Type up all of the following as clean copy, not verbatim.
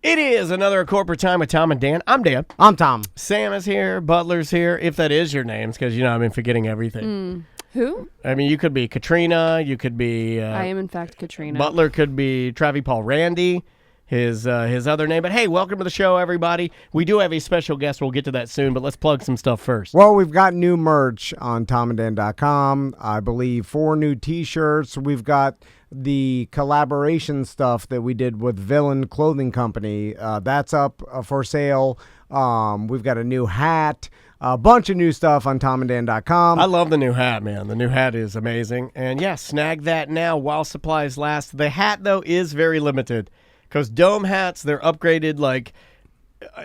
It is another corporate time with Tom and Dan. I'm Dan. I'm Tom. Sam is here. Butler's here, if that is your names, because, I've been forgetting everything. Who? I mean, you could be Katrina. You could be... I am, in fact, Katrina. Butler could be Travis Paul Randy, his other name. But, hey, welcome to the show, everybody. We do have a special guest. We'll get to that soon, but let's plug some stuff first. Well, we've got new merch on tomandan.com. I believe 4 new T-shirts. We've got the collaboration stuff that we did with Villain Clothing Company. That's up for sale. We've got a new hat. A bunch of new stuff on tomandan.com. I love the new hat, man. The new hat is amazing. And, yeah, snag that now while supplies last. The hat, though, is very limited because dome hats, they're upgraded like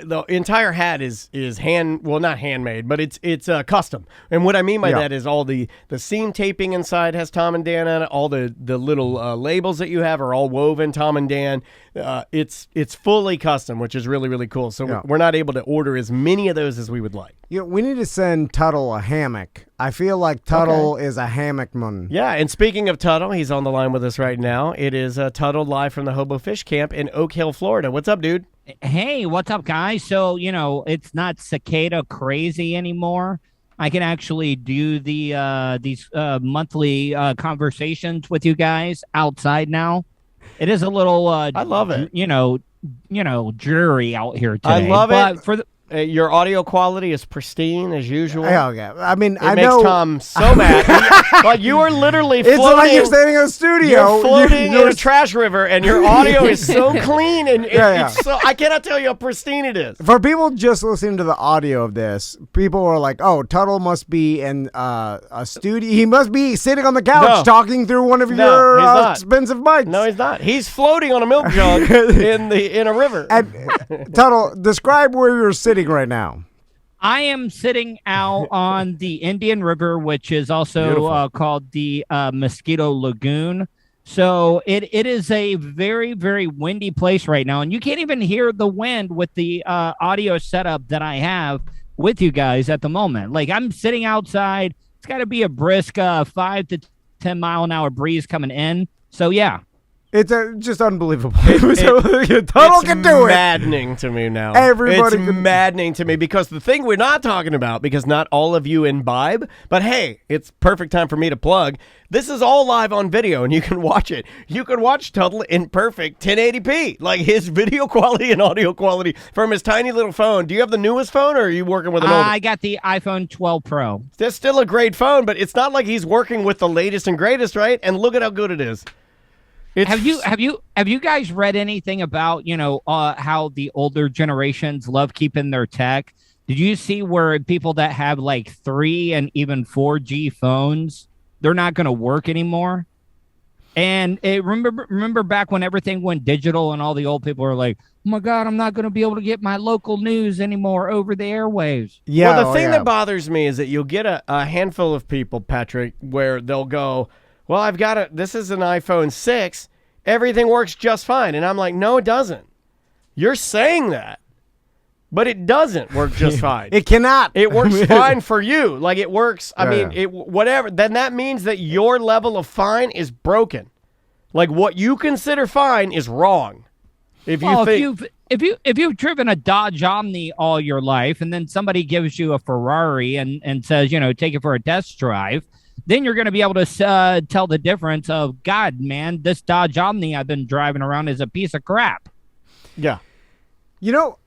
the entire hat is not handmade, but it's custom. And what I mean by that is all the seam taping inside has Tom and Dan on it. All the little labels that you have are all woven Tom and Dan. It's fully custom, which is really, really cool. So we're not able to order as many of those as we would like. We need to send Tuttle a hammock. I feel like Tuttle is a hammockman. Yeah, and speaking of Tuttle, he's on the line with us right now. It is Tuttle live from the Hobo Fish Camp in Oak Hill, Florida. What's up, dude? Hey, what's up, guys? So, it's not cicada crazy anymore. I can actually do these monthly conversations with you guys outside now. It is a little I love it. Dreary out here today. I love it. Your audio quality is pristine as usual. Oh, yeah. I mean, I know. It makes Tom so mad. Like you are literally floating. It's like you're standing in a studio. You're floating in a trash river, and your audio is so clean, and it's so. I cannot tell you how pristine it is. For people just listening to the audio of this, people are like, "Oh, Tuttle must be in a studio. He must be sitting on the couch talking through one of your expensive mics." No, he's not. He's floating on a milk jug in a river. And, Tuttle, describe where you're sitting right now. I am sitting out on the Indian River, which is also called the Mosquito Lagoon. So it is a very, very windy place right now. And you can't even hear the wind with the audio setup that I have with you guys at the moment. Like I'm sitting outside. It's got to be a brisk 5 to 10 mile an hour breeze coming in. So, yeah. It's just unbelievable. Tuttle can do it. It's maddening to me now. It's maddening to me because the thing we're not talking about, because not all of you imbibe, but hey, it's perfect time for me to plug. This is all live on video, and you can watch it. You can watch Tuttle in perfect 1080p, like his video quality and audio quality from his tiny little phone. Do you have the newest phone, or are you working with an old? I got the iPhone 12 Pro. That's still a great phone, but it's not like he's working with the latest and greatest, right? And look at how good it is. Have you guys read anything about how the older generations love keeping their tech? Did you see where people that have like 3 and even 4G phones, they're not going to work anymore? And remember back when everything went digital and all the old people were like, "Oh my God, I'm not going to be able to get my local news anymore over the airwaves." Yeah. Well, the thing that bothers me is that you'll get a handful of people, Patrick, where they'll go, "Well, this is an iPhone 6. Everything works just fine." And I'm like, no, it doesn't. You're saying that, but it doesn't work just fine. It cannot. It works fine for you. Like it works. Whatever. Then that means that your level of fine is broken. Like what you consider fine is wrong. If you've driven a Dodge Omni all your life and then somebody gives you a Ferrari and says, take it for a test drive, then you're going to be able to tell the difference of, God, man, this Dodge Omni I've been driving around is a piece of crap. Yeah.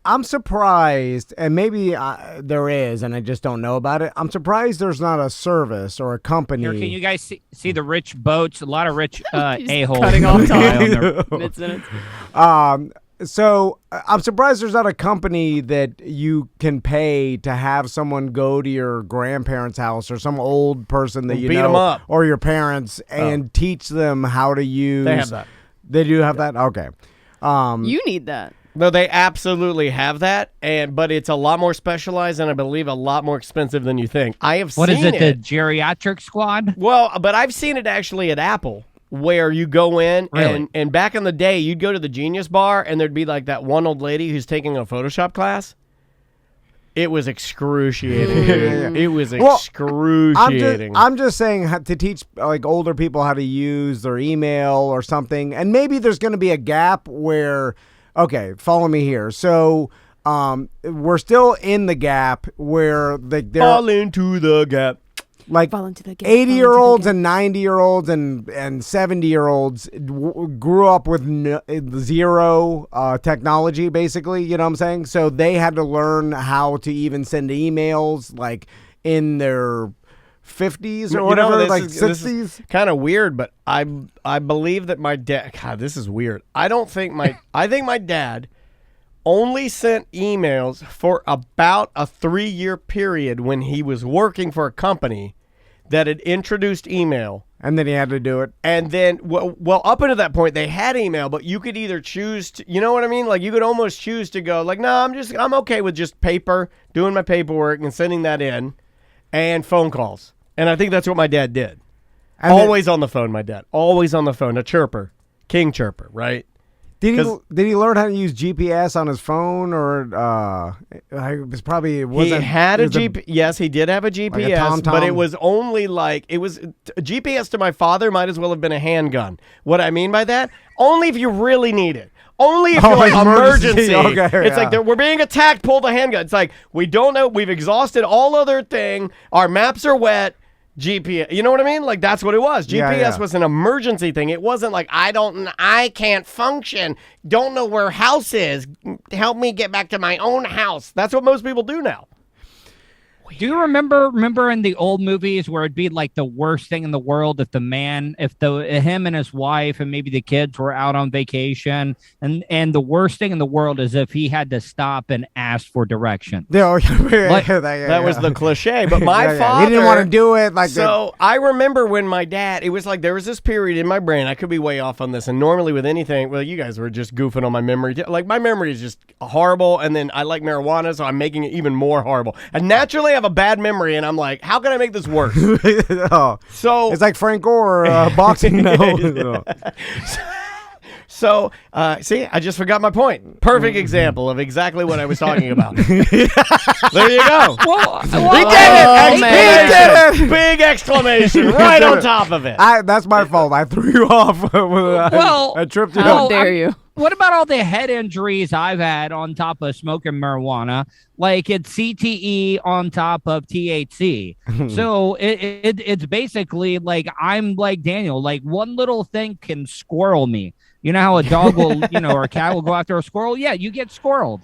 I'm surprised, and maybe there is, and I just don't know about it. I'm surprised there's not a service or a company. Here, can you guys see the rich boats? A lot of rich a-holes. Cutting off time mid-sentence. So I'm surprised there's not a company that you can pay to have someone go to your grandparents' house or some old person that beat them up. Or your parents and teach them how to use. They have that. They do have that? Okay. You need that. No, they absolutely have that, but it's a lot more specialized and I believe a lot more expensive than you think. What is it, the geriatric squad? Well, but I've seen it actually at Apple, where you go in and back in the day, you'd go to the Genius Bar and there'd be like that one old lady who's taking a Photoshop class. It was excruciating. It was excruciating. I'm just saying to teach like older people how to use their email or something, and maybe there's going to be a gap where Okay, follow me here. So we're still in the gap where they're Fall into the gap. like Fall into the gap, 80-year-olds and 90-year-olds and 70-year-olds grew up with zero technology, basically, you know what I'm saying? So they had to learn how to even send emails like in their 50s or whatever, like 60s. This is kind of weird, but I believe that my dad, God, this is weird. I think my dad only sent emails for about a 3-year period when he was working for a company that had introduced email. And then he had to do it. And then, well, up until that point, they had email, but you could either choose to, you know what I mean? Like, you could almost choose to go, like, no, I'm okay with just paper, doing my paperwork and sending that in, and phone calls. And I think that's what my dad did. And always on the phone, my dad. Always on the phone. A chirper. King chirper, right? Did he learn how to use GPS on his phone, or it was probably Yes, he did have a GPS, like but it was only like a GPS to my father might as well have been a handgun. What I mean by that, only if you really need it. Only if you're like emergency. Okay, it's like we're being attacked, pull the handgun. It's like we don't know, we've exhausted all other thing. Our maps are wet. GPS, you know what I mean? Like that's what it was. GPS was an emergency thing. It wasn't like I can't function. Don't know where house is. Help me get back to my own house. That's what most people do now. Do you remember in the old movies where it'd be like the worst thing in the world if him and his wife and maybe the kids were out on vacation, and the worst thing in the world is if he had to stop and ask for direction. That was the cliche, but my father, he didn't want to do it. I remember when my dad, it was like there was this period in my brain, I could be way off on this, and normally with anything, well, you guys were just goofing on my memory. Like my memory is just horrible, and then I like marijuana, so I'm making it even more horrible. And naturally I have a bad memory, and I'm like, how can I make this worse? So it's like Frank Gore boxing. So, see, I just forgot my point. Perfect example of exactly what I was talking about. There you go. He did it! He did it! Big exclamation right on top of it. That's my fault. I threw you off. I tripped you up. How dare you? What about all the head injuries I've had on top of smoking marijuana? Like it's CTE on top of THC. So it's basically like I'm like Daniel. Like one little thing can squirrel me. You know how a dog will, or a cat will go after a squirrel? Yeah, you get squirreled.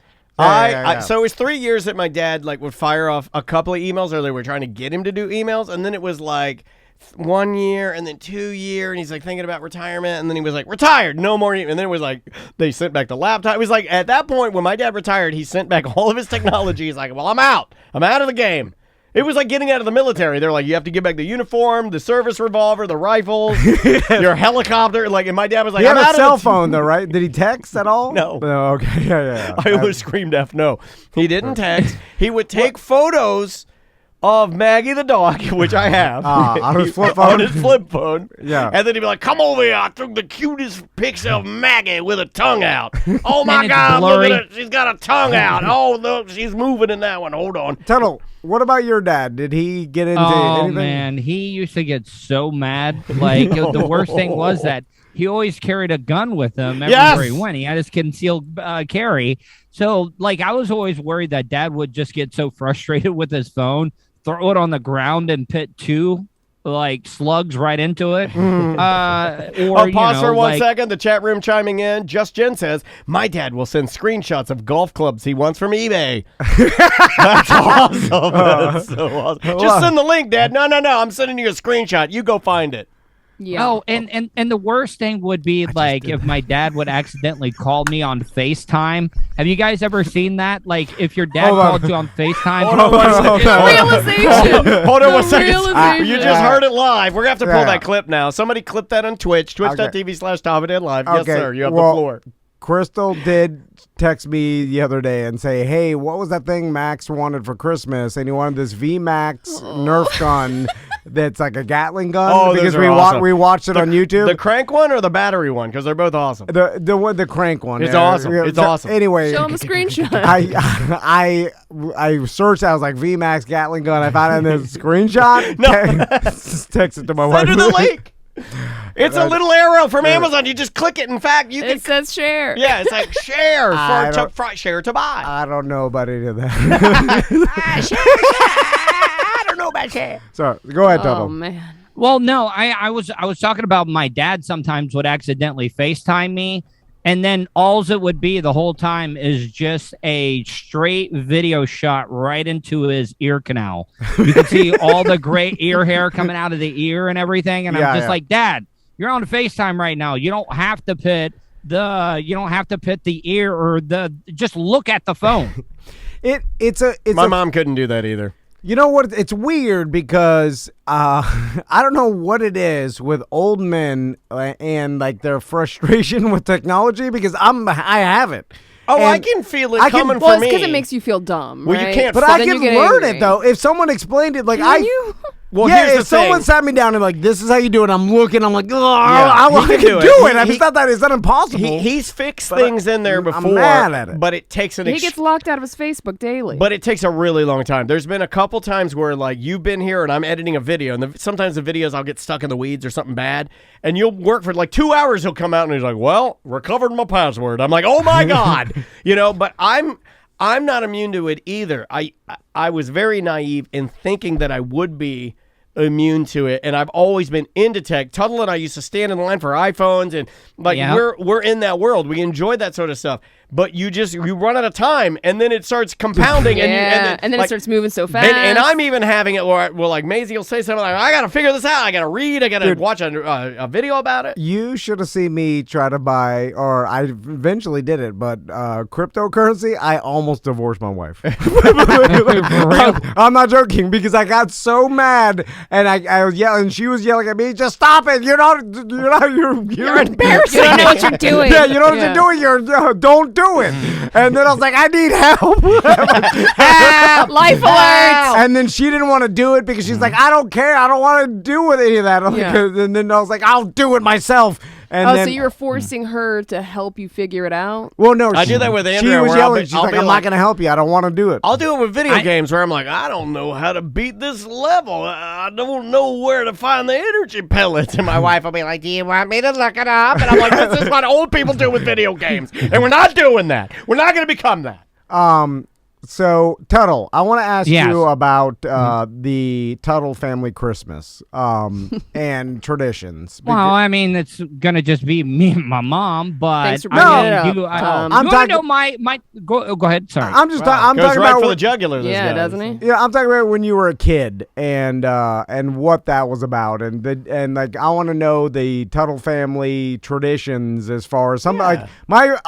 So it was 3 years that my dad would fire off a couple of emails, or they were trying to get him to do emails, and then it was like 1 year and then 2 years, and he's like thinking about retirement, and then he was like retired, no more, and then it was like they sent back the laptop. It was like at that point when my dad retired, he sent back all of his technology. He's like, well, I'm out of the game. It was like getting out of the military. They're like, you have to give back the uniform, the service revolver, the rifles, your helicopter. Like, and my dad was like, he had a cell phone though, right? Did he text at all? No. Okay. Yeah. I almost screamed F no. He didn't text. He would take photos of Maggie the dog, which I have. On his flip phone? On his flip phone. Yeah. And then he'd be like, come over here. I took the cutest picture of Maggie with her tongue out. Oh, my it's God. blurry. Look at her. She's got a tongue out. Oh, look. She's moving in that one. Hold on. Tuttle, what about your dad? Did he get into anything? Oh, man. He used to get so mad. Like, the worst thing was that he always carried a gun with him everywhere he went. He had his concealed carry. So, like, I was always worried that Dad would just get so frustrated with his phone, throw it on the ground and put two slugs right into it. Pause for 1 second. The chat room chiming in. Just Jen says, my dad will send screenshots of golf clubs he wants from eBay. That's awesome. That's so awesome. Just send the link, Dad. No. I'm sending you a screenshot. You go find it. Yeah. Oh, and the worst thing would be if my dad would accidentally call me on FaceTime. Have you guys ever seen that? Like if your dad called you on FaceTime. Hold on 1 second. You just heard it live. We're going to have to pull that clip now. Somebody clip that on Twitch, twitch.tv/TomandDadLive. Yes, sir. You have the floor. Crystal did text me the other day and say, hey, what was that thing Max wanted for Christmas? And he wanted this VMAX Nerf gun that's like a Gatling gun because we watched it on YouTube. The crank one or the battery one? Because they're both awesome. The crank one. It's awesome. It's awesome. Anyway, show him a screenshot. I searched. I was like VMAX Gatling gun. I found it in the screenshot. No. Text it to my wife. Send her the link. It's a little arrow from Amazon. You just click it. In fact, you can. It says share. Yeah, it's like share share to buy. I don't know about any of that. I don't know about share. So go ahead, Tuttle. Oh man. Well, no, I was talking about my dad sometimes would accidentally FaceTime me, and then alls it would be the whole time is just a straight video shot right into his ear canal. You can see all the gray ear hair coming out of the ear and everything, and I'm just like, Dad, you're on FaceTime right now. You don't have to put the ear or just look at the phone. My mom couldn't do that either. You know what? It's weird because I don't know what it is with old men and like their frustration with technology because I have it. Oh, and I can feel it coming Well, for me. it's because it makes you feel dumb. Well, right? you can't. But So I then can you get learn angry. it though. If someone explained it, like Can you? Well, yeah, here's if the someone thing. sat me down and like, this is how you do it, I'm looking, I'm like, oh, he I can can do do it. it. It's not impossible. He's fixed things in there before. I'm mad at it. But it takes an. He gets locked out of his Facebook daily. But it takes a really long time. There's been a couple times where like you've been here and I'm editing a video, and sometimes the videos I'll get stuck in the weeds or something bad, and you'll work for like 2 hours. He'll come out and he's like, "Well, recovered my password." I'm like, "Oh my god," But I'm not immune to it either. I was very naive in thinking that I would be immune to it, and I've always been into tech. Tuttle and I used to stand in line for iPhones, and we're in that world. We enjoy that sort of stuff. But you run out of time, and then it starts compounding, and then it starts moving so fast. And I'm even having it where like Maisie will say something like, "I got to figure this out. I got to read. I got to watch a video about it." You should have seen me try to buy, or I eventually did it, but cryptocurrency, I almost divorced my wife. I'm not joking because I got so mad, and I was yelling. She was yelling at me, "Just stop it! You're embarrassing. You don't know what you're doing. Yeah, you know what you're doing. Don't do it." And then I was like, "I need help." Life alert. And then she didn't want to do it because she's like, "I don't care. I don't want to do with any of that." And then I was like, "I'll do it myself." And then, so you were forcing her to help you figure it out? Well, no, I do that with Andrea. She was where yelling. She's like, "I'm not going to help you. I don't want to do it." I'll do it with video games where I'm like, I don't know how to beat this level. I don't know where to find the energy pellets. And my wife will be like, "Do you want me to look it up?" And I'm like, "This is what old people do with video games. And we're not doing that. We're not going to become that." So, Tuttle, I want to ask you about the Tuttle family Christmas and traditions. Well, I mean, it's gonna just be me and my mom, but Thanks for bringing it up, Tom. I'm talking. Go ahead. Sorry. I'm just. I'm goes talking right about for the jugular. This guy. Doesn't he? Yeah, I'm talking about when you were a kid and what that was about, and like I want to know the Tuttle family traditions as far as a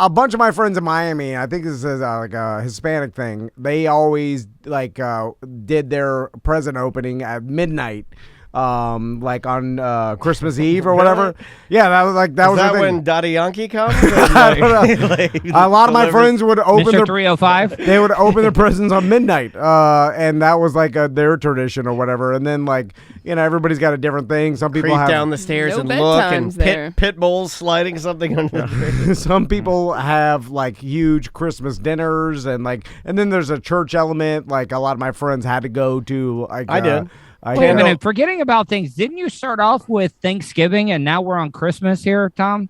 bunch of my friends in Miami. I think this is like a Hispanic thing. They always did their present opening at midnight. Like on Christmas Eve or whatever. Yeah, that was like that was that the thing. when Daddy Yankee comes? I don't know. A lot of my friends would open Mr. their 305. They would open their presents on midnight, and that was like their tradition or whatever. And then everybody's got a different thing. Some people creep have down the stairs No and look, and bedtimes there. pit bulls sliding something under the tree. Some people have like huge Christmas dinners and then there's a church element. Like a lot of my friends had to go to. I did. Wait a minute. Forgetting about things, didn't you start off with Thanksgiving and now we're on Christmas here, Tom?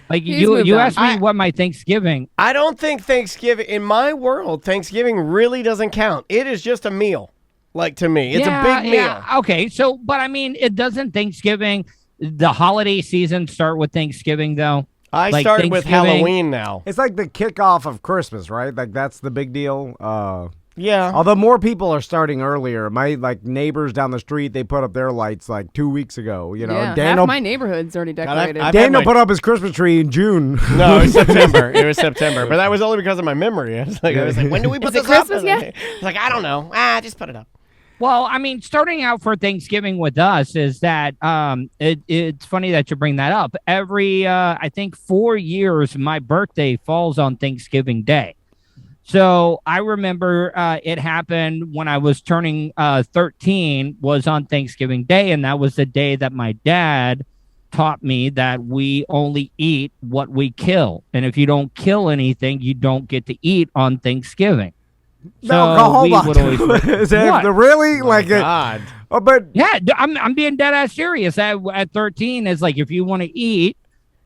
Like you asked me what my Thanksgiving. I don't think Thanksgiving, in my world, Thanksgiving really doesn't count. It is just a meal. Like to me, it's a big meal. Yeah. Okay. So, but I mean, it doesn't Thanksgiving, the holiday season start with Thanksgiving though. I started with Halloween now. It's like the kickoff of Christmas, right? Like that's the big deal. Yeah. Although more people are starting earlier. My neighbors down the street, they put up their lights 2 weeks ago. Yeah, Daniel, half my neighborhood's already decorated. Daniel put up his Christmas tree in June. No, it was September. But that was only because of my memory. I was like, when do we put this Christmas up? yet? I was like, I don't know. Just put it up. Well, I mean, starting out for Thanksgiving with us is that it's funny that you bring that up. Every, I think 4 years, my birthday falls on Thanksgiving Day. So I remember it happened when I was turning 13 was on Thanksgiving Day. And that was the day that my dad taught me that we only eat what we kill. And if you don't kill anything, you don't get to eat on Thanksgiving. No, hold on. Would always Is that really God. Oh, but Yeah, I'm being dead ass serious. At 13, it's like if you want to eat,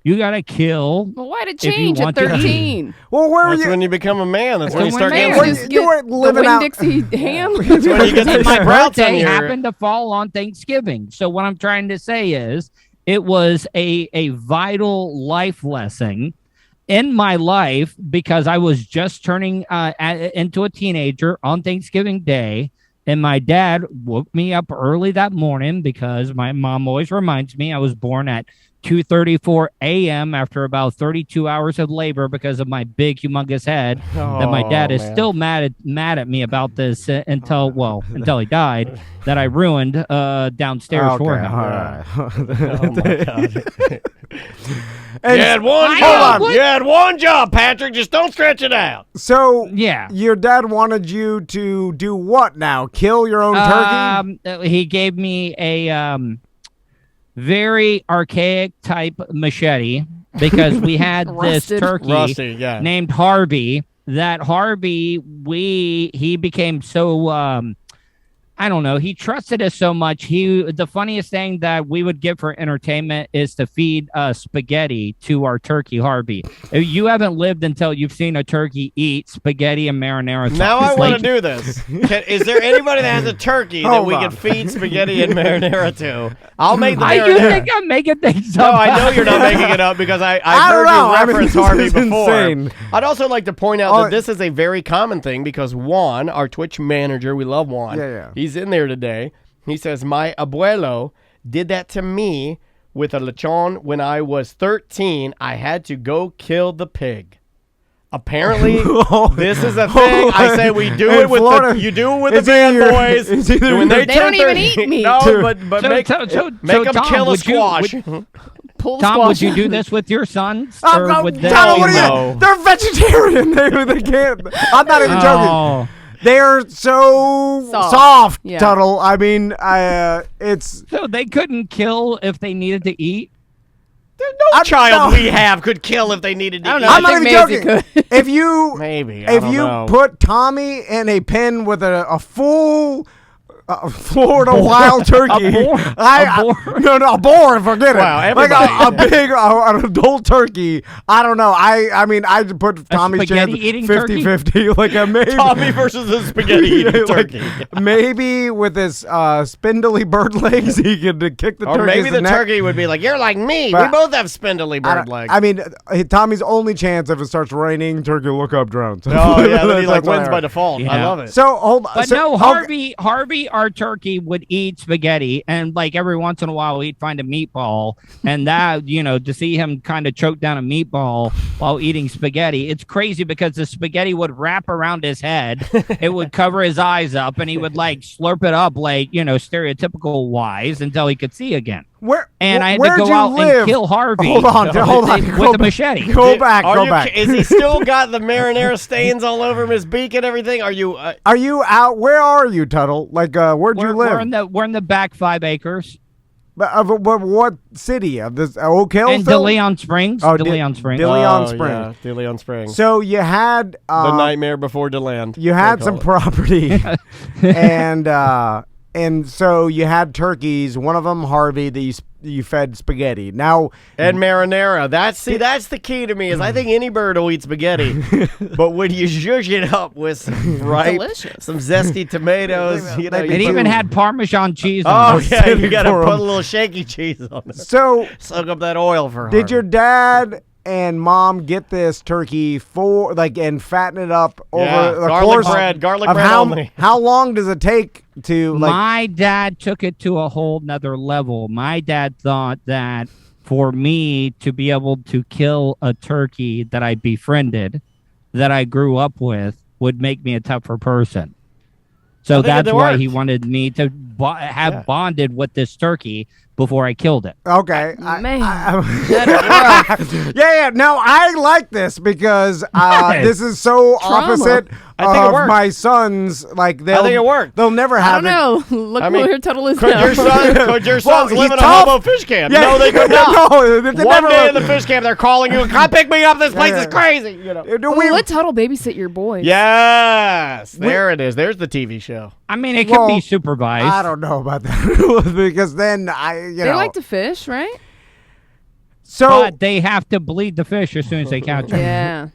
you gotta kill. Well, why'd it if you change at want to eat. 13? well, where were That's you? when you become a man. That's When when you we're start man. getting. Just you weren't get living the out- Winn-Dixie ham. That's when you get the My sprouts on birthday your. happened to fall on Thanksgiving. So what I'm trying to say is it was a vital life lesson in my life because I was just turning into a teenager on Thanksgiving Day. And my dad woke me up early that morning because my mom always reminds me I was born at 2:34 a.m. after about 32 hours of labor because of my big, humongous head. That my dad is still mad at me about this until he died. That I ruined downstairs for him. All right. Oh my God. And You had one I job. know, You had one job, Patrick. Just don't stretch it out. so Yeah. your dad wanted you to do what now? Kill your own turkey? He gave me a very archaic type machete because we had this Rusted. turkey Rusty, yeah. named Harvey. That Harvey, he became so I don't know. He trusted us so much. The funniest thing that we would give for entertainment is to feed spaghetti to our turkey, Harvey. You haven't lived until you've seen a turkey eat spaghetti and marinara sauce. Now I want to Like, do this. Is there anybody that has a turkey that Hold we on. can feed spaghetti and marinara to? I'll make the You marinara. think I'm making things No, up? I know you're not making it up because I've I don't heard know. you I mean, reference this Harvey is before. insane. I'd also like to point out Oh, that this is a very common thing because Juan, our Twitch manager, we love Juan. Yeah. He's in there today. He says, my abuelo did that to me with a lechon when I was 13. I had to go kill the pig. Apparently, this is a thing. I say we do In it with Florida, you do it with the it's band either- boys. it's either- When They turn don't even 30 eat meat. No, but So- make so- them Tom, kill a would you- squash. Pull the Tom, squash. would you do this with your sons? Oh, Or no, would they- Donald, what are you? No. They're vegetarian. They can't. I'm not even joking. Oh. They're so Soft. soft, Yeah. Tuttle. I mean, it's So they couldn't kill if they needed to eat? No child no. we have could kill if they needed to I don't eat. know. I'm I not think even Maisie joking. could. If you Maybe. I if don't you know. put Tommy in a pen with a full Florida wild turkey, A boar? I- A boar? no, a boar. Forget it. Wow, Like a everybody. big an adult turkey. I don't know. I mean, I'd put Tommy's chance spaghetti-eating 50-50. Like a maybe. Tommy versus the spaghetti eating Like, turkey. maybe with his spindly bird legs, he could kick the Or turkey's maybe the neck. turkey would be like, "You're like me. But we both have spindly I bird don't- legs." I mean, Tommy's only chance if it starts raining, turkey look up drones. oh yeah, then he like That's what wins I by heard. default. I Yeah. love it. So hold on. But so, no, okay. Harvey, our turkey would eat spaghetti, and like every once in a while he'd find a meatball, and that to see him kind of choke down a meatball while eating spaghetti, it's crazy because the spaghetti would wrap around his head, it would cover his eyes up, and he would like slurp it up like stereotypical wise until he could see again. And I had to where'd go you out live? and kill Harvey. Hold on. with the machete. Go back. Are Go you, back. Is he still got the marinara stains all over his beak and everything? Are you? Are you out? Where are you, Tuttle? Like, where'd you live? We're in the back 5 acres But what city? Of this Oak Hill? in still? DeLeon Springs. Oh, DeLeon Springs. DeLeon Oh, Springs. Yeah, DeLeon Springs. So you had The nightmare before DeLand. you had some property, and so you had turkeys. One of them, Harvey, that you fed spaghetti. Now And marinara. That's the key to me is I think any bird will eat spaghetti, but when you zhuzh it up with some ripe, Delicious. some zesty tomatoes, you They It put- even had Parmesan cheese Oh on it. yeah, you sitting gotta for put 'em. a little shaky cheese on it. so Soak up that oil for. did your Harvey. dad and mom get this turkey and fatten it up over Yeah, the garlic course bread, garlic of bread how, only. how long does it take to like? My dad took it to a whole nother level. My dad thought that for me to be able to kill a turkey that I befriended, that I grew up with, would make me a tougher person. So I think that's it why worked. he wanted me to have bonded with this turkey before I killed it. Okay. Man, yeah, yeah. No, I like this because Yes. this is so Trauma. opposite I think it of worked. my sons. Like I think it worked. They'll never I have don't know. Look I mean, where Tuttle is Could now. your sons Well, live in he's a tough. hobo fish camp? Yeah, No, they could not. No, they One never day in the fish camp, they're calling you. Come pick me up. This place Yeah. is crazy. You know. Do Well, we- let Tuttle babysit your boys. Yes, there it is. There's the TV show. I mean, it could Well, be supervised. I don't know about that because then They like to fish, right? So But they have to bleed the fish as soon as they catch them. Yeah.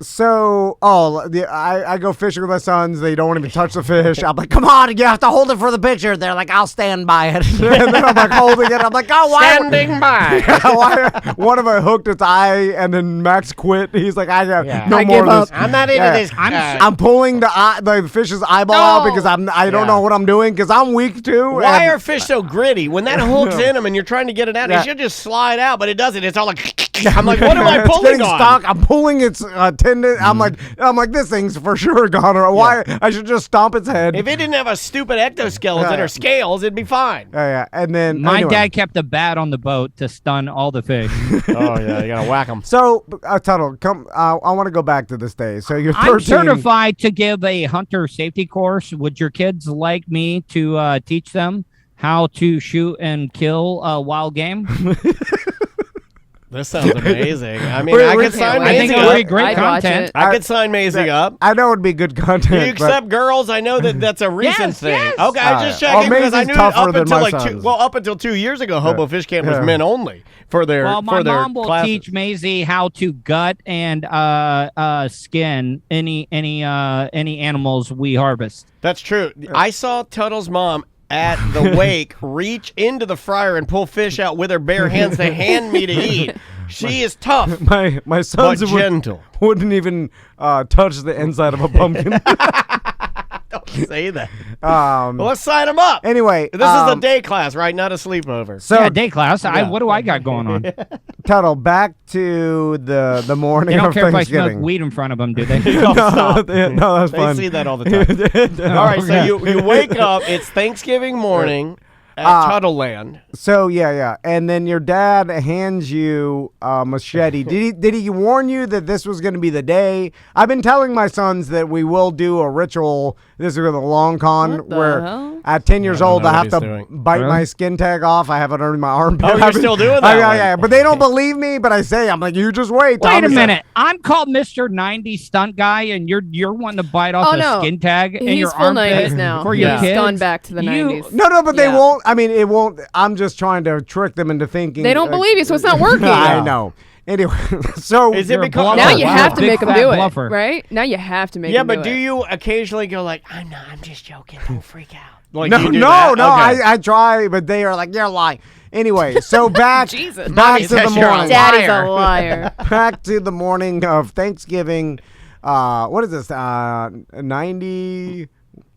I go fishing with my sons. They don't even touch the fish. I'm like, come on, you have to hold it for the picture. They're like, I'll stand by it. And then I'm like holding it. I'm like, oh, why? Standing by. Why? One of them hooked its eye, and then Max quit. He's like, I got no I more give of up. this. I'm not into this. I'm pulling the fish's eyeball out because I don't know what I'm doing because I'm weak too. Why and- are fish so gritty? When that hook's in them and you're trying to get it out, it should just slide out, but it doesn't. It's all like, I'm like, what am I It's pulling getting on? stuck. I'm pulling its tendon. I'm like, this thing's for sure gone. Or why? I should just stomp its head. If it didn't have a stupid exoskeleton or scales, it'd be fine. Yeah. And then My anyway. dad kept a bat on the boat to stun all the fish. Oh, yeah, you gotta whack them. So, Tuttle, come. I want to go back to this day. So you're 13. I'm certified to give a hunter safety course. Would your kids like me to teach them how to shoot and kill wild game? This sounds amazing. I mean, Wait, I wait, could sign I think Maisie it would be up. great I'd watch content. it. I could sign Maisie up. I know it'd be good content. Do you accept girls? I know that's a recent Yes, thing. yes. Okay, I was just Well, checking because I Maisie's knew tougher up than until my like sons. up until 2 years ago, Hobo Fish Camp was Yeah. men only for their Well, my for their mom will classes. teach Maisie how to gut and skin any animals we harvest. That's true. I saw Tuddle's mom at the wake reach into the fryer and pull fish out with her bare hands to hand me to eat. She is tough, My but sons gentle. wouldn't even touch the inside of a pumpkin. Don't say that. Um, Well, let's sign them up. anyway, This is a day class, right? Not a sleepover. So Yeah, day class. What do I got going on? Tuttle, back to the morning They don't of care if I smoke Thanksgiving. weed in front of them, do they? Oh, stop. No, that's They fun. see that all the time. All right, so you wake up. It's Thanksgiving morning at Tuttle Land. So yeah, and then your dad hands you a machete. Did he warn you that this was going to be the day? I've been telling my sons that we will do a ritual. This is a long con What the where hell? at 10 years I don't old know I what have he's to doing. bite my skin tag off. I have it under my armpit. Oh, you're still doing that one? Yeah, but they don't believe me. But I say, I'm like, you just wait. Wait Tommy a said- minute. I'm called Mr. 90 stunt guy, and you're wanting to bite off Oh, a no. skin tag in He's your full armpit 90s now. for your Yeah. He's kids. gone back to the 90s. No, but they Yeah. won't. I mean, it won't. I'm just trying to trick them into thinking. They don't believe you, so it's not working. I know. Anyway, so Is it You're a because bluffer. Now you Wow. have to Big make them fat do it, bluffer. right? Now you have to make Yeah, them but do do it. you occasionally go like, I'm just joking. Don't freak out. Like, no, you do no, that? no. Okay. I try, but they are like, you're lying. Anyway, so back Jesus. back Mommy to the says you're a morning. Daddy's liar. a liar. Back to the morning of Thanksgiving. What is this? 90.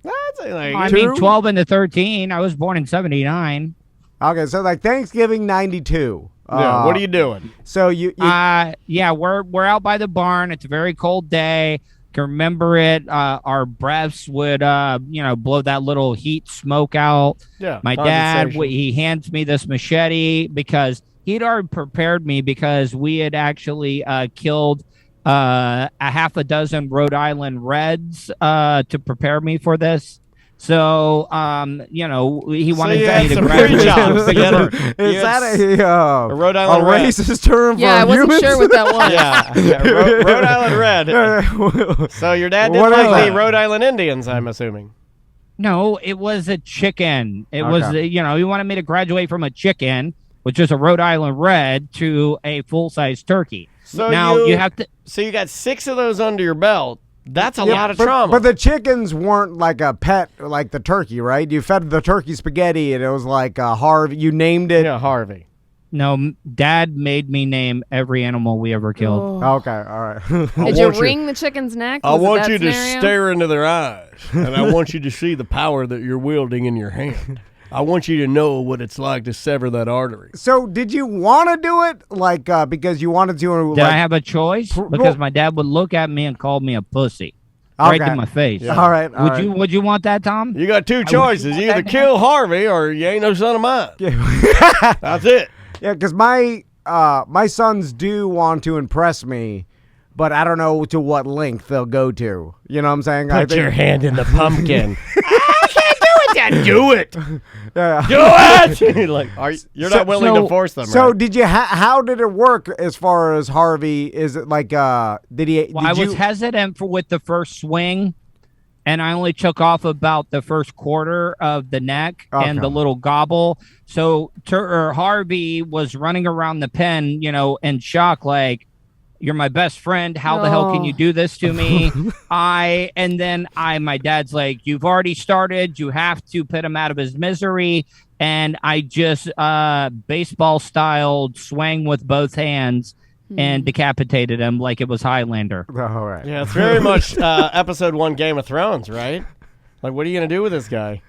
That's like, I mean, 12 into 13. I was born in 79. Okay, so like Thanksgiving 92. yeah, what are you doing? So you Yeah, we're out by the barn. It's a very cold day. Can remember it. Our breaths would blow that little heat smoke out. Yeah, My dad, condensation. he hands me this machete because he'd already prepared me because we had actually killed a half a dozen Rhode Island Reds to prepare me for this. So, he wanted you me had to some grab free me jobs. some You had a- bird. is you that had a Rhode Island Red. racist term Yeah, for I wasn't humans? sure what that was. Yeah, Rhode Island Red. So your dad didn't What is like the that? Rhode Island Indians, I'm assuming. No, it was a chicken. It Okay. was, he wanted me to graduate from a chicken, which is a Rhode Island Red, to a full-size turkey. So now you have to. So you got 6 of those under your belt. That's a Yeah, lot of but, trauma. But the chickens weren't like a pet, like the turkey, right? You fed the turkey spaghetti, and it was like Harvey. You named it. yeah, Harvey. No, Dad made me name every animal we ever killed. Oh. Okay, all right. Did you wring the chicken's neck? I Was it want that you to scenario? stare into their eyes, and I want you to see the power that you're wielding in your hand. I want you to know what it's like to sever that artery. So, did you want to do it, like because you wanted to? Did like, I have a choice? well- Because my dad would look at me and call me a pussy Okay. right to my face. Yeah. All right. all right. Would you want that, Tom? You got 2 choices: you either that kill Harvey or you ain't no son of mine. That's it. Yeah, because my sons do want to impress me, but I don't know to what length they'll go to. You know what I'm saying? I Put think- your hand in the pumpkin. I can't do it, Dad. Do it. Yeah. Do it. Like, you're So- not willing so- to force them. So right? did you? How did it work as far as Harvey? Is it like did he? Well, did I was you, hesitant with the first swing, and I only took off about the first quarter of the neck and the little gobble. So Harvey was running around the pen, in shock, like, "You're my best friend. How the hell can you do this to me?" My dad's like, "You've already started. You have to put him out of his misery." And I just baseball styled swang with both hands and decapitated him like it was Highlander. All right. Yeah, it's very much episode 1 Game of Thrones, right? Like, what are you gonna do with this guy?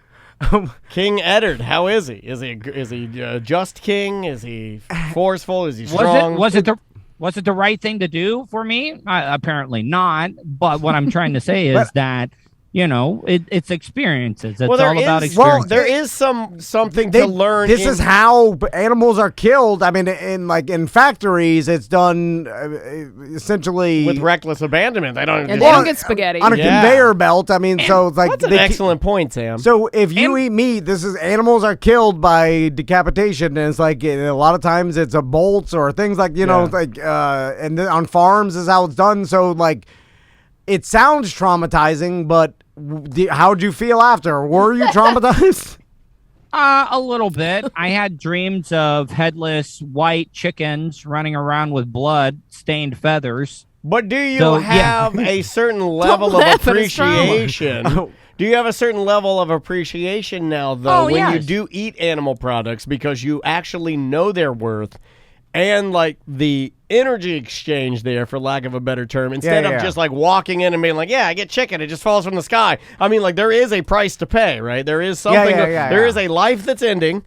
King Eddard, how is he? Is he just king? Is he forceful? Is he strong? Was it the right thing to do for me? Apparently not. But what I'm trying to say is that it's experiences. It's all about experiences. Well, there is something to learn. This is how animals are killed. I mean, in factories, it's done essentially with reckless abandonment. They don't get spaghetti on a conveyor belt. I mean, so it's like that's an excellent point, Sam. So if you eat meat, animals are killed by decapitation, and it's like a lot of times it's a bolts or things like and then on farms is how it's done. So like, it sounds traumatizing, but how'd you feel after? Were you traumatized? A little bit. I had dreams of headless white chickens running around with blood-stained feathers. But do you have a certain level of appreciation? Do you have a certain level of appreciation now, though, when you do eat animal products because you actually know their worth and, like, the energy exchange there, for lack of a better term, instead of just, like, walking in and being like, I get chicken, it just falls from the sky. I mean, like, there is a price to pay, right? There is something. There is a life that's ending.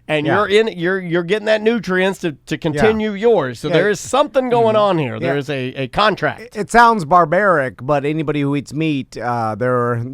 And you're getting that nutrients to continue yours. So there is something going on here. There is a contract. It sounds barbaric, but anybody who eats meat, an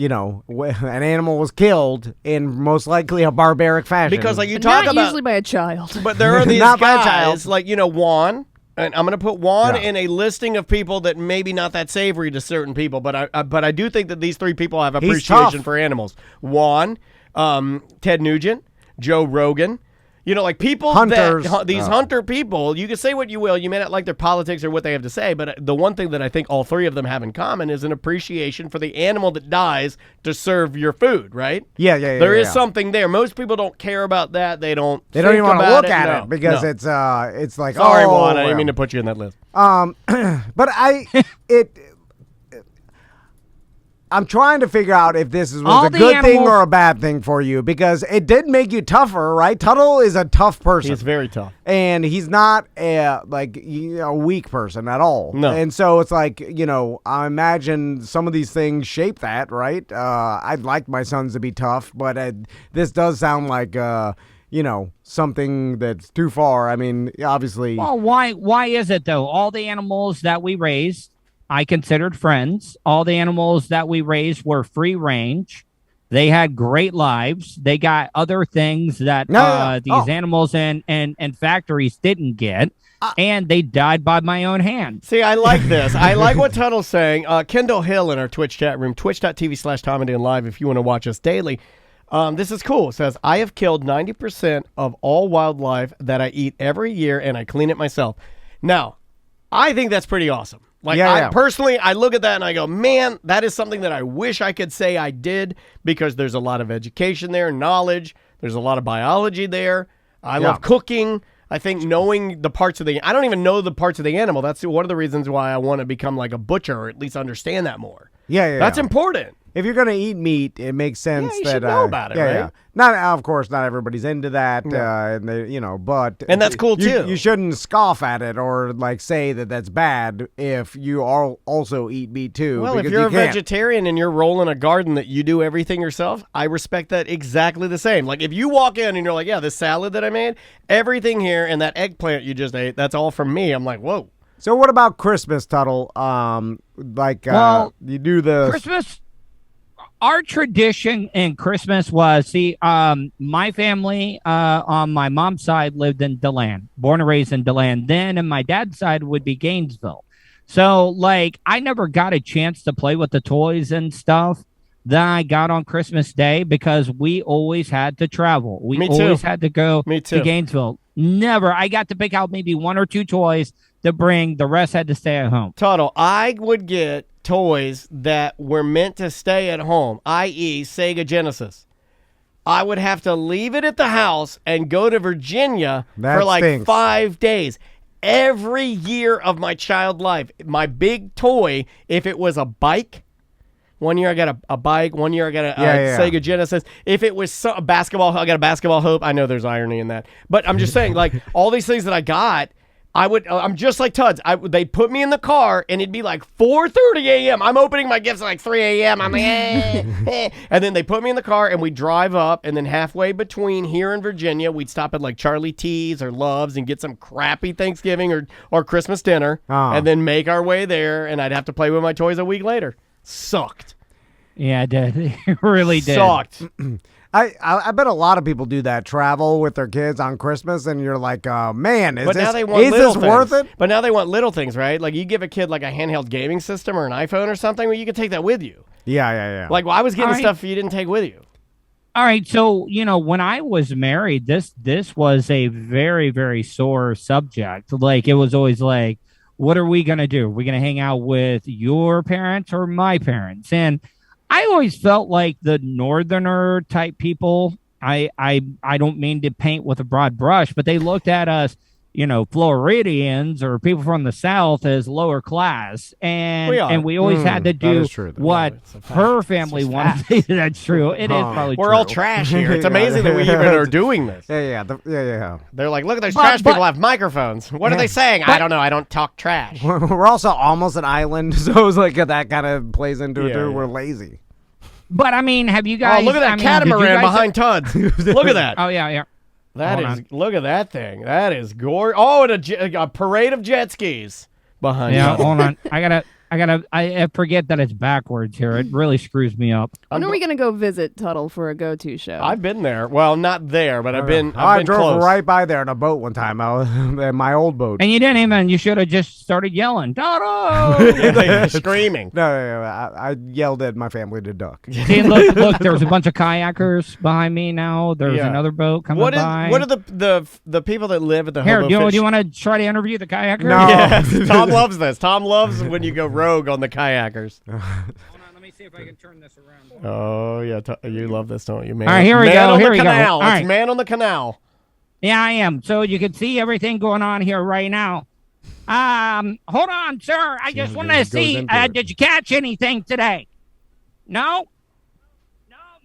animal was killed in most likely a barbaric fashion. Because like you talk not about, usually by a child. But there are these guys like Juan. And I'm going to put Juan in a listing of people that maybe not that savory to certain people, but I do think that these three people have appreciation for animals. Juan, Ted Nugent, Joe Rogan, like people Hunters. These hunter people, you can say what you will, you may not like their politics or what they have to say, but the one thing that I think all three of them have in common is an appreciation for the animal that dies to serve your food, right? Yeah. There is something there. Most people don't care about that. They don't even want to look at it because it's like, sorry, Juan, I didn't mean to put you in that list. But I'm trying to figure out if this was a good thing or a bad thing for you, because it did make you tougher, right? Tuttle is a tough person. He's very tough. And he's not a weak person at all. No. And so it's like, I imagine some of these things shape that, right? I'd like my sons to be tough, but this does sound like, something that's too far. I mean, obviously. Well, why is it, though? All the animals that we raised, I considered friends. All the animals that we raised were free range. They had great lives. They got other things that these animals and factories didn't get. And they died by my own hand. See, I like this. I like what Tuddle's saying. Kendall Hill in our Twitch chat room, twitch.tv/TomAndDanLive if you want to watch us daily. This is cool. It says, I have killed 90% of all wildlife that I eat every year, and I clean it myself. Now, I think that's pretty awesome. Personally, I look at that and I go, man, that is something that I wish I could say I did, because there's a lot of education there, knowledge. There's a lot of biology there. I love cooking. I think knowing the parts of I don't even know the parts of the animal. That's one of the reasons why I want to become like a butcher, or at least understand that more. That's important. If you're going to eat meat, it makes sense you that should know about it, right? Yeah. Not, of course, not everybody's into that, and that's cool too. You shouldn't scoff at it or like say that that's bad if you also eat meat too. Well, if you're a vegetarian and you're rolling a garden that you do everything yourself, I respect that exactly the same. Like if you walk in and you're like, yeah, this salad that I made, everything here, and that eggplant you just ate, that's all from me. I'm like, whoa. So what about Christmas, Tuttle? You do the Christmas. Our tradition in Christmas was, my family on my mom's side lived in DeLand, born and raised in DeLand. Then, and my dad's side would be Gainesville. So, I never got a chance to play with the toys and stuff that I got on Christmas Day, because we always had to travel. We always had to go to Gainesville. Never. I got to pick out maybe one or two toys to bring. The rest had to stay at home. Tuttle, I would get toys that were meant to stay at home, i.e. Sega Genesis, I would have to leave it at the house and go to Virginia That for like stinks. 5 days. Every year of my child life, my big toy, if it was a bike, one year I got a bike, one year I got a Sega Genesis. If it was a basketball, I got a basketball hoop. I know there's irony in that. But I'm just saying, like, all these things that I got, I'm just like Tuds. They'd put me in the car, and it'd be like 4:30 a.m. I'm opening my gifts at like 3 a.m. I'm like, and then they put me in the car, and we drive up, and then halfway between here and Virginia, we'd stop at like Charlie T's or Love's and get some crappy Thanksgiving or Christmas dinner, and then make our way there, and I'd have to play with my toys a week later. Sucked. Yeah, it did. It really did. Sucked. I bet a lot of people do that, travel with their kids on Christmas, and you're like, man, is this worth it? But now they want little things, right? Like you give a kid like a handheld gaming system or an iPhone or something, where you can take that with you. Yeah. Like, well, I was getting stuff you didn't take with you. All right, so when I was married, this was a very, very sore subject. Like, it was always like, what are we gonna do? Are we gonna hang out with your parents or my parents? And I always felt like the northerner type people, I don't mean to paint with a broad brush, but they looked at us, Floridians or people from the South as lower class. And we always had to do what her family wanted. That's true. It is probably true. We're all trash here. It's amazing that we even are doing this. Yeah. They're like, look at those trash people have microphones. What are they saying? I don't know. I don't talk trash. We're also almost an island, so it's like that kind of plays into it, too. Yeah. We're lazy. But, I mean, have you guys... Oh, look at that catamaran behind Tuds. Look at that. Oh, yeah. Look at that thing. That is gorgeous. Oh, and a parade of jet skis behind you. Yeah, hold on. I forget that it's backwards here. It really screws me up. When are we going to go visit Tuttle for a go-to show? I've been there. Well, not there, but I've been I drove close. right by there in a boat one time, my old boat. And you should have just started yelling, Tuttle! Screaming. No, I yelled at my family to duck. See, look, there's a bunch of kayakers behind me now. There's another boat coming by. What are the people that live at the Here, Hobo do you want to try to interview the kayaker? No. Yes, Tom loves this. Tom loves when you go rogue on the kayakers. Hold on, let me see if I can turn this around. Oh, yeah. You love this, don't you, man? All right, here we go. Here we go. All It's right. Man on the Canal. Yeah, I am. So you can see everything going on here right now. Hold on, sir. I just want to see, did you catch anything today? No,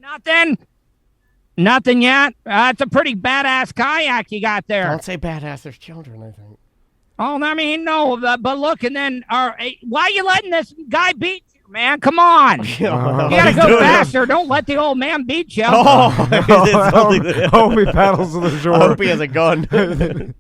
nothing. Nothing yet? It's a pretty badass kayak you got there. Don't say badass. There's children, I think. Oh, I mean, no, but look, and then, why are you letting this guy beat you, man? Come on. You got to go faster. Don't let the old man beat you. I hope he paddles to the shore. I hope he has a gun. Come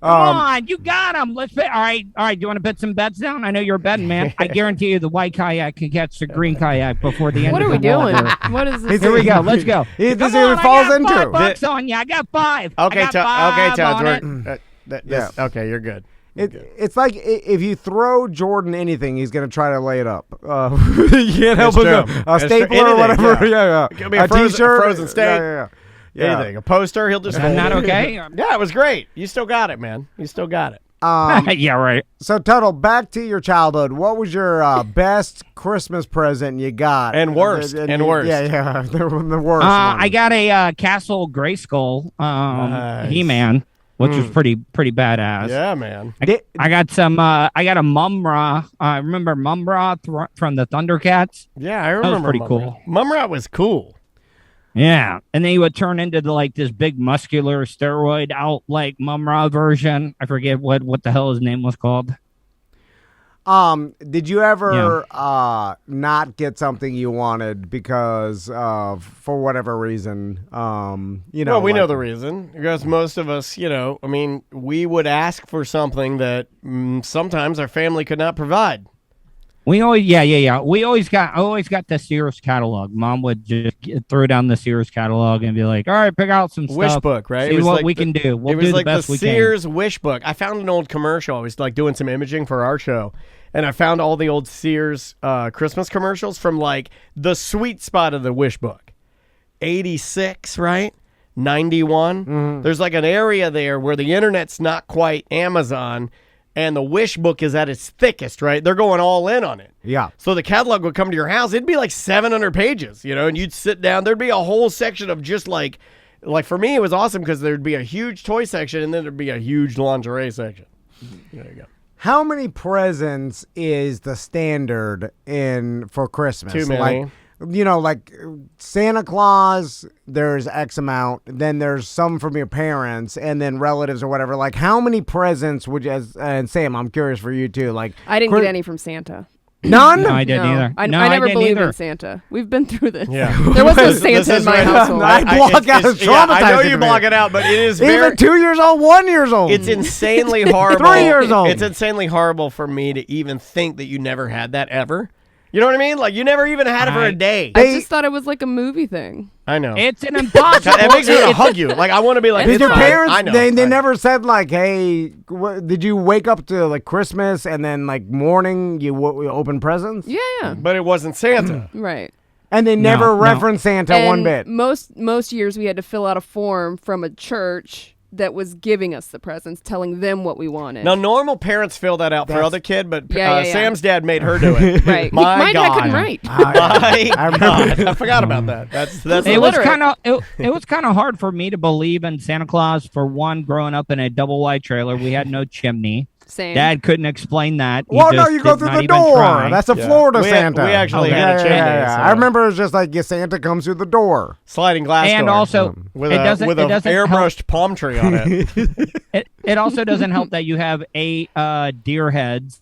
on, you got him. Let's bet. All right. Do you want to put some bets down? I know you're a betting man. I guarantee you the white kayak can catch the green kayak before the end What of are the we doing? walk. What is this? Here we go. Let's go. This is Come what on, he falls I got into. $5 on you. I got 5. Okay, Todd. Yeah. Okay, you're good. It's like if you throw Jordan anything, he's going to try to lay it up. You can't help it. A stapler or whatever. Yeah. It could be a T-shirt. frozen steak. Yeah. Anything. A poster, he'll just I'm not okay. Yeah, it was great. You still got it, man. You still got it. Yeah, right. So, Tuttle, back to your childhood. What was your best Christmas present you got? And worst. Yeah, the worst. I got a Castle Grayskull Nice. He-Man, which was pretty badass. Yeah, man. I got some. I got a Mumra. I remember Mumra from the Thundercats. Yeah, I remember. That was pretty Mumra. cool. Mumra was cool. Yeah, and then he would turn into this big muscular steroid out Mumra version. I forget what the hell his name was called. Did you ever not get something you wanted because for whatever reason? Well, we know the reason, because most of us, we would ask for something that sometimes our family could not provide. We always, We always got the Sears catalog. Mom would just throw down the Sears catalog and be like, "All right, pick out some Wish stuff. book, right? See what we can do. We'll do the best we can." It was like the Sears wish book. I found an old commercial. I was doing some imaging for our show, and I found all the old Sears Christmas commercials from the sweet spot of the wish book, 86, right? 91. Mm-hmm. There's an area there where the internet's not quite Amazon. and the wish book is at its thickest, right? They're going all in on it. Yeah. So the catalog would come to your house. It'd be like 700 pages, and you'd sit down. There'd be a whole section of just like for me, it was awesome because there'd be a huge toy section and then there'd be a huge lingerie section. There you go. How many presents is the standard for Christmas? Too many. Like Santa Claus, there's X amount. Then there's some from your parents, and then relatives or whatever. Like, how many presents would you? And Sam, I'm curious for you too. Like, I didn't get any from Santa. None. No, I didn't either. I No, never didn't believed either. in Santa. We've been through this. Yeah. There was no This Santa in my right. household. I block out traumatizing I know you to block me. it out, but it is Even very 2 years old, 1 year old. It's insanely horrible. 3 years old. It's insanely horrible for me to even think that you never had that ever. You know what I mean? Like, you never even had it for a day. I just thought it was like a movie thing. I know. It's an impossible. It makes me want to hug you. Like, I want to be like, Did Did it's your fine. parents? I know. They never said like, "Hey, did you wake up to like Christmas and then like morning you open presents?" Yeah. But it wasn't Santa. Right. And they never No. referenced Santa And one bit. Most years we had to fill out a form from a church that was giving us the presents, telling them what we wanted. Now, normal parents fill that out for other kid, but Yeah. Sam's dad made her do it. Right. My Mine, God. I couldn't write. My I God. I forgot about that. That's It was illiterate. kind of hard for me to believe in Santa Claus. For one, growing up in a double wide trailer, we had no chimney. Same. Dad couldn't explain that. He Well, no, just you go did through not the even door. try. That's a Yeah. Florida We Santa. actually had a chain day, so- I remember it was just like Santa comes through the door. sliding glass And door also, with it a doesn't- with it a doesn't help- airbrushed palm tree on it. It also doesn't help that you have 8 deer heads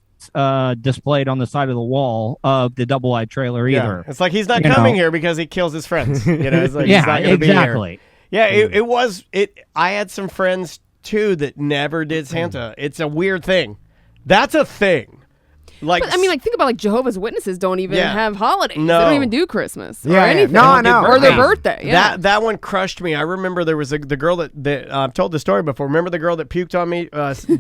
displayed on the side of the wall of the double wide trailer either. It's like he's not You coming know. here because he kills his friends. It's like he's Yeah, not going to be here. exactly. Yeah, it was. I had some friends too that never did Santa. It's a weird thing. That's a thing. Like, But I mean, like, think about like Jehovah's Witnesses don't even Yeah. have holidays. No. They don't even do Christmas or Yeah, yeah. anything. No, I know. Or their Hey, birthday. Yeah. That one crushed me. I remember there was the girl that I've told the story before. Remember the girl that puked on me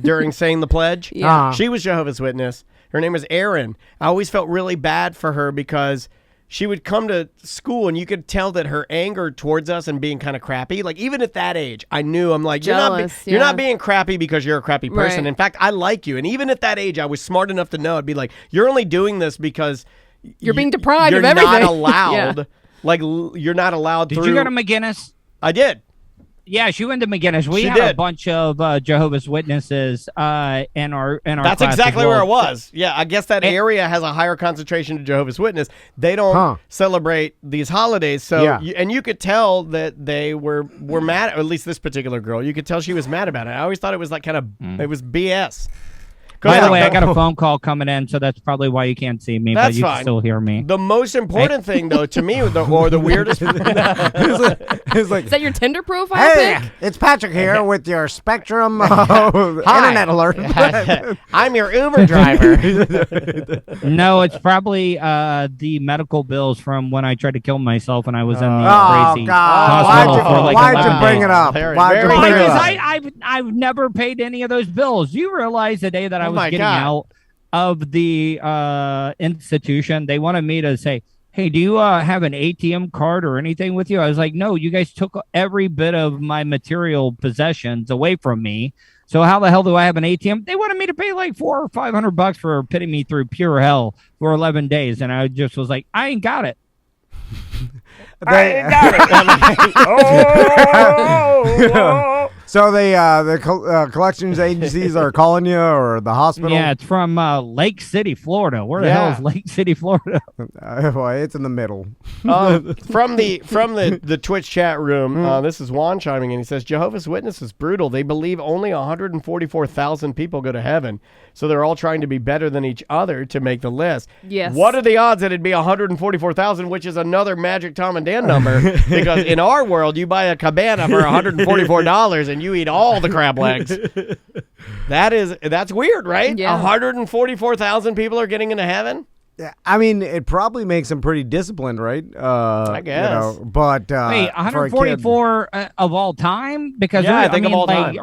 during saying the pledge? Yeah. She was Jehovah's Witness. Her name was Erin. I always felt really bad for her because she would come to school and you could tell that her anger towards us and being kind of crappy, like even at that age, I knew I'm like, Jealous, you're yeah. not being crappy because you're a crappy person. Right. In fact, I like you. And even at that age, I was smart enough to know I'd be like, you're only doing this because You're being deprived you're of everything. not allowed. Yeah. Like you're not allowed Did through. you go to McGinnis? I did. Yeah, she went to McGinnis. We She had a did. bunch of Jehovah's Witnesses in our That's class as exactly well. where I was. Yeah, I guess that area has a higher concentration of Jehovah's Witness. They don't celebrate these holidays, so Yeah. and you could tell that they were mad. Or at least this particular girl, you could tell she was mad about it. I always thought it was like kind of it was BS. By the way, I got a phone call coming in, so that's probably why you can't see me, but That's you fine. can still hear me. The most important thing, though, to me, or the weirdest. It's like, Is that your Tinder profile hey, pic? it's Patrick here with your Spectrum internet alert. I'm your Uber driver. No, it's probably the medical bills from when I tried to kill myself when I was in the Oh crazy God! hospital for like Why'd 11 you bring days. it up? Very, Why'd you very bring it good. Because up? I've never paid any of those bills. You realize the day that I Oh was my getting God. out of the institution, they wanted me to say, hey, do you have an ATM card or anything with you? I was like, no, you guys took every bit of my material possessions away from me. So how the hell do I have an ATM? They wanted me to pay like $400 or $500 for putting me through pure hell for 11 days. And I just was like, I ain't got it. So the collections agencies are calling you, or the hospital? Yeah, it's from Lake City, Florida. Where the hell is Lake City, Florida? Well, it's in the middle. From the Twitch chat room, this is Juan chiming in. He says Jehovah's Witness is brutal. They believe only 144,000 people go to heaven, so they're all trying to be better than each other to make the list. Yes. What are the odds that it'd be 144,000, which is another magic Tom and Dan number? Because in our world, you buy a cabana for $144 and you eat all the crab legs. That's weird, right? Yeah. 144,000 people are getting into heaven. Yeah, I mean, it probably makes them pretty disciplined, right? I guess. But Wait, for a kid- 144 of all time? Because Yeah, I think of all time.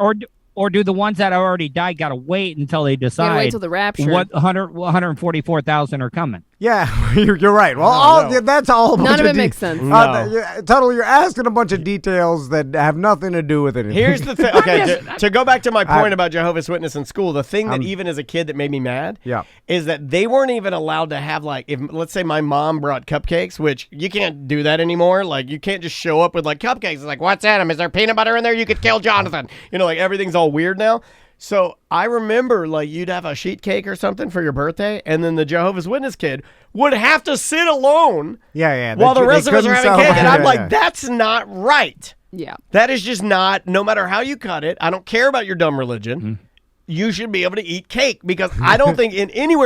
Or do the ones that already died got to wait until they You gotta decide wait till the rapture. what 144,000 are coming? Yeah, you're right. Well, that's all. A bunch None of it makes sense. Tuttle, you're asking a bunch of details that have nothing to do with it. Here's the thing. Okay, to go back to my point about Jehovah's Witness in school, the thing that even as a kid that made me mad is that they weren't even allowed to have, like, if let's say my mom brought cupcakes, which you can't do that anymore. Like, you can't just show up with, like, cupcakes. It's like, what's in them? Is there peanut butter in there? You could kill Jonathan. You know, like, everything's all weird now. So I remember, like, you'd have a sheet cake or something for your birthday, and then the Jehovah's Witness kid would have to sit alone while the rest of us are having cake. And I'm like, that's not right. Yeah. That is just not, no matter how you cut it, I don't care about your dumb religion. Mm-hmm. You should be able to eat cake, because I don't think in any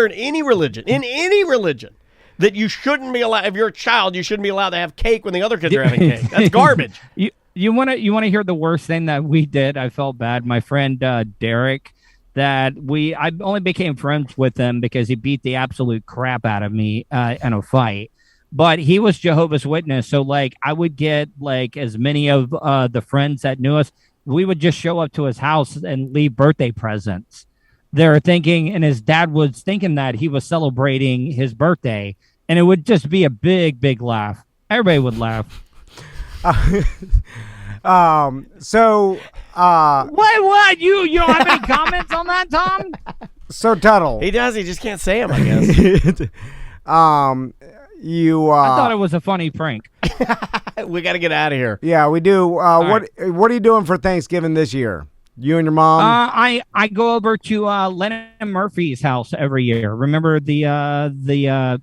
religion, that you shouldn't be allowed, if you're a child, you shouldn't be allowed to have cake when the other kids are having cake. That's garbage. You want to hear the worst thing that we did? I felt bad. My friend Derek, I only became friends with him because he beat the absolute crap out of me in a fight. But he was Jehovah's Witness, so like I would get like as many of the friends that knew us, we would just show up to his house and leave birthday presents. They're thinking, and his dad was thinking that he was celebrating his birthday, and it would just be a big, big laugh. Everybody would laugh. What? You don't have any comments on that, Tom? So Tuttle. He does, he just can't say them, I guess. I thought it was a funny prank. We got to get out of here. Yeah, we do. What are you doing for Thanksgiving this year? You and your mom? I go over to Lennon Murphy's house every year. Remember the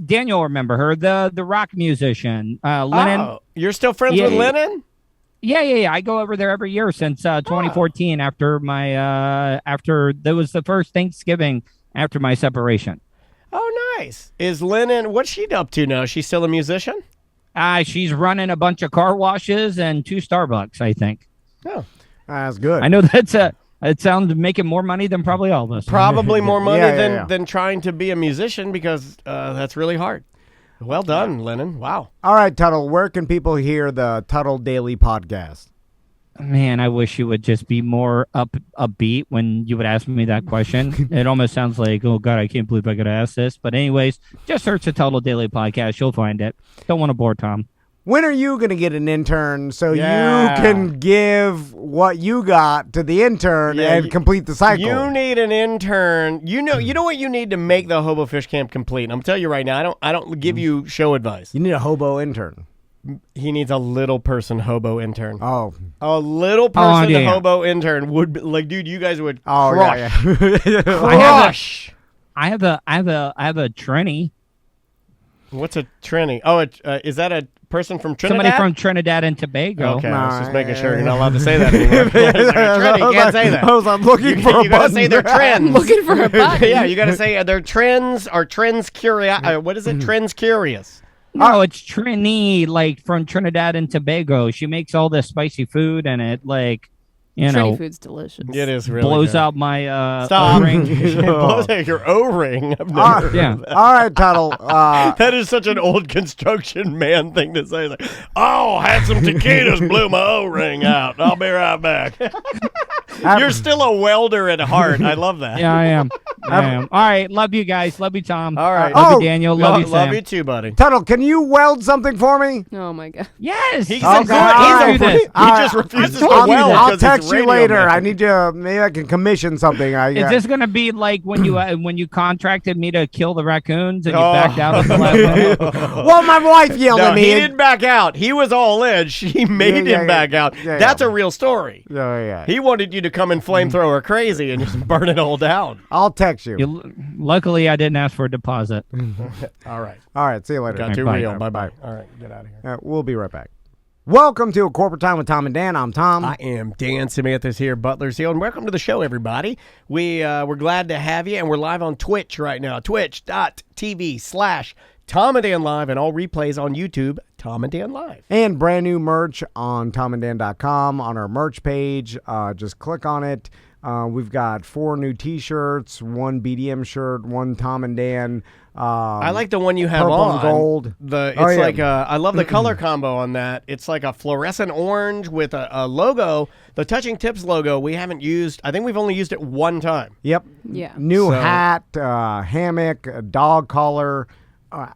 Daniel, remember her, the rock musician, Lennon. Oh, you're still friends with Lennon? Yeah. I go over there every year since 2014 after that was the first Thanksgiving after my separation. Oh, nice. Is Lennon, what's she up to now? Is she still a musician? She's running a bunch of car washes and 2 Starbucks, I think. Oh, that's good. I know it sounds making more money than probably all of us. Probably more money than trying to be a musician, because that's really hard. Well done, Lennon. Wow. All right, Tuttle, where can people hear the Tuttle Daily Podcast? Man, I wish you would just be more upbeat when you would ask me that question. It almost sounds like, oh, God, I can't believe I got to ask this. But anyways, just search the Tuttle Daily Podcast. You'll find it. Don't want to bore Tom. When are you going to get an intern so you can give what you got to the intern and complete the cycle? You need an intern. You know what you need to make the Hobo Fish Camp complete. I'm telling you right now, I don't give you show advice. You need a hobo intern. He needs a little person hobo intern. Oh. A little person hobo intern would be, like, dude, you guys would crush. Crush. I have a Trini. What's a Trini? Oh, is that a person from Trinidad? Somebody from Trinidad and Tobago. Okay, I was just making sure you're not allowed to say that anymore. You can't say that. I'm looking for a button. You got to say they're trends. Looking for a button. Yeah, you got to say they're trends or trends curious. What is it? Trends curious. No, it's Trini, like from Trinidad and Tobago. She makes all this spicy food, and it Trini food's delicious. It is really blows good. out my O-ring. It blows out your O-ring. All right, Tuttle. That is such an old construction man thing to say. Like, oh, had some taquitos, blew my O-ring out. I'll be right back. You're still a welder at heart. I love that. Yeah, I am. All right, love you guys. Love you, Tom. All right. Love you, Daniel. Love you, Sam. Love you too, buddy. Tuttle, can you weld something for me? Oh, my God. Yes. He just refuses to weld. I'll text you later. I need you. Maybe I can commission something. Is this going to be like when you contracted me to kill the raccoons and you backed out of the last minute? Well, my wife yelled at me. He didn't back out. He was all in. She made him back out. That's a real story. Yeah. He wanted you to come and flamethrower crazy and just burn it all down. I'll text you. Luckily, I didn't ask for a deposit. All right. See you later. Got too real. Bye-bye. All right. Get out of here. We'll be right back. Welcome to A Corporate Time with Tom and Dan. I'm Tom. I am Dan. Samantha's here. Butler's here. And welcome to the show, everybody. We're glad to have you, and we're live on Twitch right now. Twitch.tv/Tom and Dan Live, and all replays on YouTube, Tom and Dan Live. And brand new merch on tomanddan.com on our merch page. Just click on it. We've got 4 new T-shirts, 1 BDM shirt, 1 Tom and Dan I like the one you have purple on. and gold. I love the color combo on that. It's like a fluorescent orange with a logo. The Touching Tips logo we haven't used. I think we've only used it one time. Yep. Yeah. New hat, hammock, a dog collar. I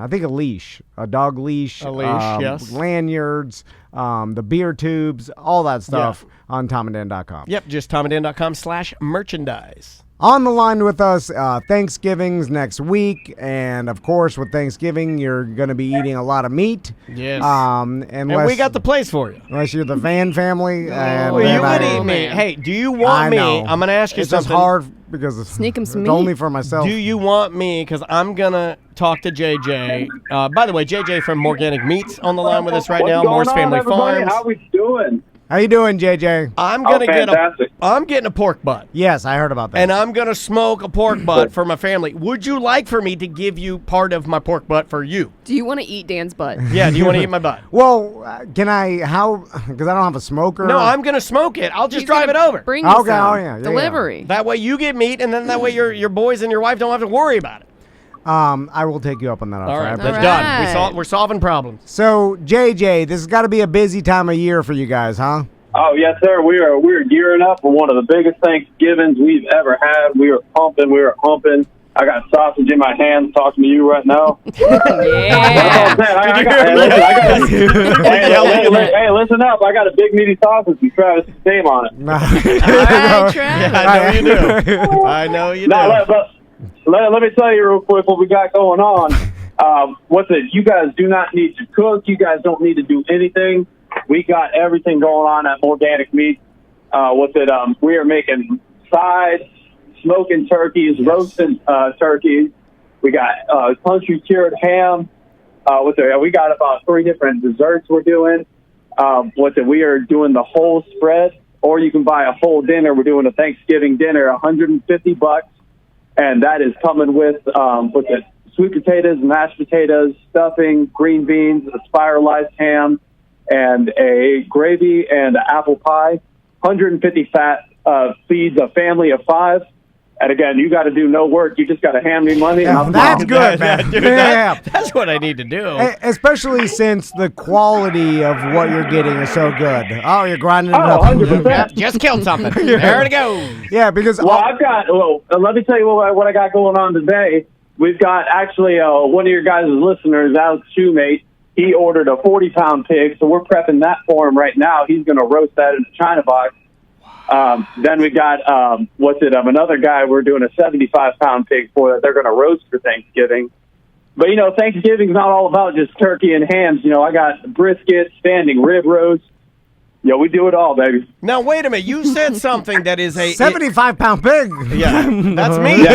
think a dog leash, yes. lanyards, the beer tubes, all that stuff on TomandDan.com. Yep, just TomandDan.com/merchandise. On the line with us, Thanksgiving's next week, and of course, with Thanksgiving, you're going to be eating a lot of meat. Yes. And we got the place for you. Unless you're the Van family. And Well, you then can eat meat. Hey, do you want I me? know. I'm going to ask you It's something. just hard because Sneak 'em some it's meat. only for myself. Do you want me? Because I'm going to talk to JJ. By the way, JJ from Organic Meats on the line with us right now. Morris Family Farms. How we doing? How you doing, JJ? I'm going to fantastic. I'm getting a pork butt. Yes, I heard about that. And I'm going to smoke a pork butt for my family. Would you like for me to give you part of my pork butt for you? Do you want to eat Dan's butt? Yeah, do you want to eat my butt? Well, can I? How? Because I don't have a smoker. No, I'm going to smoke it. I'll just He's drive it gonna over. Bring you Okay, some. oh, yeah, yeah, Delivery. That way you get meat, and then that way your boys and your wife don't have to worry about it. I will take you up on that offer. All I right, appreciate that's it. done. We're solving problems. So, JJ, this has got to be a busy time of year for you guys, huh? Oh yes, sir. We're gearing up for one of the biggest Thanksgivings we've ever had. We are pumping. I got sausage in my hands talking to you right now. Yeah. Hey, listen up. I got a big meaty sausage with Travis' name on it. All right, Travis. I know you do. I know you do. Now, let me tell you real quick what we got going on. You guys do not need to cook. You guys don't need to do anything. We got everything going on at Organic Meats. We are making sides, smoking turkeys, roasting turkeys. We got country cured ham. We got about 3 different desserts we're doing. We are doing the whole spread, or you can buy a whole dinner. We're doing a Thanksgiving dinner, $150, and that is coming with sweet potatoes, mashed potatoes, stuffing, green beans, a spiralized ham, and a gravy and an apple pie. 150 feeds a family of 5. And again, you got to do no work. You just got to hand me money. And I'm That's good, man. Dude, Yeah. that's what I need to do. Especially since the quality of what you're getting is so good. Oh, you're grinding it Oh, up. 100%. Just killed something. There it goes. Yeah, because Let me tell you what I got going on today. We've got actually one of your guys' listeners, Alex Shoemate. He ordered a 40-pound pig, so we're prepping that for him right now. He's going to roast that in a China box. Then we got, another guy we're doing a 75-pound pig for that they're going to roast for Thanksgiving. But, Thanksgiving's not all about just turkey and hams. I got brisket, standing rib roast. We do it all, baby. Now, wait a minute. You said something that is a... 75-pound pig. Yeah, that's me.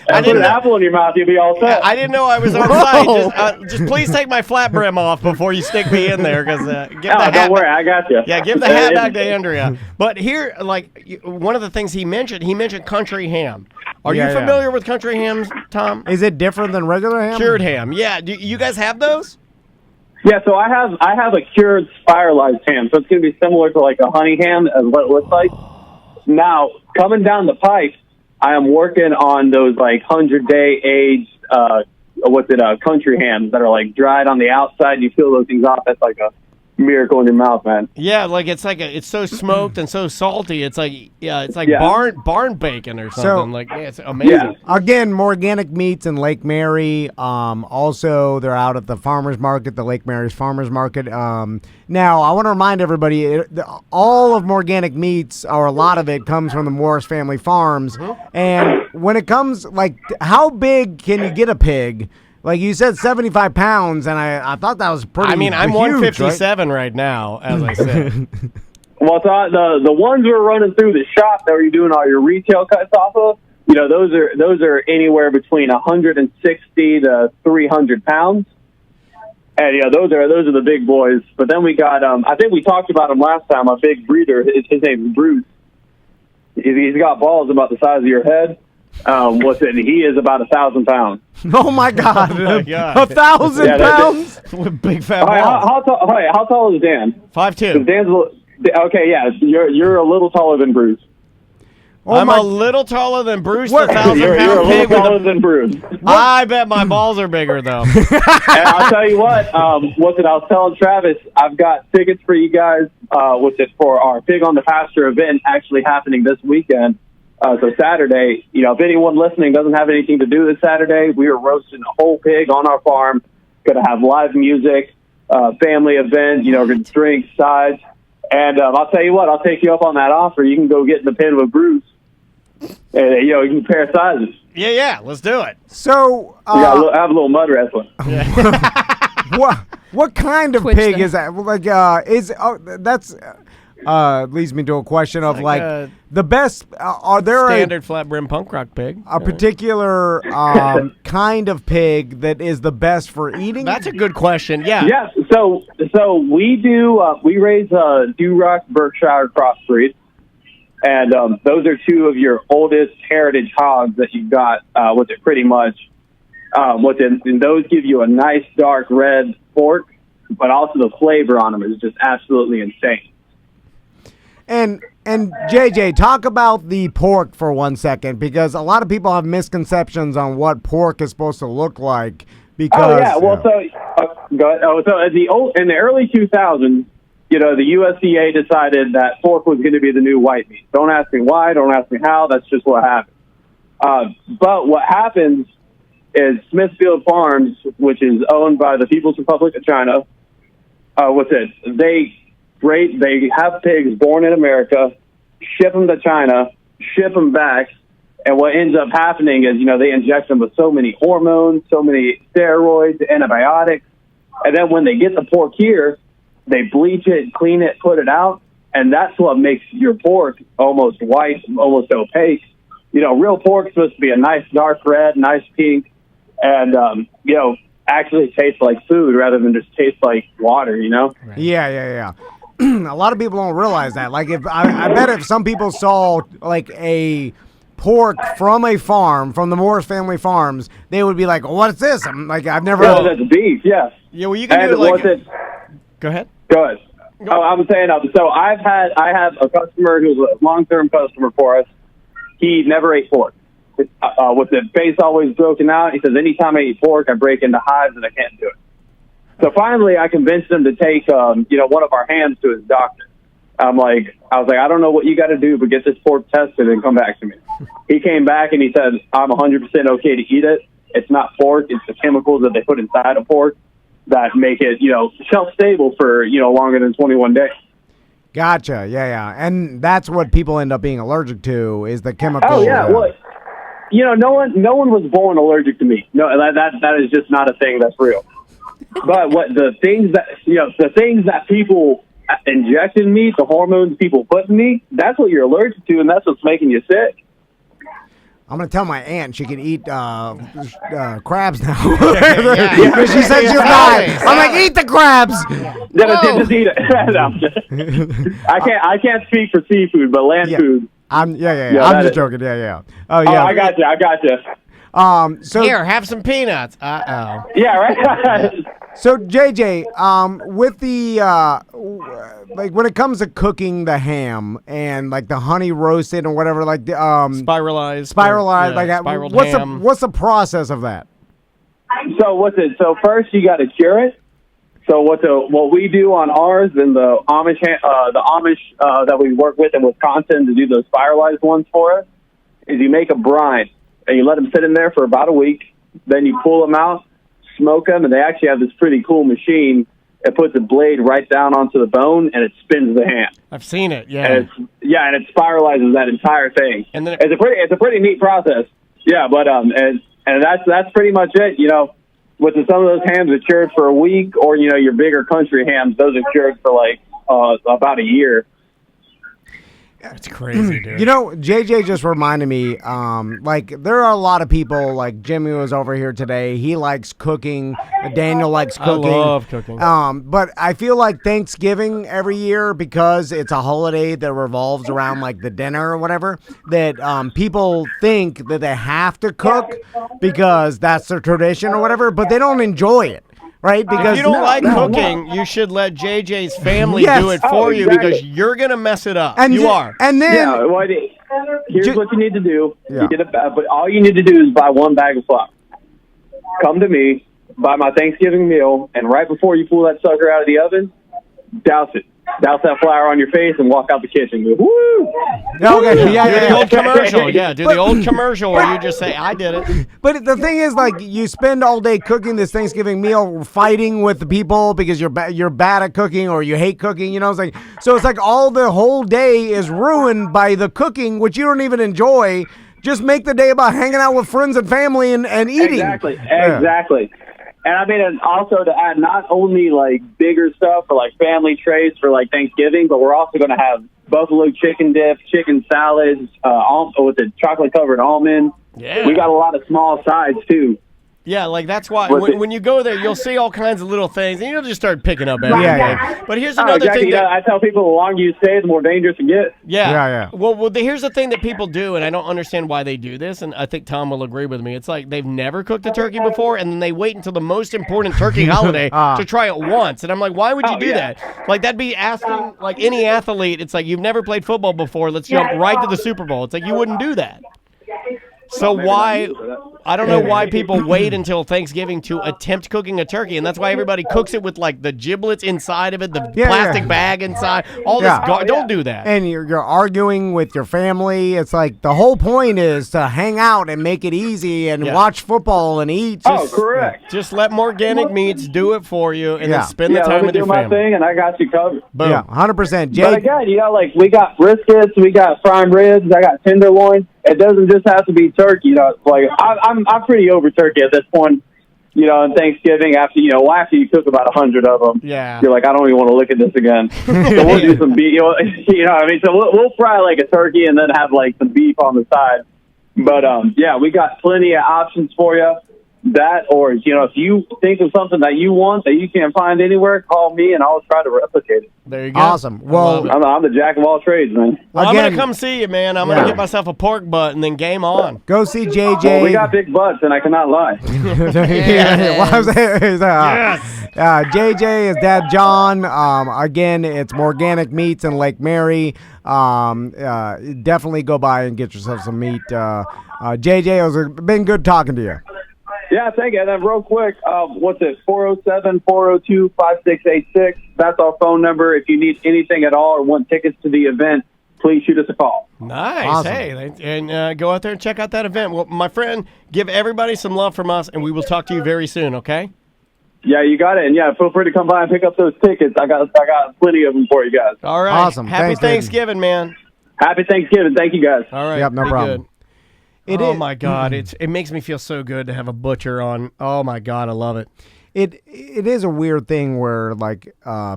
I put an apple in your mouth, you'll be all set. I didn't know I was on site. Just please take my flat brim off before you stick me in there. Because don't worry, I got you. Yeah, give the hat back to Andrea. But here, one of the things he mentioned country ham. Are you familiar with country hams, Tom? Is it different than regular ham? Cured ham. Yeah. Do you guys have those? Yeah, so I have a cured spiralized ham, so it's going to be similar to like a honey ham as what it looks like. Now, coming down the pipe, I am working on those 100-day aged country hams that are like dried on the outside. You peel those things off. That's like a miracle in your mouth, man. Yeah, it's so smoked and so salty. It's like barn bacon or something. It's amazing. Yeah. Again, Organic Meats in Lake Mary. Also, they're out at the farmers market, the Lake Mary's Farmers Market. Now, I want to remind everybody, all of Organic Meats, or a lot of it, comes from the Morris Family Farms. Mm-hmm. And when it comes, how big can you get a pig? Like you said, 75 pounds, and I thought that was pretty. I'm huge, 157 right now, as I said. Well, the ones we're running through the shop that you're doing all your retail cuts off of, those are anywhere between 160 to 300 pounds, and those are the big boys. But then we got I think we talked about him last time. A big breeder. His name is Bruce. He's got balls about the size of your head. He is about 1,000 pounds. Oh my God! Oh my God. 1,000 pounds? With big fat balls. How tall is Dan? 5'2". Dan's okay. Yeah, you're a little taller than Bruce. I'm a little taller than Bruce, the What? 1,000-pound You're a pig. little taller than Bruce. I bet my balls are bigger, though. And I'll tell you what, I was telling Travis, I've got tickets for you guys, for our Pig on the Pasture event actually happening this weekend. So Saturday, if anyone listening doesn't have anything to do this Saturday, we are roasting a whole pig on our farm. Going to have live music, family event, drinks, sides. And I'll tell you what, I'll take you up on that offer. You can go get in the pen with Bruce. And, you can compare sizes. Yeah, let's do it. So, We got have a little mud wrestling. what kind of Twitch pig them. is that? Like, that's leads me to a question of like like a the best. Are there Standard flat brim punk rock pig. a particular kind of pig that is the best for eating? That's a good question. Yeah. Yes, so we do, we raise Duroc Berkshire crossbreed. And those are two of your oldest heritage hogs that you've got with it pretty much. And those give you a nice dark red pork, but also the flavor on them is just absolutely insane. And JJ, talk about the pork for 1 second, because a lot of people have misconceptions on what pork is supposed to look like. Because go ahead. So in the early 2000s, the USDA decided that pork was going to be the new white meat. Don't ask me why. Don't ask me how. That's just what happened. But what happens is Smithfield Farms, which is owned by the People's Republic of China, they have pigs born in America, ship them to China, ship them back, and what ends up happening is, they inject them with so many hormones, so many steroids, antibiotics, and then when they get the pork here, they bleach it, clean it, put it out, and that's what makes your pork almost white, almost opaque. Real pork's supposed to be a nice dark red, nice pink, and, actually tastes like food rather than just taste like water, Right. Yeah. A lot of people don't realize that. Like, if I bet if some people saw like a pork from a farm, from the Morris family farms, they would be like, "What's this?" I'm like, I've never. Yeah, that's beef. Yeah. Yeah. Well, you can do it like. Go ahead. Go ahead. Oh, I'm saying, so I have a customer who's a long-term customer for us. He never ate pork. With the face always broken out, he says, anytime I eat pork, I break into hives and I can't do it. So finally, I convinced him to take, one of our hams to his doctor. I was like, I don't know what you got to do, but get this pork tested and come back to me. He came back and he said, I'm 100% okay to eat it. It's not pork. It's the chemicals that they put inside of pork that make it, shelf stable for, longer than 21 days. Gotcha. Yeah. And that's what people end up being allergic to is the chemical. Oh, yeah. Well, no one was born allergic to meat. No, that is just not a thing that's real. But the things that people inject in meat, the hormones people put in meat, that's what you're allergic to, and that's what's making you sick. I'm going to tell my aunt she can eat crabs now. Because she said she'll die. I'm like, eat the crabs. Just eat it. I can't speak for seafood, but land food. I'm just joking. Yeah. Oh, yeah. I got you. So Here, have some peanuts. Uh-oh. Yeah, right? So JJ, with the when it comes to cooking the ham and like the honey roasted and whatever, like the spiralized, spiraled ham. What's the process of that? So first you got to cure it. So what we do on ours and the Amish that we work with in Wisconsin to do those spiralized ones for us is you make a brine and you let them sit in there for about a week. Then you pull them out, smoke them, and they actually have this pretty cool machine that puts a blade right down onto the bone and it spins the ham. I've seen it. Yeah. And it spiralizes that entire thing. And then it's a pretty neat process. Yeah, but and that's pretty much it. With some of those hams are cured for a week, or your bigger country hams, those are cured for about a year. That's crazy, dude. JJ just reminded me, there are a lot of people, like Jimmy was over here today. He likes cooking. Daniel likes cooking. I love cooking. But I feel like Thanksgiving every year, because it's a holiday that revolves around like the dinner or whatever, that people think that they have to cook because that's their tradition or whatever, but they don't enjoy it. Right? Because if you don't like cooking, you should let JJ's family do it for you because you're going to mess it up. And you are. And then Here's what you need to do. Yeah. You get but all you need to do is buy one bag of flour. Come to me, buy my Thanksgiving meal, and right before you pull that sucker out of the oven, douse it. Douse that flour on your face and walk out the kitchen. Go, woo! Okay, Do the old commercial. Yeah, do the old commercial where you just say, I did it. But the thing is, like, you spend all day cooking this Thanksgiving meal, fighting with the people because you're bad at cooking or you hate cooking. You know, it's like all the whole day is ruined by the cooking, which you don't even enjoy. Just make the day about hanging out with friends and family and eating. Exactly. Yeah. Exactly. And I mean, and also to add not only like bigger stuff for like family trays for like Thanksgiving, but we're also going to have buffalo chicken dip, chicken salads, with the chocolate covered almond. Yeah. We got a lot of small sides too. Yeah, like that's why when you go there, you'll see all kinds of little things, and you'll just start picking up everything. Yeah. But here's another exactly. thing. I tell people the longer you stay, the more dangerous it gets. Yeah. Well, here's the thing that people do, and I don't understand why they do this, and I think Tom will agree with me. It's like they've never cooked a turkey before, and then they wait until the most important turkey holiday to try it once. And I'm like, why would you do that? Like, that'd be asking, like, any athlete, it's like, you've never played football before, let's jump right to the Super Bowl. It's like, you wouldn't do that. So why, I don't know why people wait until Thanksgiving to attempt cooking a turkey, and that's why everybody cooks it with like the giblets inside of it, the plastic bag inside, all this. Don't do that. And you're arguing with your family. It's like the whole point is to hang out and make it easy and watch football and eat. Correct. Just let Organic Meats do it for you, and then spend the let time me with do your my family. thing, and I got you covered. Boom. Yeah, 100%. Jay, But again, like we got briskets, we got prime ribs, I got tenderloin. It doesn't just have to be turkey. Like I'm pretty over turkey at this point. On Thanksgiving after you cook about 100 of them. Yeah. You're like, I don't even want to look at this again. So we'll do some beef. So we'll fry like a turkey and then have like some beef on the side. But we got plenty of options for you. That, or if you think of something that you want that you can't find anywhere, call me and I'll try to replicate it. There you go. awesome. Well, I'm the jack of all trades, man. Well, I'm Again- going to come see you, man. I'm going to get myself a pork butt and then game on. go see JJ. Well, we got big butts, and I cannot lie. JJ is Dad John. Again, it's Organic Meats in Lake Mary. Definitely go by and get yourself some meat. JJ, it's been good talking to you. Yeah, thank you. And then real quick, what's it, 407-402-5686. That's our phone number. If you need anything at all or want tickets to the event, please shoot us a call. Nice. Awesome. Hey, and go out there and check out that event. Well, my friend, give everybody some love from us, and we will talk to you very soon, okay? Yeah, you got it. And yeah, feel free to come by and pick up those tickets. I got plenty of them for you guys. All right. Awesome. Happy Thanks, dude. Thanksgiving, man. Happy Thanksgiving. Thank you, guys. All right. Yep, no be problem. Good. It Oh is- my God, it makes me feel so good to have a butcher on. Oh my God, I love it. It is a weird thing where like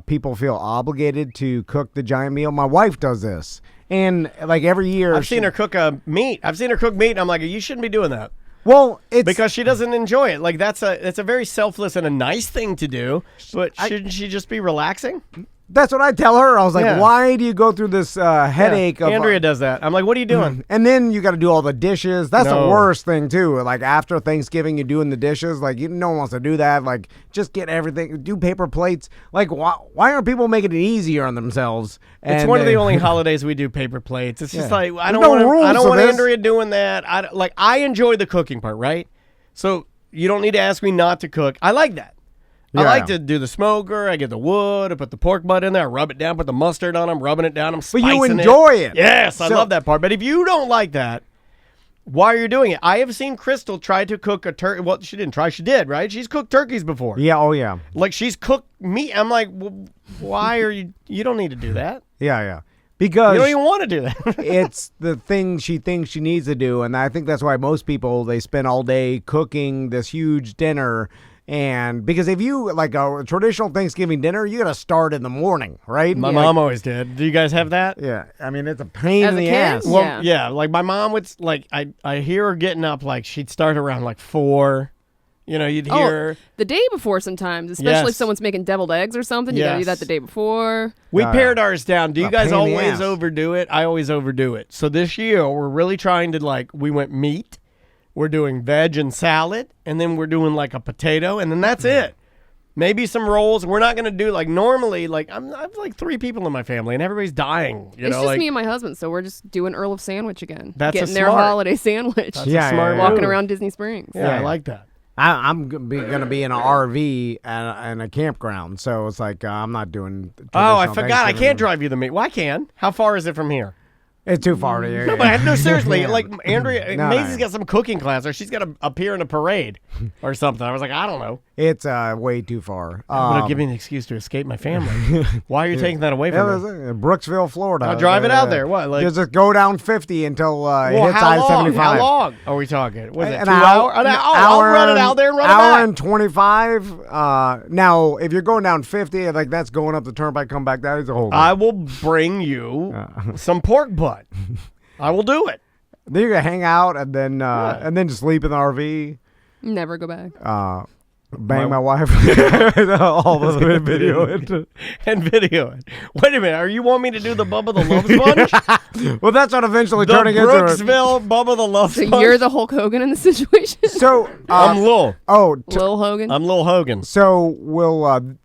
people feel obligated to cook the giant meal. My wife does this, and like every year I've seen her cook meat. I've seen her cook meat, and I'm like, you shouldn't be doing that Well, it's because she doesn't enjoy it. Like that's a very selfless and a nice thing to do. But shouldn't she just be relaxing? that's what I tell her. I was like, Yeah. why do you go through this headache of Andrea does that. I'm like, what are you doing? And then you got to do all the dishes. That's No. the worst thing too. Like after Thanksgiving, you're doing the dishes. Like no one wants to do that. Like just get everything. Do paper plates. Like why aren't people making it easier on themselves? It's one of the only holidays we do paper plates. It's just like I There's don't no want. I rules don't to want this. Andrea doing that. I enjoy the cooking part, right? So you don't need to ask me not to cook. I like that. I Yeah, like yeah. to do the smoker. I get the wood. I put the pork butt in there. I rub it down. Put the mustard on. I'm rubbing it down. I'm But spicing you enjoy it. Yes, I So- love that part. But if you don't like that, why are you doing it? I have seen Crystal try to cook a turkey. Well, she didn't try. She did, right? She's cooked turkeys before. Yeah. Oh yeah. Like she's cooked meat. I'm like, well, why are you? You don't need to do that. Yeah. Yeah. Because You don't even want to do that. it's the thing she thinks she needs to do, and I think that's why most people they spend all day cooking this huge dinner. And because if you like a traditional Thanksgiving dinner, you got to start in the morning, right? My Yeah, mom always did. Do you guys have that? Yeah, I mean it's a pain As in a the kid? ass. Well, Well, yeah, like my mom would like I hear her getting up like she'd start around like 4. You know, you'd hear the day before sometimes, especially Yes. if someone's making deviled eggs or something. You got to do Yes. that the day before. we pared ours down. Do you a guys pain in the always ass. overdo it? I always overdo it. So this year we're really trying to we went meat, we're doing veg and salad, and then we're doing like a potato, and then that's it. Maybe some rolls. We're not gonna do like normally. Like I have like 3 people in my family, and everybody's dying. It's just me and my husband, so we're just doing Earl of Sandwich again. That's getting a their smart- holiday sandwich. smart walking move. around Disney Springs. Yeah, I like that. I'm gonna be in an RV and a campground, so it's like I'm not doing. Oh, I traditional forgot. I Thanksgiving. can't drive you the meat. Well, I can. How far is it from here? It's too far to here. No, but no, seriously. Like Andrea, No, Maisie's no. got some cooking class, or she's got to appear in a parade or something. I was like, I don't know. It's way too far. Would give me an excuse to escape my family. Why are you taking that away from me? Brooksville, Florida. I'll drive it out there. What? Like, just go down 50 until it well, hits how long? I-75. How long are we talking? Was it An 2 hour? hours? An I'll run it out there and run it hour back. and 25. Now, if you're going down 50, like that's going up the turnpike, come back. That is a whole. I will bring you some pork butt. I will do it. Then you're gonna hang out and then just sleep in the RV. Never go back. Bang my wife. All the video it. And video it. Wait a minute. Are you want me to do the Bubba the Love Sponge? Well, that's not eventually The turning into it. Brooksville Bubba the Love So Sponge? you're the Hulk Hogan in the situation? So I'm Lil. Lil Hogan? I'm Lil Hogan. So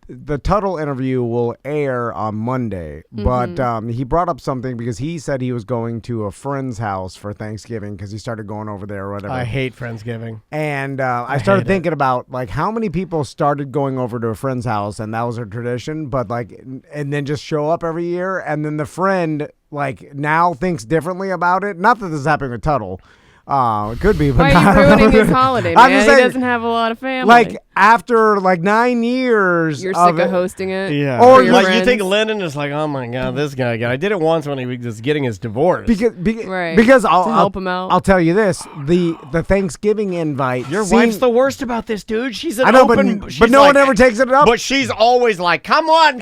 the Tuttle interview will air on Monday, but he brought up something because he said he was going to a friend's house for Thanksgiving because he started going over there or whatever. I hate Friendsgiving. And I started hate it. thinking about like how many people started going over to a friend's house and that was a tradition, but like and then just show up every year, and then the friend like now thinks differently about it. Not that this is happening with Tuttle. It could be, but Why are you ruining his holiday, I'm man? just He saying, doesn't have a lot of family. like after like 9 years, You're of sick it, of hosting it. Yeah. Or for your like friends. you think Lennon is like, oh my God, this guy again. I did it once when he was just getting his divorce. Right. Because To help him out. I'll tell you this: the Thanksgiving invite. Your wife's the worst about this, dude. She's an I know, open. she's but no one like- ever takes it up. But she's always like, come on,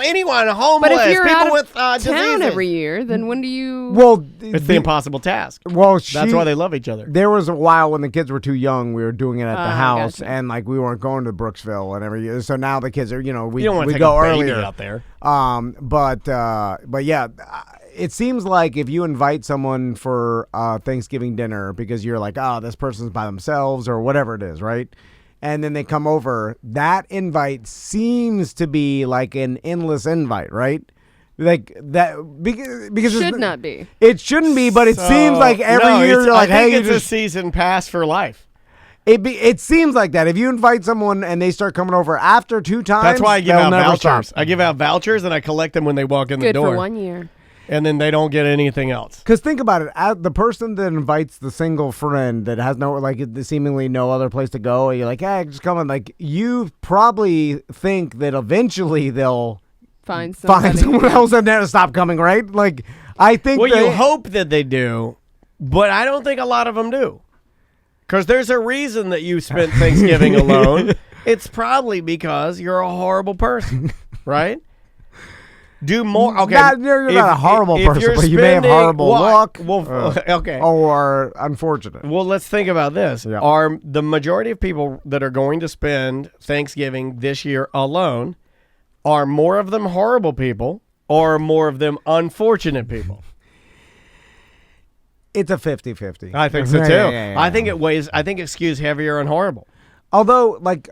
anyone, homeless, But if you're people out of with town diseases. every year, then when do you... well, It's the impossible task. well, That's why they love each other. There was a while when the kids were too young. We were doing it at the house, gotcha. and like we weren't going to Brooksville and every year. So now the kids are, we You don't want we to take go a baby earlier. out there. But yeah, it seems like if you invite someone for Thanksgiving dinner because you're like, oh, this person's by themselves or whatever it is, right? And then they come over, that invite seems to be like an endless invite, right? Like that because Should not be. It shouldn't be, but it seems like every year you're like, I think hey, it's a season pass for life. it seems like that. If you invite someone and they start coming over after 2 times, That's why I give they'll out never vouchers. stop. I give out vouchers and I collect them when they walk in the Good door. for 1 year. And then they don't get anything else. Because think about it, the person that invites the single friend that has seemingly no other place to go, and you're like, hey, just come in. Like, you probably think that eventually they'll Find somebody. someone else in there to stop coming, right? Like, I think Well, you hope that they do, but I don't think a lot of them do. Because there's a reason that you spent Thanksgiving alone. It's probably because you're a horrible person, right? Do more. Okay, you're not a horrible person, you're but you may have spending- horrible luck. Well, okay. Or unfortunate. Well, let's think about this. Yeah. Are the majority of people that are going to spend Thanksgiving this year alone, are more of them horrible people or more of them unfortunate people? It's a 50-50. I think so too. Yeah. I think it skews heavier on horrible. Although, like,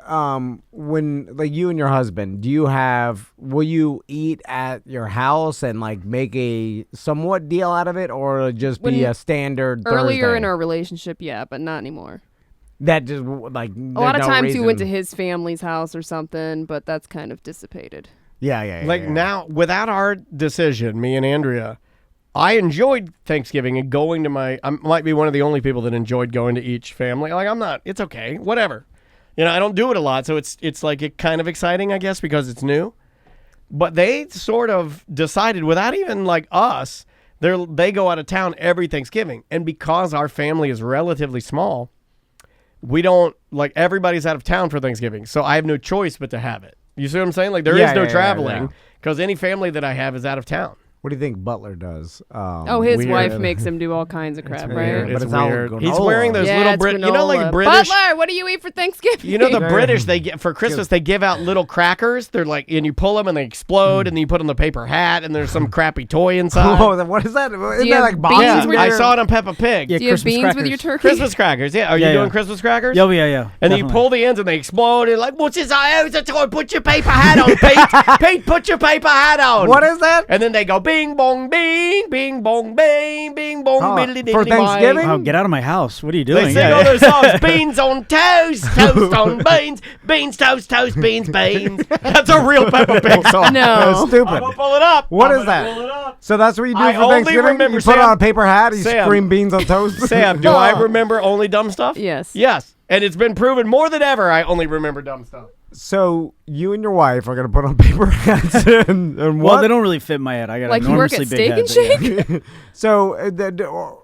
when like you and your husband, will you eat at your house and like make a somewhat deal out of it, or it'll just be a standard Earlier Thursday? in our relationship, yeah, but not anymore. That just like A lot of times you went to his family's house or something, but that's kind of dissipated. Yeah. Like now, without our decision, me and Andrea, I enjoyed Thanksgiving and going to I might be one of the only people that enjoyed going to each family. Like it's okay, whatever. I don't do it a lot, so it's like it kind of exciting, I guess, because it's new. But they sort of decided without even like us, they go out of town every Thanksgiving, and because our family is relatively small, we don't like everybody's out of town for Thanksgiving, so I have no choice but to have it. You see what I'm saying? Like there is no traveling because any family that I have is out of town. What do you think Butler does? His weird. wife makes him do all kinds of crap, Weird. right? But It's it's all weird. He's granola. wearing those Yeah, little it's Brit. You know, like granola. British. Butler, what do you eat for Thanksgiving? You know the British, they get for Christmas, they give out little crackers. They're like, and you pull them and they explode, and then you put on the paper hat, and there's some crappy toy inside. Oh, what is that? Isn't you that have like beans Yeah, boxing with I your- saw it on Peppa Pig. Yeah, Do you have Christmas beans crackers. with your turkey? Christmas crackers, yeah. Are you Yeah, doing yeah. Christmas crackers? Yeah, yeah. And then you definitely. pull the ends and they explode. And like, what's this? Oh, it's a toy. Put your paper hat on, Pete. Pete, put your paper hat on. What is that? And then they go bing, bong, bing, bing, bong, bing, bing, bong, Oh, biddly, for diddly, Thanksgiving? Oh, get out of my house. What are you They doing? sing all those songs. Beans on toast, toast on beans, beans, toast, toast, beans, beans. That's a real Peppa Pig song. No. That's I'm stupid. gonna pull it up. What I'm is gonna that? pull it up. So that's what you do I for only Thanksgiving? remember, You put Sam- on a paper hat, you Sam. scream beans on toast? Sam, do I remember only dumb stuff? Yes. Yes. And it's been proven more than ever I only remember dumb stuff. So you and your wife are going to put on paper hats and what? Well, they don't really fit my head. I got Like an you work enormously at big Steak head. and but yeah. Shake? So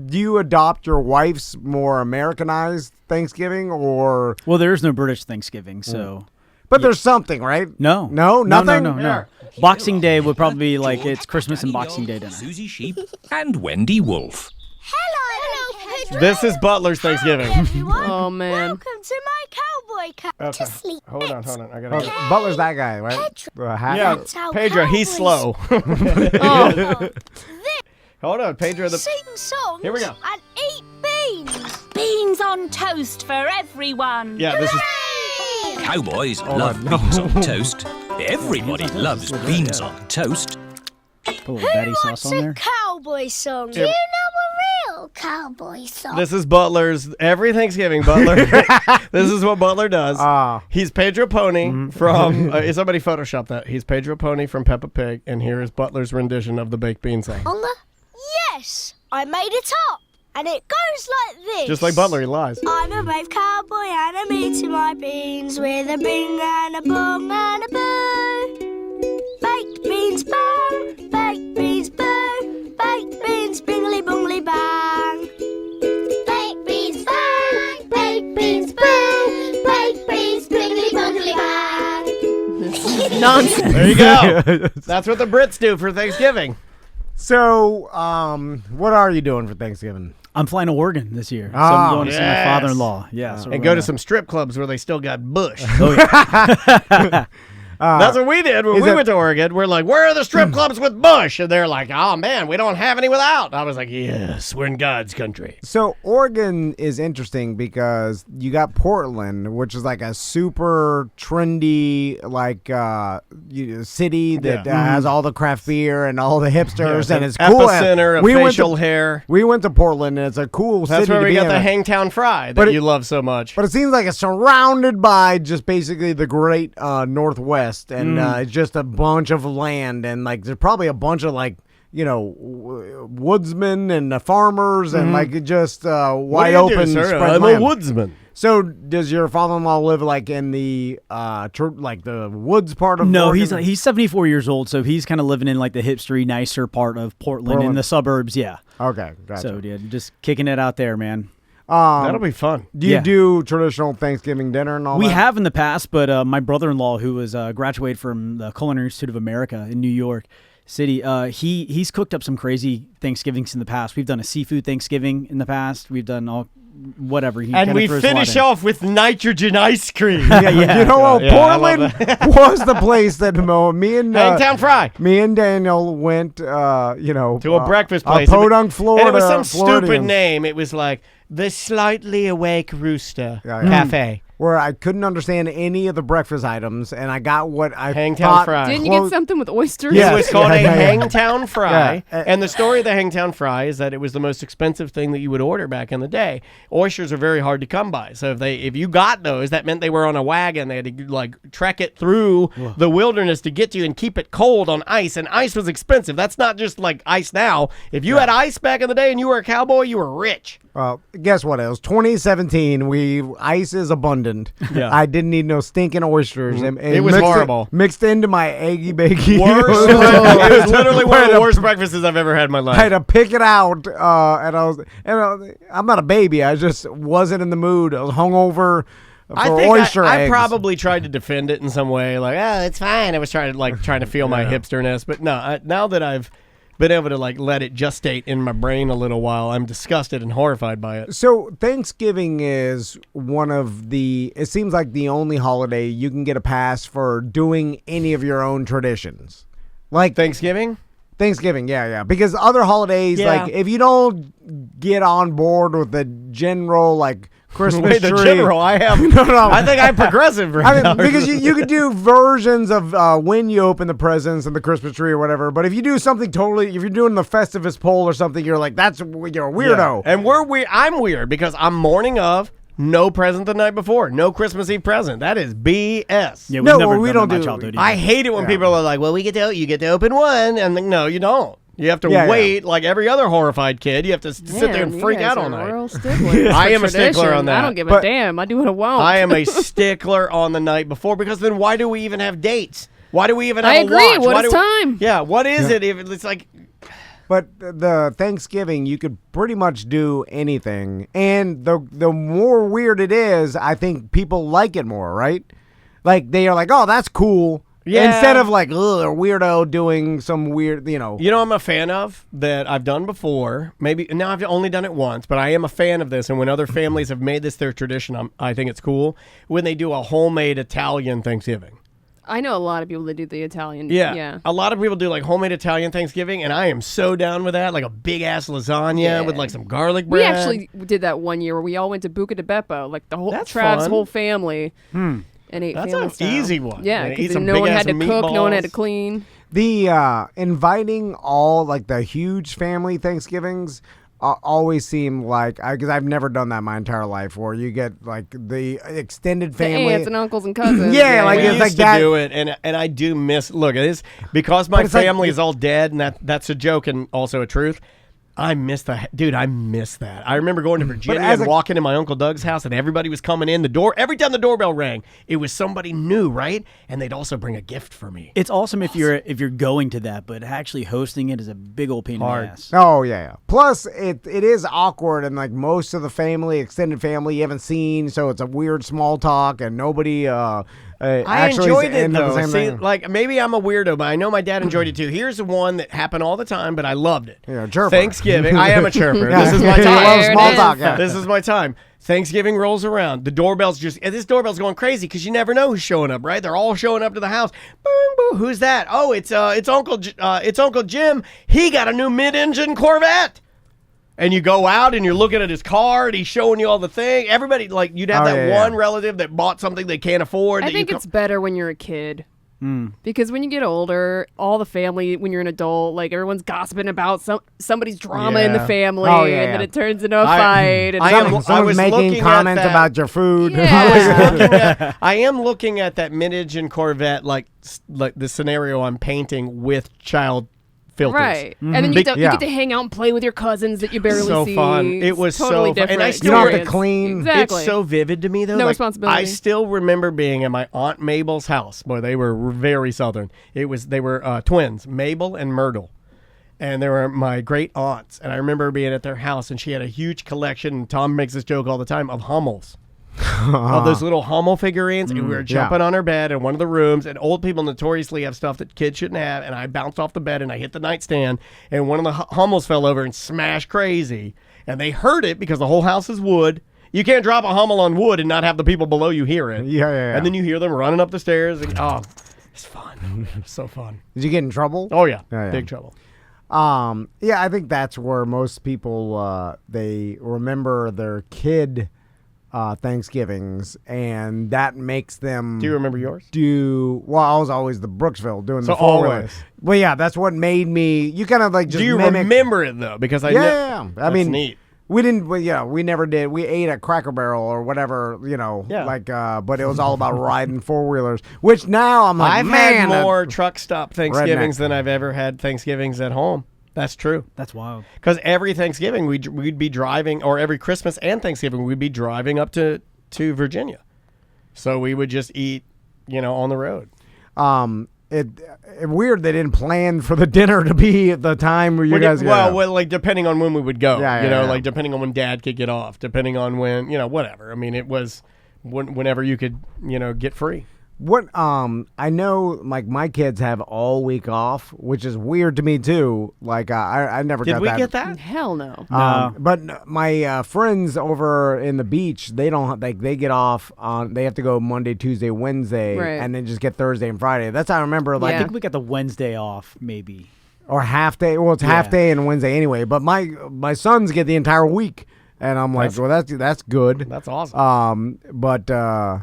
do you adopt your wife's more Americanized Thanksgiving or... Well, there is no British Thanksgiving, so But there's something, right? no, No? Nothing? No. Boxing Day would probably be like it's Christmas and Boxing Day dinner. Susie Sheep and Wendy Wolf. Hello, Pedro. This is Butler's Thanksgiving. Everyone. Oh, man. Welcome to my cowboy cat. Okay. To sleep. Hold on. I gotta. Oh, Butler's that guy, right? The hat? Yeah, That's how Pedro, he's slow. cowboys- Oh. Hold on, Pedro. Sing songs. Here we go. And eat beans. Beans on toast for everyone. Yeah, this is. Hooray! Cowboys love beans on toast. Everybody loves beans on toast. Put a little daddy What's sauce on a there. cowboy song? Do you know a real cowboy song? This is Butler's every Thanksgiving. Butler. This is what Butler does. He's Pedro Pony from. Somebody photoshopped that. He's Pedro Pony from Peppa Pig, and here is Butler's rendition of the baked bean song. On the... Yes, I made it up. And it goes like this. Just like Butler, he lies. I'm a brave cowboy and I'm eating my beans with a bing and a bong and a boo. Baked beans bang, baked beans boo, baked beans bingly bongly bang. Baked beans bang, baked beans boo, baked beans bingly bongly bang. Nonsense. There you go. That's what the Brits do for Thanksgiving. So, what are you doing for Thanksgiving? I'm flying to Oregon this year, so Ah, I'm going to see my yes. father-in-law. Yeah, so we're And go to gonna- some strip clubs where they still got bush. Oh, yeah. That's what we did when is we it- went to Oregon. We're like, where are the strip clubs with bush? And they're like, oh, man, we don't have any without. I was like, yes, we're in God's country. So Oregon is interesting because you got Portland, which is like a super trendy city that has all the craft beer and all the hipsters, and it's cool. Epicenter of facial hair. We went to Portland, and it's a cool That's city where to we be got in. the Hangtown Fry that But it- you love so much. But it seems like it's surrounded by just basically the great Northwest, and it's just a bunch of land, and like there's probably a bunch of like woodsmen and farmers, and like just wide open. spread I'm land. a woodsman. So does your father-in-law live like in the like the woods part of? No, Oregon? he's 74 years old, so he's kind of living in like the hipstery, nicer part of Portland in the suburbs. Yeah. Okay, gotcha. So yeah, just kicking it out there, man. That'll be fun. Do you Yeah. do traditional Thanksgiving dinner and all We that? have in the past, but my brother-in-law, who was graduated from the Culinary Institute of America in New York City, he's cooked up some crazy Thanksgivings in the past. We've done a seafood Thanksgiving in the past. We've done all whatever. He And kinda we throws a lot finish in. off with nitrogen ice cream. Yeah. You know what? Yeah, I love Portland was the place that me and Hangtown Fry. me and Daniel went. To To a breakfast place. Podunk, Florida. And it was some stupid Floridians, name. It was like the Slightly Awake Rooster Yeah, yeah. Cafe. where I couldn't understand any of the breakfast items, and I got what I Hangtown thought Fry. Didn't you get something with oysters? Yeah. It was called Yeah. a Hangtown Fry. Yeah. And the story of the Hangtown Fry is that it was the most expensive thing that you would order back in the day. Oysters are very hard to come by. So if you got those, that meant they were on a wagon. They had to like trek it through the wilderness to get to you and keep it cold on ice. And ice was expensive. That's not just like ice now. If you had ice back in the day and you were a cowboy, you were rich. Guess what? It was 2017. Ice is abundant. Yeah. I didn't need no stinking oysters. And It was mixed horrible. Mixed into my eggy bakey. Worst. It was literally one of the worst breakfasts I've ever had in my I life. had to pick it out, I'm not a baby. I just wasn't in the mood. I was hungover for oyster I eggs. probably tried to defend it in some way, like, it's fine. I was trying to feel my hipsterness, but no. Now that I've been able to like let it gestate in my brain a little while. I'm disgusted and horrified by it. So Thanksgiving is one of it seems like the only holiday you can get a pass for doing any of your own traditions. Like Thanksgiving, yeah. Because other holidays, Yeah. like if you don't get on board with the general like Christmas Wait, the tree. general, I have. No. I think I'm progressive right now. Because you could do versions of when you open the presents and the Christmas tree or whatever. But if you do something if you're doing the Festivus poll or something, you're like, you're a weirdo. Yeah. And I'm weird because I'm morning of. No present the night before. No Christmas Eve present. That is BS. Yeah, we don't do. Childhood I hate it when people are like, "Well, you get to open one," and like, no, you don't. You have to wait like every other horrified kid. You have to sit there and freak out all night. I am a stickler on that. I don't give a damn. I do what I want. I am a stickler on the night before because then why do we even have dates? Why do we even have I a agree. watch? What is time? Yeah, what is it if it's like... But the Thanksgiving, you could pretty much do anything. And the more weird it is, I think people like it more, right? Like, they are like, oh, that's cool. Yeah. Instead of like, ugh, a weirdo doing some weird, You know I'm a fan of that I've done before. Maybe now I've only done it once, but I am a fan of this. And when other families have made this their tradition, I think it's cool when they do a homemade Italian Thanksgiving. I know a lot of people that do the Italian. Yeah. A lot of people do like homemade Italian Thanksgiving, and I am so down with that. Like a big ass lasagna with like some garlic bread. We actually did that one year where we all went to Buca di Beppo, like the whole That's Trav's fun. whole family, and ate That's family an style. easy one. Yeah, Eat because some no one had to big-ass cook, no one had to meatballs. clean. The inviting all like the huge family Thanksgivings always seem like, because I've never done that my entire life, where you get like the extended The family, aunts and uncles and cousins. Yeah, like we it's used like to that. do it, and I do miss. Look, it is because my But it's like- family is all dead, and that's a joke and also a truth. I miss that, dude. I miss that. I remember going to Virginia and walking in my Uncle Doug's house, and everybody was coming in the door. Every time the doorbell rang, it was somebody new, right? And they'd also bring a gift for me. It's awesome if you're going to that, but actually hosting it is a big old pain in the ass. Oh yeah. Plus, it is awkward, and like most of the family, extended family, you haven't seen, so it's a weird small talk, and nobody. I actually enjoyed it into the though. same See, thing. like maybe I'm a weirdo, but I know my dad enjoyed it too. Here's the one that happened all the time, but I loved it. Yeah, chirper. Thanksgiving. I am a chirper. Yeah. This is my He time. loves small talk. Yeah. This is my time. Thanksgiving rolls around. The doorbell's this doorbell's going crazy because you never know who's showing up, right? They're all showing up to the house. Boom, boom. Who's that? Oh, it's Uncle Jim. He got a new mid-engine Corvette. And you go out and you're looking at his car and he's showing you all the thing. Everybody, like, you'd have one relative that bought something they can't afford. I think it's better when you're a kid. Because when you get older, all the family, when you're an adult, like everyone's gossiping about somebody's drama in the family, and then it turns into a fight. And Someone's making comments about your food. Yeah. I am looking at that mid-engine Corvette, like the scenario I'm painting with child filters. Right. And then you get to hang out and play with your cousins that you barely so see. fun. It was totally so fun. different. And I You still don't have to clean. Exactly. It's so vivid to me, though. No Like, responsibility. I still remember being at my Aunt Mabel's house. Boy, they were very Southern. They were twins, Mabel and Myrtle. And they were my great aunts. And I remember being at their house, and she had a huge collection, and Tom makes this joke all the time, of Hummels. Of those little Hummel figurines, and we were jumping on her bed in one of the rooms, and old people notoriously have stuff that kids shouldn't have, and I bounced off the bed and I hit the nightstand, and one of the Hummels fell over and smashed crazy, and they heard it because the whole house is wood. You can't drop a Hummel on wood and not have the people below you hear it. Yeah. And then you hear them running up the stairs, and it's fun. It's so fun. Did you get in trouble? Oh yeah, Yeah. big trouble. Yeah, I think that's where most people they remember their kid Thanksgivings, and that makes them. Do you remember yours? Well, I was always the Brooksville doing So the four-wheeler. always. Well, yeah, that's what made me. You kind of like just. Do you mimic, remember it though? Because I Yeah. I That's mean, neat. we didn't. We never did. We ate at Cracker Barrel or whatever, Yeah. like. But it was all about riding four-wheelers. Which now I'm like, I've man, had more truck stop Thanksgivings redneck. than I've ever had Thanksgivings at home. That's true. That's wild. Because every Thanksgiving we'd be driving, or every Christmas and Thanksgiving we'd be driving up to Virginia. So we would just eat, on the road. It weird they didn't plan for the dinner to be at the time where you guys. Well, like depending on when we would go. Yeah. Like depending on when Dad could get off, depending on when, whatever. I mean, it was whenever you could, get free. What I know, like my kids have all week off, which is weird to me too. Like I never got that. Did we get that? Hell no. But my friends over in the beach, they don't like they get off on. They have to go Monday, Tuesday, Wednesday, Right. and then just get Thursday and Friday. That's how I remember. Like I think we got the Wednesday off, maybe. or half day. Well, it's half day and Wednesday anyway. But my sons get the entire week. And I'm like, that's good. That's awesome. But I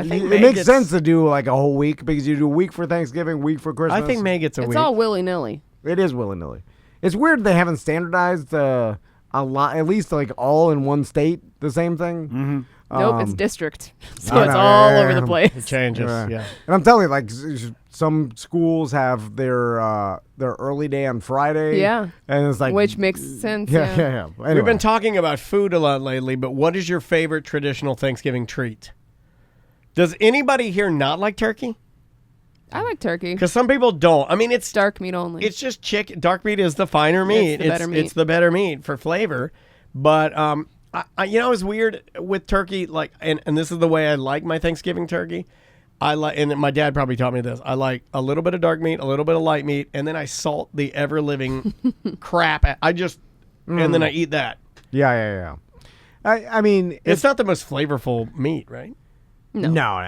think it May makes gets- sense to do like a whole week because you do a week for Thanksgiving, week for Christmas. I think May gets a It's week. all willy-nilly. It is willy-nilly. It's weird they haven't standardized a lot, at least like all in one state, the same thing. Mm-hmm. Nope, it's district. So I it's know, all yeah, over yeah. the place. It changes. Yeah. And I'm telling you, like some schools have their early day on Friday. Yeah. And it's like Which makes sense. Yeah. Yeah. Anyway. We've been talking about food a lot lately, but what is your favorite traditional Thanksgiving treat? Does anybody here not like turkey? I like turkey. Because some people don't. I mean, it's Dark meat only. It's just chicken. Dark meat is the finer meat. the better meat. It's the better meat for flavor. But it's weird with turkey. Like, and this is the way I like my Thanksgiving turkey. I like, and my dad probably taught me this. I like a little bit of dark meat, a little bit of light meat, and then I salt the ever living crap. And then I eat that. Yeah. I mean, It's not the most flavorful meat, right? No.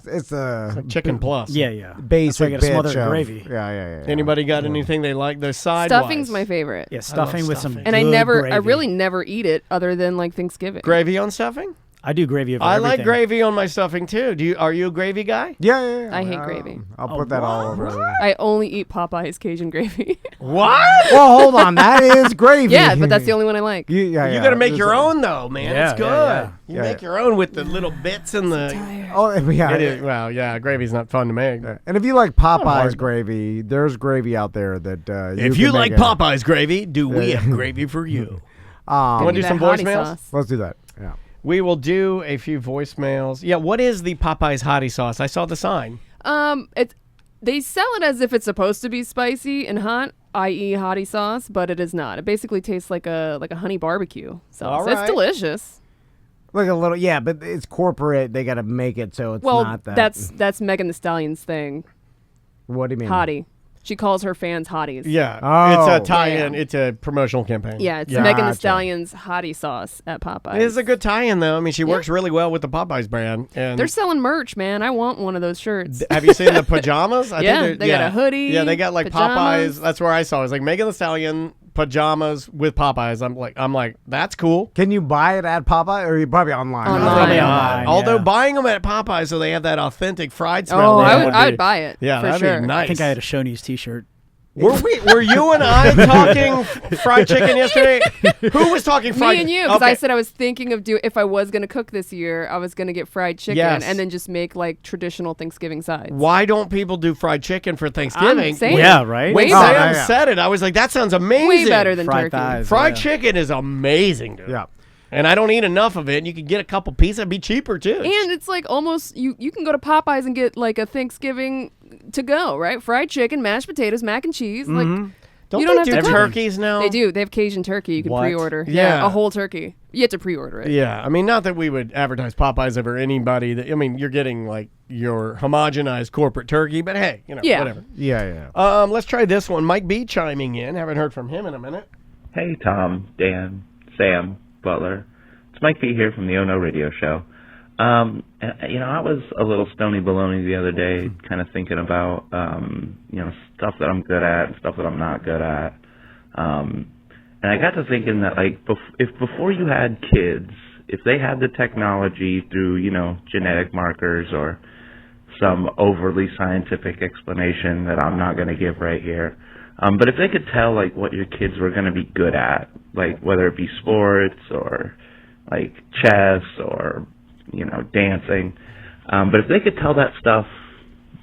It's a Like chicken plus. Yeah. basic That's why you gotta smother it in bitch of- gravy. Yeah. Anybody got anything they like? Their side Stuffing's my favorite. Yeah, stuffing with some stuffing. And I good really gravy. never eat it other than like Thanksgiving. gravy on stuffing. I do gravy over I everything. like gravy on my stuffing too. Are you a gravy guy? Yeah. I hate gravy. I'll put that all over. I only eat Popeye's Cajun gravy. What? Well, hold on. That is gravy. Yeah, but that's the only one I like. You got to make your own though, man. Yeah, it's good. yeah. You make your own with the little bits and the. Oh, yeah. It is, well, yeah, gravy's not fun to make. And if you like Popeye's hard. gravy, there's gravy out there that If you you can like make it. Popeye's gravy, do we have gravy for you? Um, Want to do That some hottie voicemails? sauce. let's do that. Yeah. We will do a few voicemails. Yeah, what is the Popeye's hottie sauce? I saw the sign. They sell it as if it's supposed to be spicy and hot, i.e. hottie sauce, but it is not. It basically tastes like a honey barbecue sauce. All It's right. delicious. Like a little, yeah, but it's corporate. They got to make it so it's Well, not that. that's Megan Thee Stallion's thing. What do you mean? Hottie. She calls her fans hotties. Yeah, Oh. it's a tie-in. Yeah. It's a promotional campaign. Yeah, it's Megan Thee Gotcha. Stallion's hottie sauce at Popeyes. It is a good tie-in, though. I mean, she works really well with the Popeyes brand. And They're selling merch, man. I want one of those shirts. have you seen the pajamas? Yeah, they got a hoodie, Yeah, they got like pajamas. Popeyes. That's where I saw it. It was like Megan Thee Stallion pajamas with Popeyes. I'm like, that's cool. Can you buy it at Popeye or you probably online? Online. Probably Yeah. online, Although yeah. buying them at Popeyes so they have that authentic fried smell. Oh, there I be- would buy it. Yeah, for that'd sure. be nice. I think I had a Shoney's T-shirt. Were you and I talking fried chicken yesterday? Who was talking fried? Me and you, because Okay. I said I was thinking of if I was going to cook this year, I was going to get fried chicken Yes. and then just make like traditional Thanksgiving sides. Why don't people do fried chicken for Thanksgiving? I'm saying. Yeah, right? When Way Sam better. said it, I was like, that sounds amazing. Way better than Fried turkey. thighs. Fried yeah. chicken is amazing, dude. Yeah. And I don't eat enough of it. And you can get a couple pieces. It'd be cheaper, too. And it's like almost you can go to Popeyes and get like a Thanksgiving to go, right? Fried chicken, mashed potatoes, mac and cheese. Like don't you don't they have do to cook. turkeys now? They do. They have Cajun turkey. You can What? pre-order. Yeah. A whole turkey. You have to pre-order it. Yeah. I mean, not that we would advertise Popeyes over anybody. I mean, you're getting like your homogenized corporate turkey. But hey, Yeah. whatever. Yeah. Let's try this one. Mike B chiming in. Haven't heard from him in a minute. Hey, Tom, Dan, Sam, Butler. It's Mike B here from the Oh No Radio Show. I was a little stony baloney the other day, kind of thinking about, stuff that I'm good at and stuff that I'm not good at. And I got to thinking that, like, if before you had kids, if they had the technology through, genetic markers or some overly scientific explanation that I'm not going to give right here, but if they could tell, like, what your kids were going to be good at, like, whether it be sports or, like, chess or, dancing, but if they could tell that stuff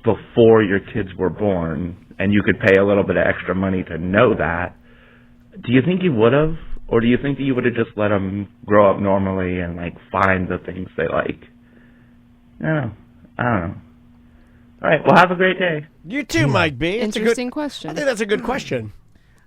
before your kids were born and you could pay a little bit of extra money to know that, do you think you would have? Or do you think that you would have just let them grow up normally and, like, find the things they like? I don't know. All right, well, have a great day. You too, Mike B. It's Interesting I question. think that's a good question.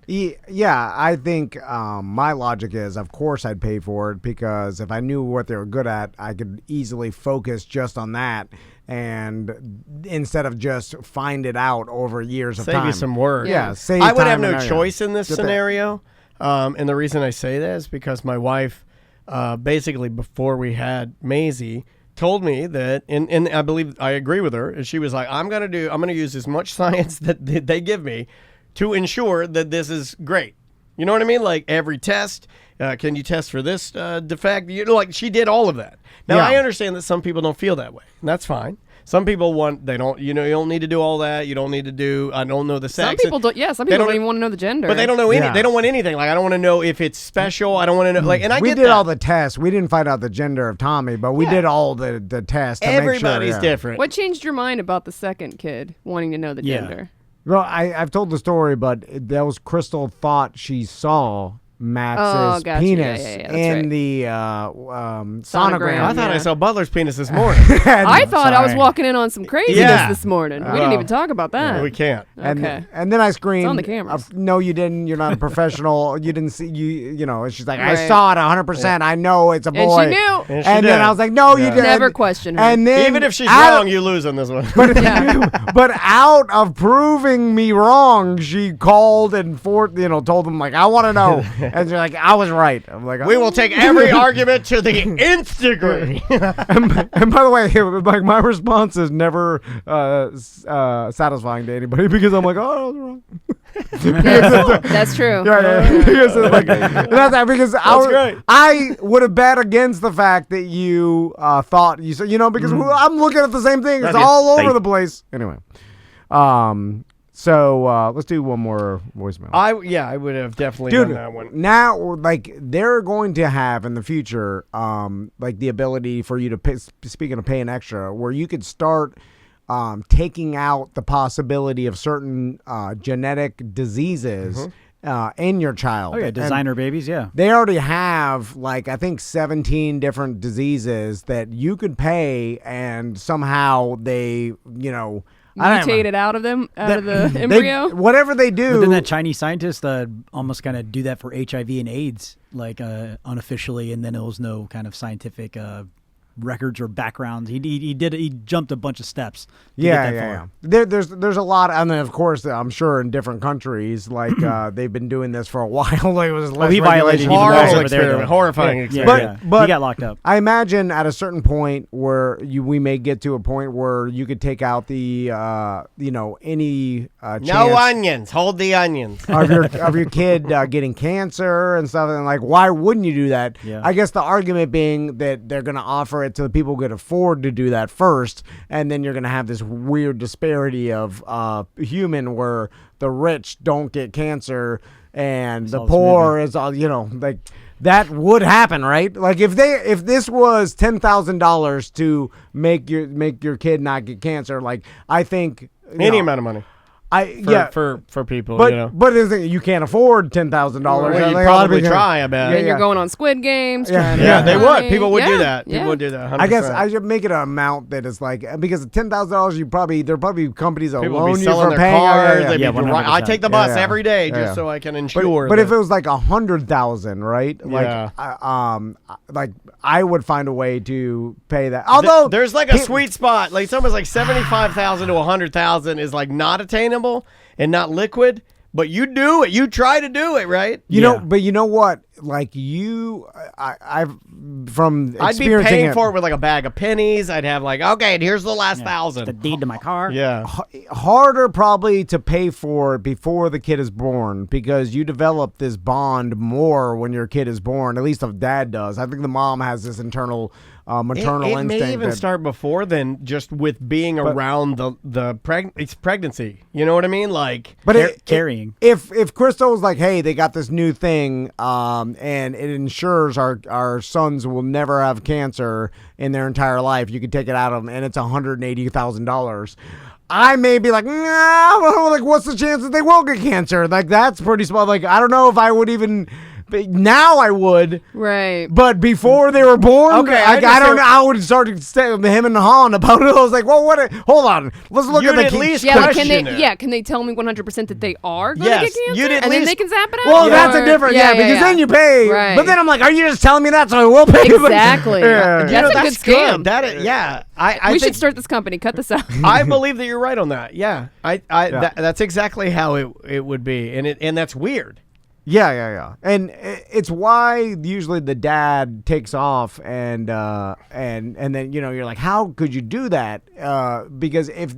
Yeah, I think my logic is, of course, I'd pay for it because if I knew what they were good at, I could easily focus just on that, and instead of just find it out over years of time. Save you some work. Yeah, save I would time have no and choice in this scenario, and the reason I say that is because my wife, basically before we had Maisie, told me that, and I believe I agree with her, and she was like, I'm gonna use as much science that they give me to ensure that this is great. You know what I mean? Like every test, can you test for this defect? Like she did all of that. Now I understand that some people don't feel that way, and that's fine. Some people you don't need to do all that. You don't need to do, I don't know the sex. Some people don't, some people don't even want to know the gender. But they don't know they don't want anything. Like, I don't want to know if it's special. I don't want to know, and I we get did that. all the tests. We didn't find out the gender of Tommy, but we did all the tests. Everybody's different. What changed your mind about the second kid wanting to know the gender? Well, I've told the story, but that was Crystal thought she saw Max's penis in the sonogram. I thought I saw Butler's penis this morning. I thought I was walking in on some craziness this morning. We didn't even talk about that. We can't. Okay. And then I screamed. It's on the cameras. No, you didn't. You're not a professional. You didn't see. You know. And she's like, I saw it 100%. I know it's a boy. And she knew. And then I was like, no, you didn't. Never question her. And then even if she's wrong, you lose on this one. But out of proving me wrong, she called and told them like, I want to know. And she's like, I was right. I'm like, we will take every argument to the nth degree. and by the way, like my response is never satisfying to anybody because I'm like, oh, I was wrong. That's true. Because I would have bet against the fact that you thought you said, because I'm looking at the same thing. It's all over the place. Anyway, so let's do one more voicemail. I would have definitely done that one. Now, like they're going to have in the future, like the ability for you to pay, speaking of paying extra, where you could start taking out the possibility of certain genetic diseases in your child. Oh yeah, designer babies. Yeah, they already have like I think 17 different diseases that you could pay, and somehow they mutated out of the embryo. Whatever they do. But then that Chinese scientist almost kind of do that for HIV and AIDS, like unofficially, and then there was no kind of scientific records or backgrounds. He jumped a bunch of steps. Yeah. There's a lot, and then of course I'm sure in different countries, like they've been doing this for a while. Like it was he violated horrifying experiment. But he got locked up. I imagine at a certain point where we may get to a point where you could take out the any chance no onions. Hold the onions of your kid getting cancer and stuff. And like, why wouldn't you do that? Yeah. I guess the argument being that they're going to offer it to the people who could afford to do that first, and then you're going to have this weird disparity of human where the rich don't get cancer and the poor is all like that would happen, right? Like if this was $10,000 to make your kid not get cancer, like I think any amount of money. For people, but you can't afford $10,000. Well, you'd probably try, I bet. And you're going on Squid Games. They would. People would do that. People would do that. 100%. I guess I should make it an amount that is like because $10,000, there are probably companies that loan you for paying. Cars. I take the bus every day just so I can insure. But if it was like $100,000, right? Like I would find a way to pay that. Although there's like a sweet spot, like someone's like 75,000 to 100,000 is like not attainable and not liquid, but you do it. You try to do it, right? You know, but you know what? Like I'd be paying for it with like a bag of pennies. I'd have like, okay, and here's the last 1,000. The deed to my car. Yeah. Harder probably to pay for before the kid is born because you develop this bond more when your kid is born. At least if dad does. I think the mom has this internal maternal instinct. It may even start before then, just with being around it's pregnancy. You know what I mean? Like, but carrying. If Crystal was like, hey, they got this new thing, and it ensures our sons will never have cancer in their entire life. You could take it out of them, and it's $180,000. I may be like, nah, like, what's the chance that they will get cancer? Like, that's pretty small. Like, I don't know if I would even Now I would. Right. But before they were born, Okay, I don't know. I would start to stay with him and Han about it. I was like, well, hold on. Let's look at the at least Yeah, like, question it. can they tell me 100% that they are going to Yes, get cancer? you'd at and then least- they can zap it out? Well, Or- that's a different, because then you pay. Right. But then I'm like, are you just telling me that so I will pay? Exactly. Yeah. That's a good scam. Good. That is, yeah. I we think, should start this company. Cut this out. I believe that you're right on that. Yeah. That's exactly how it would be. And that's weird. Yeah. And it's why usually the dad takes off and then, you're like, how could you do that? Because if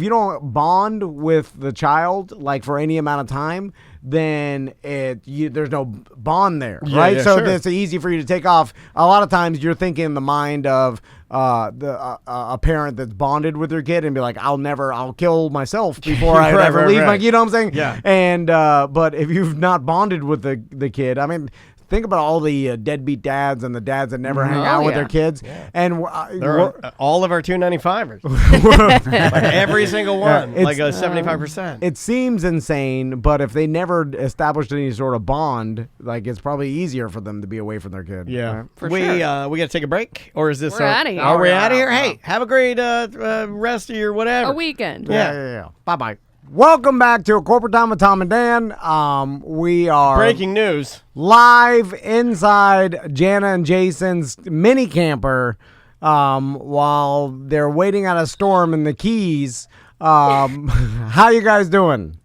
you don't bond with the child, like for any amount of time, then there's no bond there, right? Yeah, so sure. it's easy for you to take off. A lot of times you're thinking in the mind of a parent that's bonded with their kid and be like, I'll kill myself before I ever leave. Like, you know what I'm saying? Yeah. And but if you've not bonded with the kid, I mean, think about all the deadbeat dads and the dads that never hang out with their kids. Yeah. And all of our 295ers, like every single one, like a 75%. It seems insane, but if they never established any sort of bond, like it's probably easier for them to be away from their kid. Yeah, right? For we sure. We got to take a break, or is this? We're outta here. Are we out of here? Hey, have a great rest of your whatever. A weekend. Yeah. Bye. Welcome back to A Corporate Time with Tom and Dan. We are Breaking news. live inside Jana and Jason's mini camper while they're waiting out a storm in the Keys. How you guys doing?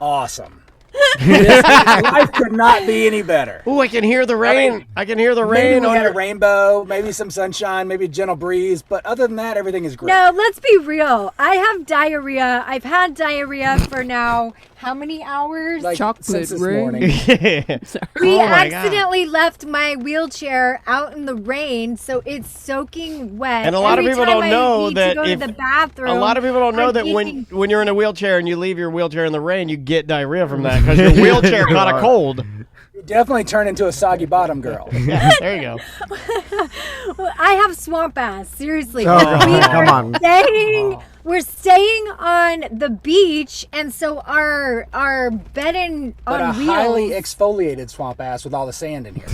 Awesome. Life could not be any better. Ooh, I can hear the rain. I can hear the rain. Maybe we had a rainbow, maybe some sunshine, maybe a gentle breeze, but other than that, everything is great. No, let's be real. I have diarrhea. I've had diarrhea for now how many hours? Like Chocolate since this rain. morning. We Oh my God. accidentally left my wheelchair out in the rain, so it's soaking wet. And a lot of Every people time don't I know need that to go if to the bathroom, a lot of people don't know I'm that thinking- when you're in a wheelchair and you leave your wheelchair in the rain, you get diarrhea from that because your wheelchair caught a cold. You definitely turn into a soggy bottom girl. Yeah, there you go. I have swamp ass. Seriously, Oh, come on. We're staying on the beach, and so our bed But on a wheels. highly exfoliated swamp ass with all the sand in here.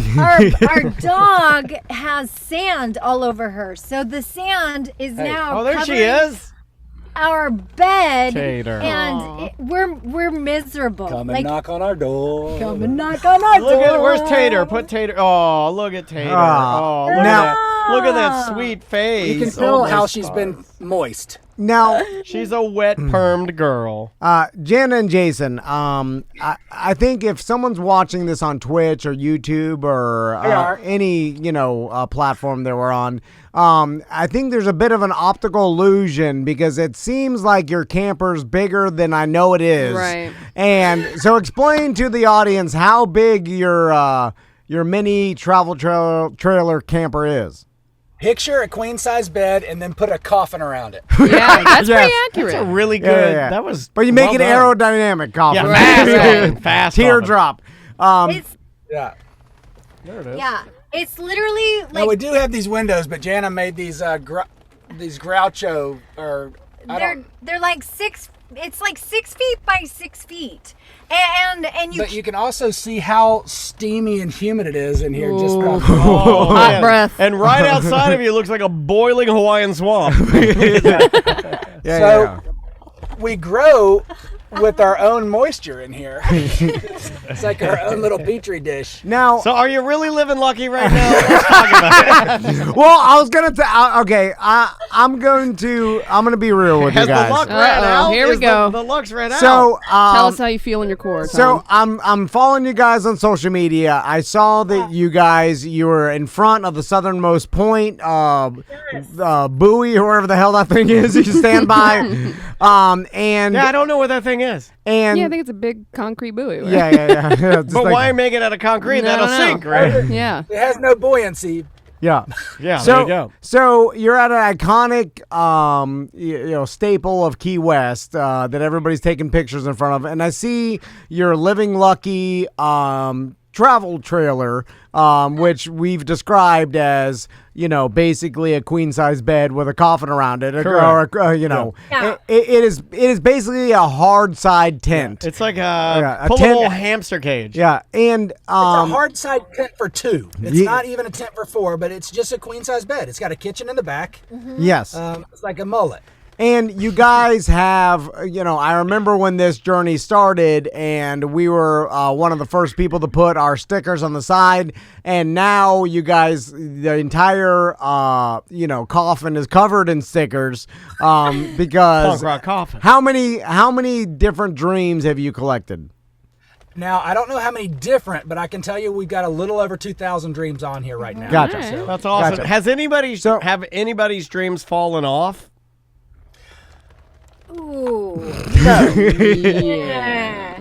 Our dog has sand all over her, so the sand is now Oh, there she covering is. our bed, Tater. and we're miserable. Come and knock on our door. Come and knock on our Look door. at where's Tater? Put Tater. Oh, look at Tater. Ah. Oh, look Now- at that. Look at that sweet face. You can feel Oh, how my she's stars. been moist. Now, She's a wet permed girl. Jana and Jason, I think if someone's watching this on Twitch or YouTube or any platform that we're on, I think there's a bit of an optical illusion because it seems like your camper's bigger than I know it is. Right. And so explain to the audience how big your mini travel trailer camper is. Picture a queen size bed and then put a coffin around it. Yeah, that's Yes. pretty accurate. That's a really good. Yeah. That was. But you make it well done. aerodynamic coffin. Yeah, Right. fast coffin. Fast Teardrop. It's Yeah. There it is. yeah. It's literally Now like we do have these windows, but Jana made these Groucho or they're like 6. It's like 6 feet by 6 feet, and you. But you can also see how steamy and humid it is in here. Just by Oh, Hot man. breath. And right outside of you looks like a boiling Hawaiian swamp. so we grow with our own moisture in here. It's like our own little petri dish. Now, So are you really living lucky right now? Let's talk about it. well, I was gonna tell. Okay, I'm gonna be real with Has you the guys. luck ran out? Here we Is go. The luck's ran out. So, Tell us how you feel in your core. so Tom. I'm following you guys on social media. I saw that you were in front of the southernmost point, buoy or whatever the hell that thing is. You stand by, and yeah, I don't know what that thing is. and Yeah, I think it's a big concrete buoy. Right? yeah. Just But like- why make it out of concrete? I That'll don't know. sink, right? Yeah. It has no buoyancy. Yeah. Yeah, So, there you go. so you're at an iconic, staple of Key West that everybody's taking pictures in front of, and I see your Living Lucky travel trailer, which we've described as, basically a queen size bed with a coffin around it, it is basically a hard side tent. It's like a pullable hamster cage. Yeah, and it's a hard side tent for two. It's not even a tent for four, but it's just a queen size bed. It's got a kitchen in the back. Mm-hmm. Yes, it's like a mullet. And you guys have, I remember when this journey started, and we were one of the first people to put our stickers on the side, and now you guys, the entire, coffin is covered in stickers, because Punk rock coffin. How many different dreams have you collected? Now, I don't know how many different, but I can tell you we've got a little over 2,000 dreams on here right now. Gotcha. So, that's awesome. Gotcha. Have anybody's dreams fallen off? Ooh. No. Yeah.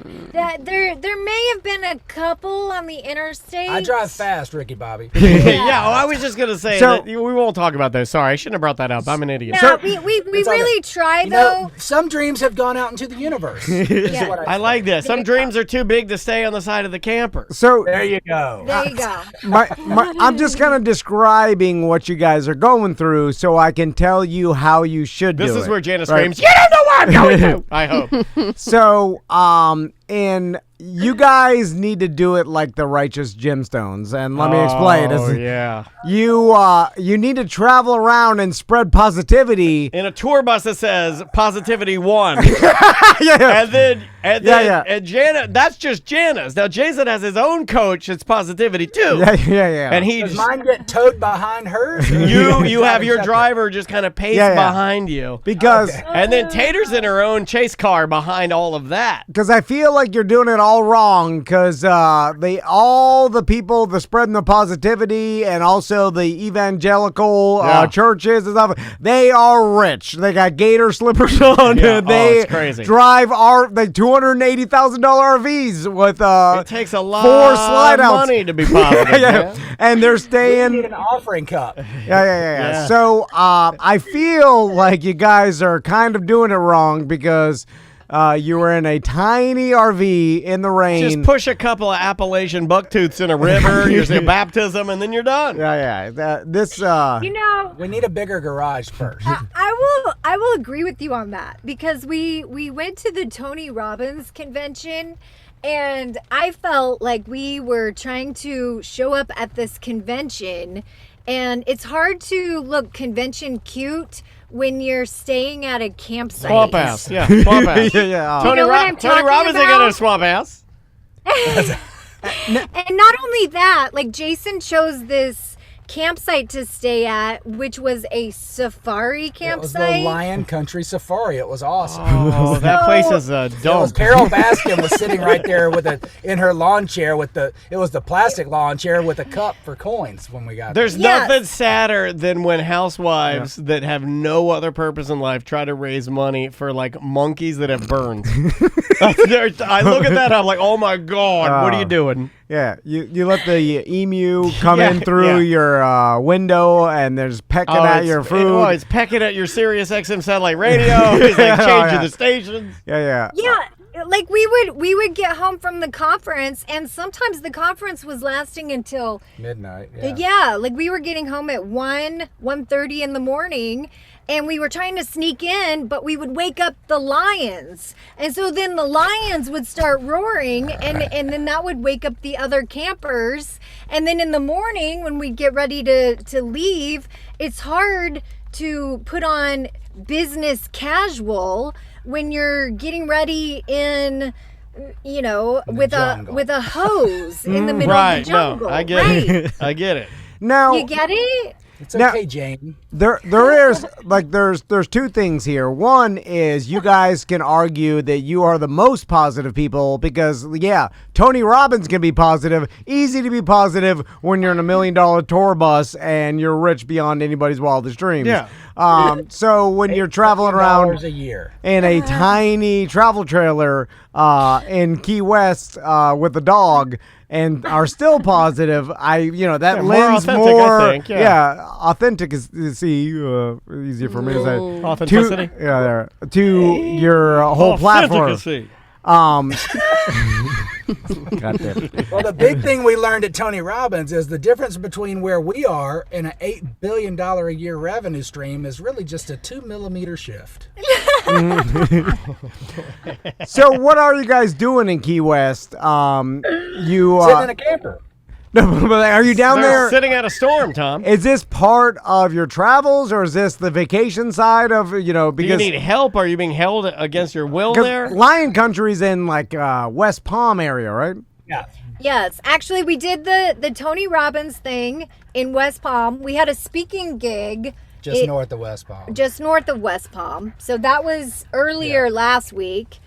There may have been a couple on the interstate. I drive fast, Ricky Bobby. Yeah, I was just going to say that we won't talk about those. Sorry, I shouldn't have brought that up. I'm an idiot. No, we really try, though. Some dreams have gone out into the universe. I like this. Some dreams are too big to stay on the side of the camper. So there you go. There you go. I'm just kind of describing what you guys are going through so I can tell you how you should do it. This is where Jana screams, "You don't know what I'm going to!" I hope. So, and you guys need to do it like the righteous gemstones, and let me explain. Oh, yeah. You need to travel around and spread positivity in a tour bus that says positivity 1. Yeah. And Jana, that's just Jana's. Now Jason has his own coach. It's positivity 2. Yeah. And does mine get towed behind hers? You have your driver just kind of pace behind you and then Tater's in her own chase car behind all of that. Because I feel like you're doing it all wrong. Because all the people, the spreading the positivity, and also the evangelical churches and stuff, they are rich. They got gator slippers on. They it's crazy. Drive $280,000 RVs with it takes a lot 4 slide of outs. money to be positive. And they're staying. We need an offering cup. Yeah. So I feel like you guys are kind of doing it wrong because you were in a tiny RV in the rain. Just push a couple of Appalachian bucktooths in a river, you say baptism, and then you're done. We need a bigger garage first. I will agree with you on that because we went to the Tony Robbins convention. And I felt like we were trying to show up at this convention, and it's hard to look convention cute when you're staying at a campsite. Swamp ass, yeah, swamp ass. Tony Robbins ain't got a swamp ass. And not only that, like Jason chose this campsite to stay at, which was a safari campsite. It was the Lion Country Safari. It was awesome. Oh, that place is a dump. Carol Baskin was sitting right there in her lawn chair it was the plastic lawn chair with a cup for coins when we got there. There's nothing sadder than when housewives that have no other purpose in life try to raise money for like monkeys that have burns. I look at that, I'm like, oh my God, what are you doing? Yeah, you let the emu come in through your window and there's pecking at your food. It's pecking at your Sirius XM satellite radio. It's like changing the stations. Yeah. Like we would get home from the conference, and sometimes the conference was lasting until midnight. Yeah, like we were getting home at 1:30 in the morning. And we were trying to sneak in, but we would wake up the lions. And so then the lions would start roaring, and then that would wake up the other campers. And then in the morning, when we get ready to leave, it's hard to put on business casual when you're getting ready in, with a hose in the middle of the jungle. No, I get it. I get it. Now, you get it? It's okay, Jane. There's two things here. One is you guys can argue that you are the most positive people because, Tony Robbins can be positive. Easy to be positive when you're in $1 million tour bus and you're rich beyond anybody's wildest dreams. Yeah. So when you're traveling around a year in a tiny travel trailer in Key West with a dog and are still positive, that lends more authentic, authentic is easier for me to say. Authenticity. To your whole platform. Well, the big thing we learned at Tony Robbins is the difference between where we are and an $8 billion a year revenue stream is really just a 2-millimeter shift. So what are you guys doing in Key West? Sitting in a camper. No, but are you down there? Sitting at a storm, Tom. Is this part of your travels, or is this the vacation side of, because... Do you need help? Are you being held against your will there? Lion Country's in, West Palm area, right? Yeah. Yes. Actually, we did the Tony Robbins thing in West Palm. We had a speaking gig. Just north of West Palm. Just north of West Palm. So that was earlier last week.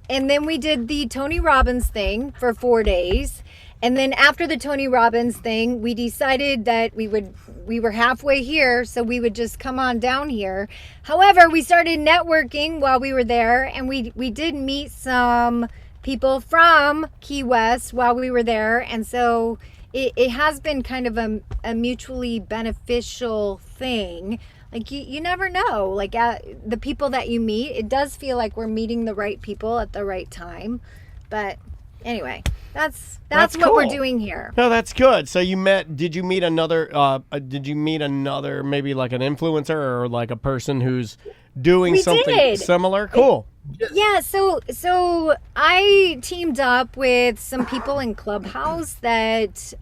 And then we did the Tony Robbins thing for 4 days. And then after the Tony Robbins thing, we decided that we were halfway here, so we would just come on down here. However, we started networking while we were there, and we did meet some people from Key West while we were there. And so it has been kind of a mutually beneficial thing. Like, you never know. Like, the people that you meet, it does feel like we're meeting the right people at the right time. But anyway, that's what cool. we're doing here. No, that's good. So did you meet another maybe like an influencer or like a person who's doing something similar? Cool. Yeah, so I teamed up with some people in Clubhouse that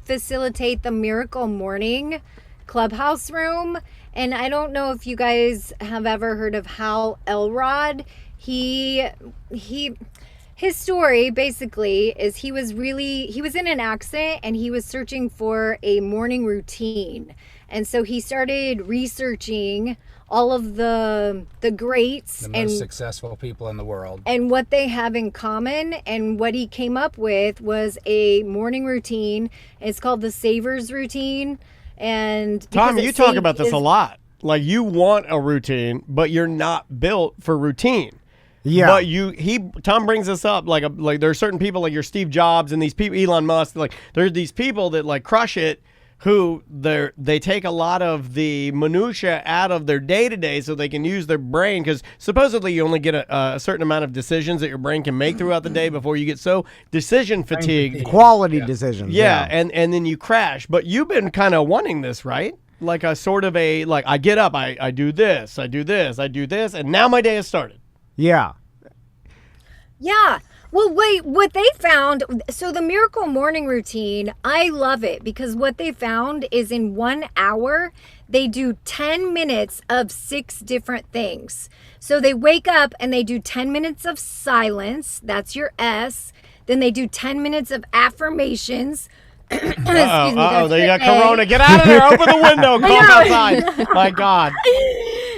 facilitate the Miracle Morning Clubhouse room. And I don't know if you guys have ever heard of Hal Elrod. His story basically is he was in an accident and he was searching for a morning routine. And so he started researching all of the greats, the most successful people in the world, and what they have in common. And what he came up with was a morning routine. It's called the Savers routine. And Tom, you talk about this a lot. Like, you want a routine, but you're not built for routine. Yeah, but Tom brings this up like there are certain people like your Steve Jobs and these people, Elon Musk, like there's these people that like crush it, who they take a lot of the minutia out of their day to day so they can use their brain, because supposedly you only get a certain amount of decisions that your brain can make throughout the day before you get so decision fatigued. Quality decisions. Yeah, and then you crash. But you've been kind of wanting this, right? Like a sort of I get up, I do this, I do this, I do this, and now my day has started. Yeah. Yeah. Well, wait, what they found, so the Miracle Morning Routine, I love it because what they found is in 1 hour, they do 10 minutes of 6 different things. So they wake up and they do 10 minutes of silence. That's your S. Then they do 10 minutes of affirmations. Excuse me. There you got Corona. Get out of there. Open the window. Cough outside. My God.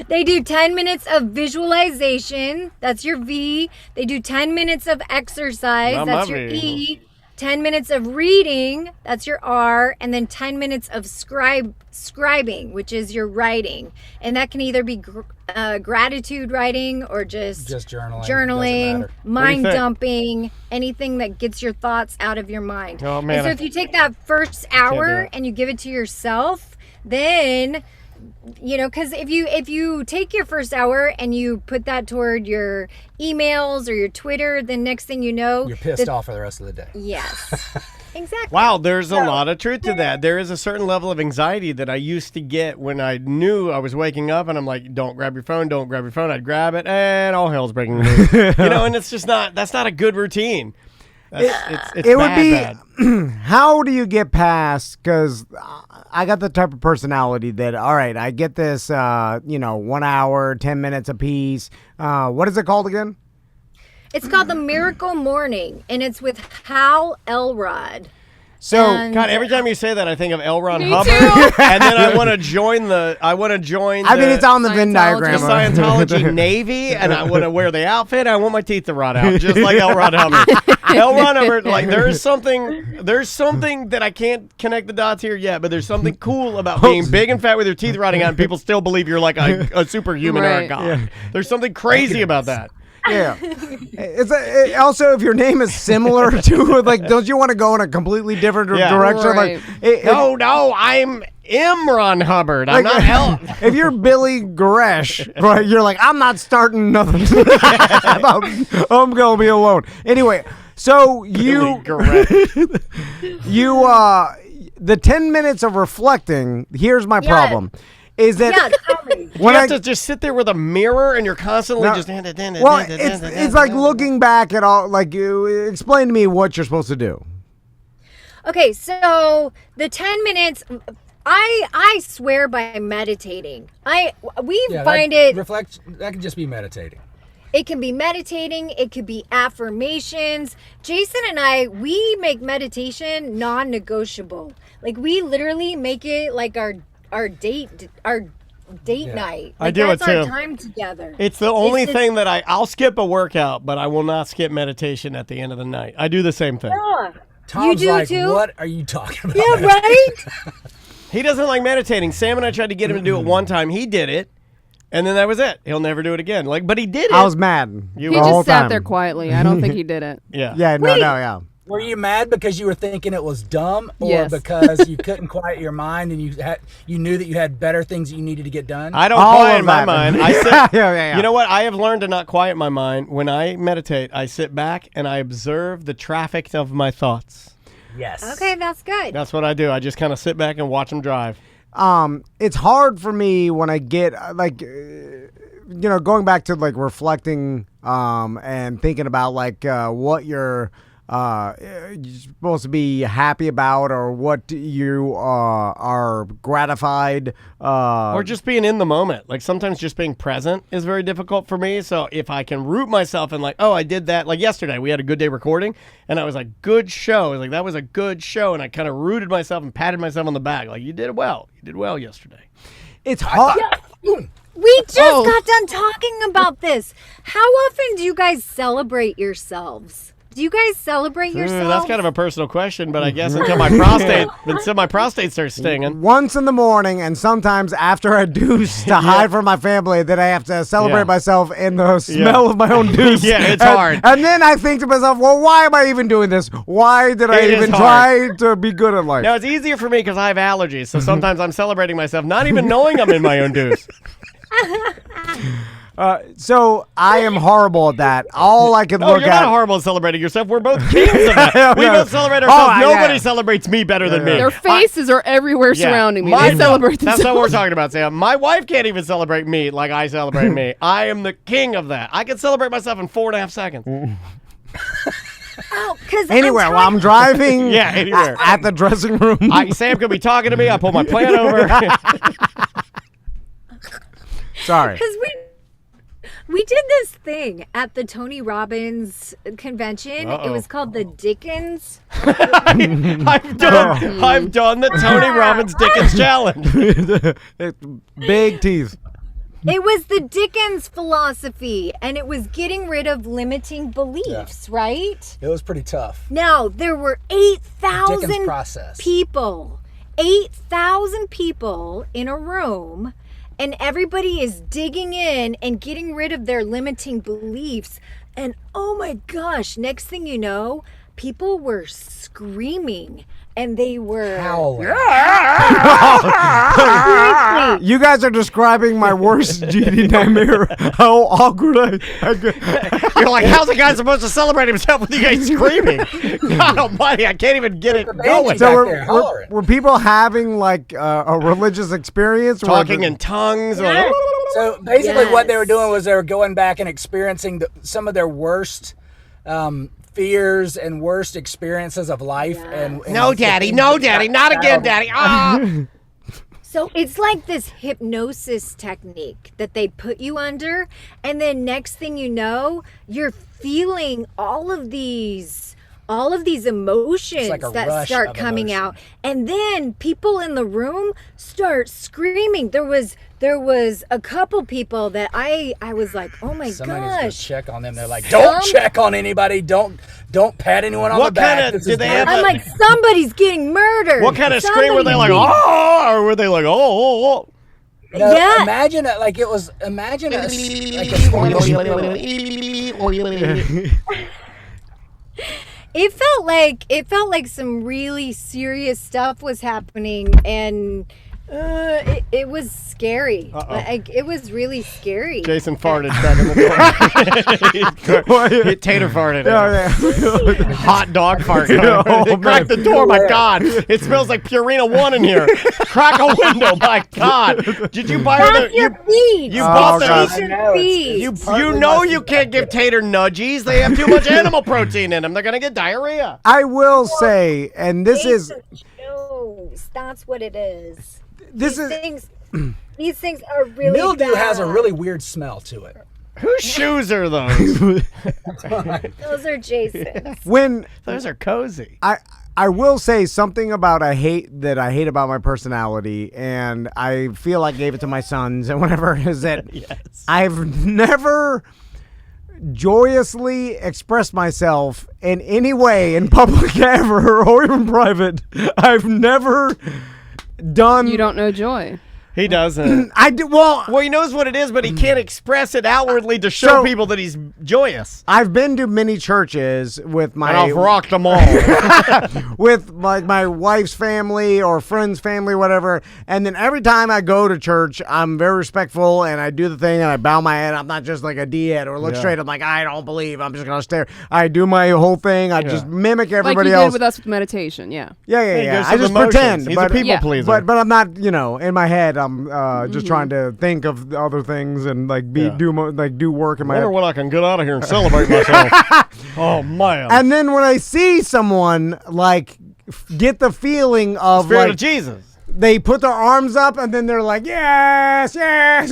They do 10 minutes of visualization. That's your V. They do 10 minutes of exercise. That's your E. 10 minutes of reading. That's your R. And then 10 minutes of scribing, which is your writing. And that can either be gratitude writing or just journaling, mind dumping, anything that gets your thoughts out of your mind. Oh, man. And so if you take that first hour and you give it to yourself, then... because if you take your first hour and you put that toward your emails or your Twitter, then next thing you know, you're pissed off for the rest of the day. Yes, exactly. Wow, there's a lot of truth to that. There is a certain level of anxiety that I used to get when I knew I was waking up, and I'm like, "Don't grab your phone, don't grab your phone." I'd grab it, and all hell's breaking loose. And it's just that's not a good routine. It's it would be. How do you get past? Because I got the type of personality that, all right, I get this, 1 hour, 10 minutes a piece. What is it called again? It's called the Miracle Morning, and it's with Hal Elrod. So, God, every time you say that, I think of L. Ron Hubbard, and then I want to join I mean, it's on the Venn diagram. The Scientology Navy, and I want to wear the outfit. I want my teeth to rot out, just like L. Ron Hubbard. L. Ron Hubbard, like there's something that I can't connect the dots here yet, but there's something cool about being big and fat with your teeth rotting out, and people still believe you're like a superhuman or a god. Yeah. There's something crazy about that. Yeah. Also, if your name is similar to, don't you want to go in a completely different direction? Right. No, I'm am Ron Hubbard. I'm not hell. If you're Billy Goresh, right, you're like, I'm not starting nothing. I'm gonna be alone. Anyway, so you the 10 minutes of reflecting. Here's my problem. Is that when you have to just sit there with a mirror and you're constantly just it's like looking back at all. Like, explain to me what you're supposed to do. Okay, so the 10 minutes, I swear by meditating. Reflect. That could just be meditating. It can be meditating. It could be affirmations. Jason and I, we make meditation non-negotiable. Like, we literally make it like our date night. Like, I do it too. That's our time together. It's the only thing that I'll skip a workout, but I will not skip meditation at the end of the night. I do the same thing. Yeah. Tom's you do like, too? what are you talking about? Yeah, right? He doesn't like meditating. Sam and I tried to get him to do it one time. He did it, and then that was it. He'll never do it again. But he did it. I was mad. He just sat there quietly. I don't think he did it. Yeah, no. Were you mad because you were thinking it was dumb, or because you couldn't quiet your mind and you knew that you had better things that you needed to get done? I don't quiet my mind. I sit. You know what? I have learned to not quiet my mind. When I meditate, I sit back and I observe the traffic of my thoughts. Yes. Okay, that's good. That's what I do. I just kind of sit back and watch them drive. It's hard for me when I get going back to like reflecting and thinking about like what you're supposed to be happy about or what you are gratified or just being in the moment. Like sometimes just being present is very difficult for me. So if I can root myself in like, oh, I did that. Like yesterday we had a good day recording and I was like, good show. I was like, that was a good show. And I kind of rooted myself and patted myself on the back. Like, you did well. You did well yesterday. It's hard. We just got done talking about this. How often do you guys celebrate yourselves? Do you guys celebrate yourselves? That's kind of a personal question, but I guess until my prostate starts stinging. Once in the morning, and sometimes after I deuce to hide from my family, that I have to celebrate myself in the smell of my own deuce. It's hard. And then I think to myself, well, why am I even doing this? Why did I even try to be good at life? Now, it's easier for me because I have allergies, so sometimes I'm celebrating myself, not even knowing I'm in my own deuce. So I am horrible at that. All I can look at. You're not horrible at celebrating yourself. We're both kings of that. We both celebrate ourselves. Nobody celebrates me better than me. Their faces are everywhere surrounding me. They celebrate themselves. That's not what we're talking about, Sam. My wife can't even celebrate me like I celebrate me. I am the king of that. I can celebrate myself in 4.5 seconds. Anywhere while I'm driving. Anywhere. At the dressing room. Sam could be talking to me. I pull my plant over. Sorry. Because we did this thing at the Tony Robbins convention. It was called the Dickens. I've done the Tony Robbins Dickens challenge. Big teeth. It was the Dickens philosophy, and it was getting rid of limiting beliefs, right? It was pretty tough. Now, there were 8,000 people. 8,000 people in a room. And everybody is digging in and getting rid of their limiting beliefs. And oh my gosh, next thing you know, people were screaming and they were howling. You guys are describing my worst GD nightmare. How awkward You're like, how's a guy supposed to celebrate himself with you guys screaming? God almighty, I can't even get it going. So were people having like a religious experience? Talking in tongues? Or... So basically what they were doing was they were going back and experiencing some of their worst fears and worst experiences of life. And no, Daddy, not again, Daddy. So it's like this hypnosis technique that they put you under, and then next thing you know, you're feeling all of these emotions that start coming out, and then people in the room start screaming. There was a couple people that I was like, oh my Somebody's gosh. gonna check on them. They're like, don't check on anybody. Don't pat anyone on the back. I'm like, somebody's getting murdered. What kind of scream were they like? Oh, or were they like, oh? No, imagine it like it was. Imagine a It felt like some really serious stuff was happening, and It was scary. Like, it was really scary. Jason farted back in the door. He tater farted. Hot dog fart. Crack the door, my God. It smells like Purina 1 in here. Crack a window, my God. Did you buy Crack your feet. You bought those? You know you can't give tater nudgies. They have too much animal protein in them. They're going to get diarrhea. I will say, and this is... That's what it is. These things are really mildew bad. has a really weird smell to it. Whose shoes are those? Those are Jason's. Those are cozy. I will say something about I hate about my personality, and I feel I gave it to my sons and whatever, is that I've never joyously expressed myself in any way in public ever or even private. I've never done. You don't know joy. He doesn't. I do. Well, he knows what it is, but he can't express it outwardly to show people that he's joyous. I've been to many churches with my. And I've rocked them all. With my wife's family or friend's family, whatever. And then every time I go to church, I'm very respectful and I do the thing and I bow my head. I'm not just like a D-head or look straight. I'm like, I don't believe. I'm just gonna stare. I do my whole thing. I just mimic everybody like you else. did with us with meditation. Yeah. Yeah. I just pretend. He's a people pleaser. But I'm not. In my head, I'm just trying to think of other things and like do work in my head. I wonder when I can get out of here and celebrate myself. Oh man! And then when I see someone like get the feeling of Spirit like of Jesus, they put their arms up and then they're like, yes. Like,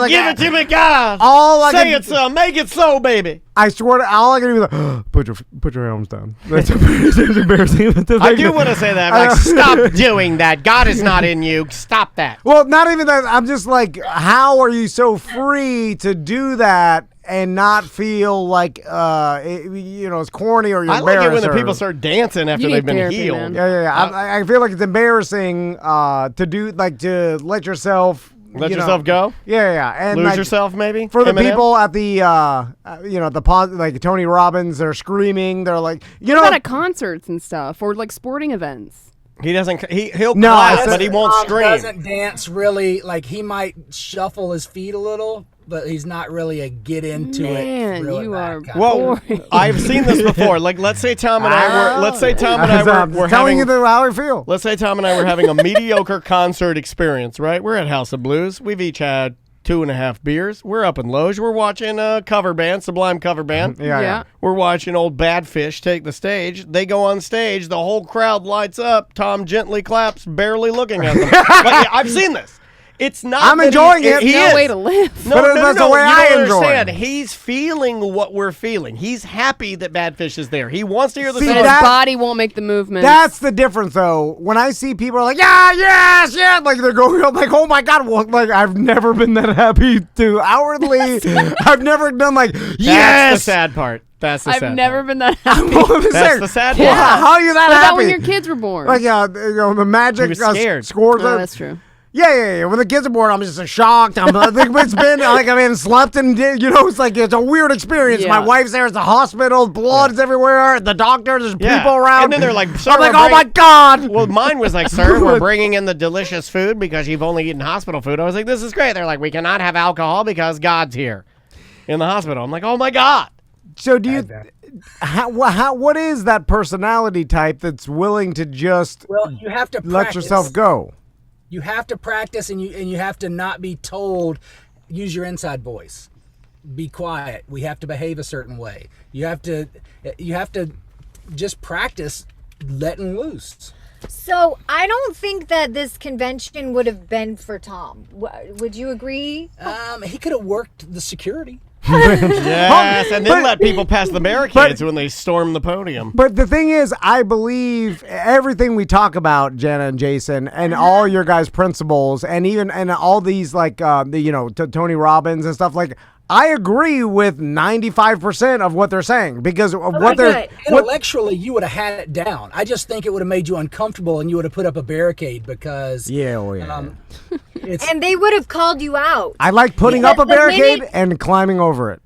give it to me, God. Say it so, make it so, baby. I swear to all I can do is like, put your arms down. That's embarrassing. I do want to say that. I'm like, stop doing that. God is not in you. Stop that. Well, not even that. I'm just like, how are you so free to do that and not feel like it's corny or you're I like it when the people start dancing after they've been healed. Man. Yeah. I feel like it's embarrassing to do, like, to let yourself. Let yourself go? Yeah. And lose yourself, maybe? For the people at the, like Tony Robbins, they're screaming. They're like, What about at concerts and stuff or like sporting events? He doesn't. He'll clap, but he won't scream. Doesn't dance really. Like he might shuffle his feet a little, but he's not really a get into it. Man, you are. Well, I've seen this before. Like, let's say Tom and I were. Let's say Tom and I were telling having, you how I feel. Let's say Tom and I were having a mediocre concert experience. Right? We're at House of Blues. We've each had 2.5 beers. We're up in Loge. We're watching a cover band, Sublime cover band. Yeah. We're watching old Badfish take the stage. They go on stage. The whole crowd lights up. Tom gently claps, barely looking at them. I've seen this. It's not. I'm enjoying it. He no is. way to live. No, that's the way you I don't enjoy understand. it. He's feeling what we're feeling. He's happy that Badfish is there. He wants to hear the See, song. But his body won't make the movement. That's the difference, though. When I see people are like, yeah, like they're going, I'm like, oh my God, like I've never been that happy to outwardly. I've never done like, yes. That's the sad part. That's the sad I've never part. been that happy. That's the sad part. Yeah. How are you that What happy? about when your kids were born? Like, the magic He was scared. scores. Oh, that's true. Yeah. When the kids are born, I'm just shocked. I think it's been like I mean, slept and it's like it's a weird experience. Yeah. My wife's there at the hospital, blood's everywhere. The doctor, there's people Yeah. around, And then they're like, "Sir, I'm like, we're oh my God. Well, mine was like, sir, we're bringing in the delicious food because you've only eaten hospital food. I was like, this is great. They're like, we cannot have alcohol because God's here in the hospital. I'm like, oh my God. So do you? What is that personality type that's willing to just you have to let yourself go? You have to practice, and you have to not be told. Use your inside voice. Be quiet. We have to behave a certain way. You have to just practice letting loose. So I don't think that this convention would have been for Tom. Would you agree? He could have worked the security. Yes, and then let people pass the barricades when they storm the podium. But the thing is, I believe everything we talk about, Jana and Jason, and all your guys' principles, and even and all these like Tony Robbins and stuff like. I agree with 95% of what they're saying because of what they're intellectually. You would have had it down. I just think it would have made you uncomfortable, and you would have put up a barricade because and they would have called you out. I like putting up a barricade and climbing over it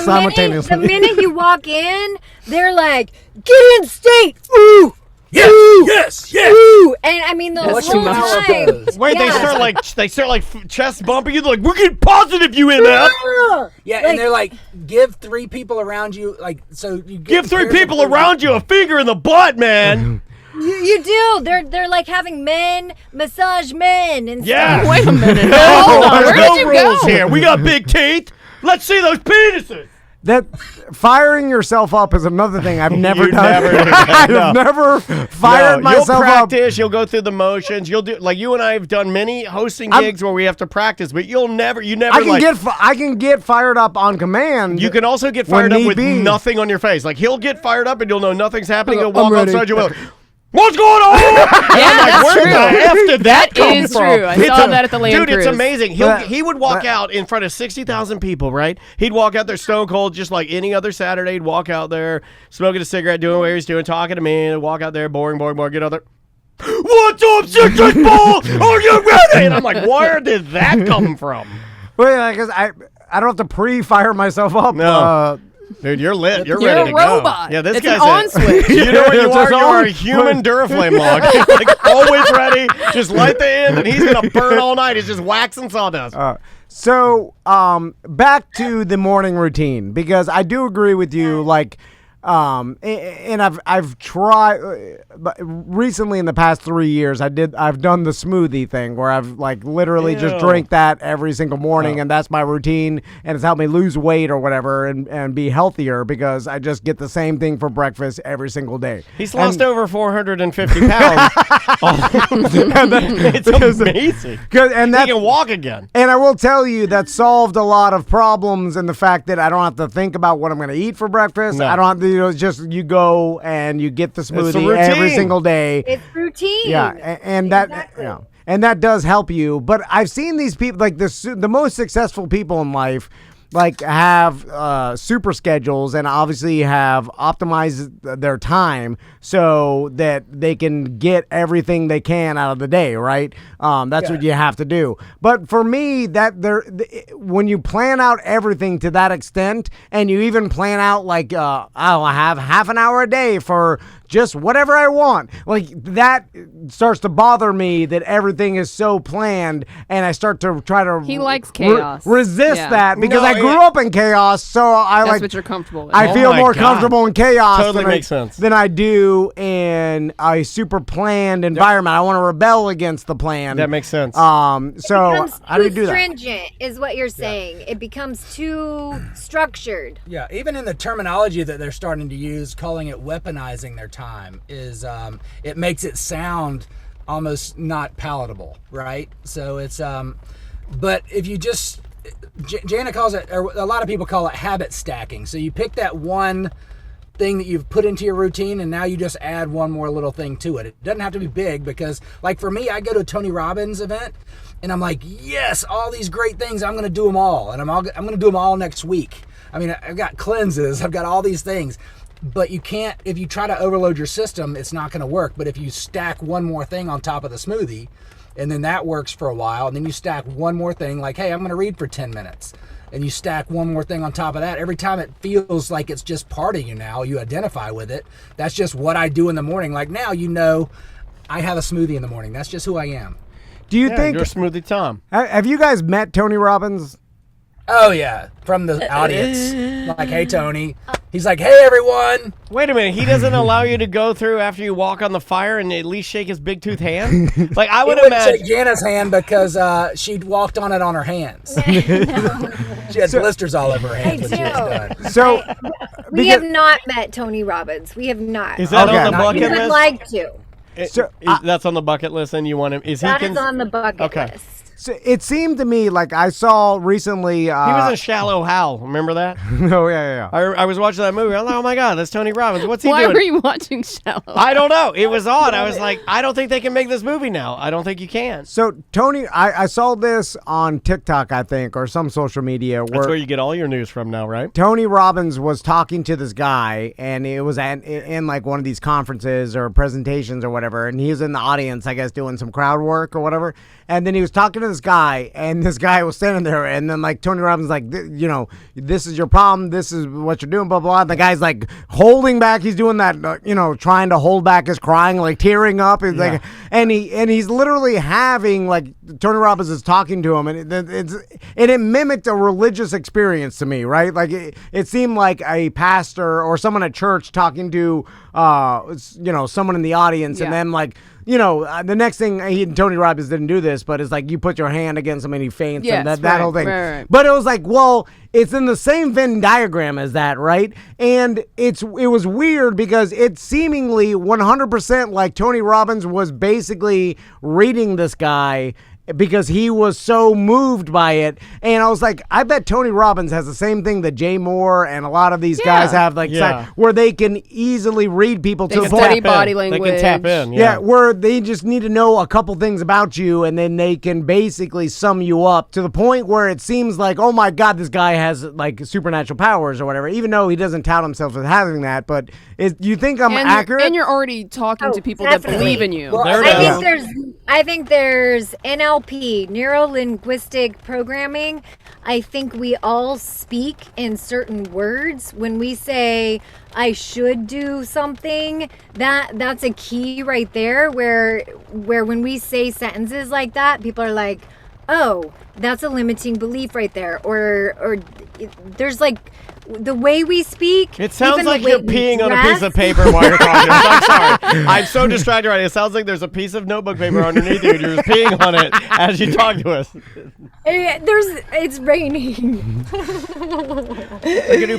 simultaneously. The minute you walk in, they're like, "Get in state!" Ooh. Yes. Ooh, and I mean the whole What's your time. Wait, they start like chest bumping you. They're like, we're getting positive, you MF. Yeah, and they're like, give 3 people around you, like, so you Give 3 people around you a finger in the butt, man. You do. They're like having men massage men and Yeah. stuff. Wait a minute. No, Hold on. Where there's did no you rules go? here. We got big teeth. Let's see those penises. That firing yourself up is another thing I've never You done. never did that, no. I've never fired myself you'll up. practice, you'll go through the motions. You'll do like you and I have done many hosting gigs where we have to practice, but you never I can get fired up on command. You can also get fired when up need with be. nothing on your face. Like he'll get fired up and you'll know nothing's happening. He'll I'm walk ready. outside you and be like, what's going on? Yeah, that's Where true. the F did that come is from? true. I saw that at the Land Dude, it's Cruise. amazing. He would walk out in front of 60,000 people, right? He'd walk out there stone cold just like any other Saturday. He'd walk out there smoking a cigarette, doing what he's doing, talking to me, and walk out there, boring, get out there. What's up, Citrus Ball? Are you ready? And I'm like, where did that come from? Well, because I don't have to pre-fire myself up. No. Dude, you're lit. You're You're ready a to go. robot. Yeah, this It's guy's an on switch. You know what you It's are? just You are a on. human Duraflame log. Like, always ready. Just light the end, and he's going to burn all night. He's just waxing sawdust. So, back to the morning routine, because I do agree with you, like, and I've tried but recently in the past 3 years. I've done the smoothie thing where I've like literally just drink that every single morning, and that's my routine, and it's helped me lose weight or whatever and be healthier because I just get the same thing for breakfast every single day. He's lost over 450 pounds. It's amazing. And he can walk again. And I will tell you that solved a lot of problems in the fact that I don't have to think about what I'm going to eat for breakfast. No. I don't have to, just you go and you get the smoothie every single day. It's routine. Yeah, and that and that does help you. But I've seen these people, like the most successful people in life, like have super schedules and obviously have optimized their time so that they can get everything they can out of the day, right? That's what you have to do. But for me, when you plan out everything to that extent, and you even plan out like I'll have half an hour a day for just whatever I want, like that starts to bother me that everything is so planned, and I start to try to He likes chaos. resist Yeah. that because I grew up in chaos, so That's what you're comfortable with. I feel my more God. comfortable in chaos Totally makes sense. than I do in a super planned environment. I want to rebel against the plan. That makes sense. So becomes how do you too do that? stringent is what you're saying. It becomes too structured. Yeah, even in the terminology that they're starting to use, calling it weaponizing their time is it makes it sound almost not palatable, right? So it's but if you just Jana calls it, or a lot of people call it habit stacking. So you pick that one thing that you've put into your routine, and now you just add one more little thing to it. It doesn't have to be big, because like for me, I go to a Tony Robbins event and I'm like, yes, all these great things, I'm going to do them all, and I'm going to do them all next week. I mean, I've got cleanses, I've got all these things. But you can't, if you try to overload your system, it's not going to work. But if you stack one more thing on top of the smoothie, and then that works for a while, and then you stack one more thing, like, hey, I'm going to read for 10 minutes. And you stack one more thing on top of that. Every time it feels like it's just part of you now, you identify with it. That's just what I do in the morning. Like now, I have a smoothie in the morning. That's just who I am. Do you think you're Smoothie Tom? Have you guys met Tony Robbins? Oh, yeah, from the audience. Like, hey, Tony. He's like, hey, everyone. Wait a minute. He doesn't allow you to go through after you walk on the fire and at least shake his big tooth hand? Like, I would He wouldn't imagine. shake Jana's hand because she'd walked on it on her hands. She had blisters all over her hands when she was done. So We have not met Tony Robbins. We have not. Is that on the We bucket would list? like to. That's on the bucket list, and you want him? Is That he is on the bucket list. So it seemed to me like I saw recently. He was in Shallow Hal. Remember that? Oh yeah. I was watching that movie. I'm like, oh my God, that's Tony Robbins. What's he Why doing? were you watching Shallow? I don't know. It was odd. I was like, I don't think they can make this movie now. I don't think you can. So Tony, I saw this on TikTok, I think, or some social media. That's where you get all your news from now, right? Tony Robbins was talking to this guy, and it was in like one of these conferences or presentations or whatever, and he was in the audience, I guess, doing some crowd work or whatever. And then he was talking to this guy, and this guy was standing there, and then like Tony Robbins like, you know, this is your problem, this is what you're doing, blah blah. And the guy's like holding back. He's doing that, you know, trying to hold back his crying, like tearing up. He's like, and he's literally having like Tony Robbins is talking to him, and it mimicked a religious experience to me, right? Like it seemed like a pastor or someone at church talking to you know, someone in the audience, and then like, you know, the next thing, Tony Robbins didn't do this, but it's like you put your hand against him and he faints, and that whole thing. Right. But it was like, well, it's in the same Venn diagram as that, right? And it was weird because it's seemingly 100% like Tony Robbins was basically reading this guy because he was so moved by it. And I was like, I bet Tony Robbins has the same thing that Jay Moore and a lot of these guys have, like where they can easily read people to the point. Body language. They can tap in. Yeah, where they just need to know a couple things about you, and then they can basically sum you up to the point where it seems like, oh my God, this guy has like supernatural powers or whatever, even though he doesn't tout himself as having that. But you think I'm accurate? And you're already talking to people that believe in you. Well, I think there's NLP, neuro-linguistic programming. I think we all speak in certain words. When we say, I should do something, that's a key right there where when we say sentences like that, people are like, oh, that's a limiting belief right there. Or there's like, the way we speak. It sounds like you're peeing on a piece of paper while you're talking. I'm sorry. I'm so distracted right now. It sounds like there's a piece of notebook paper underneath you and you're just peeing on it as you talk to us. It's raining.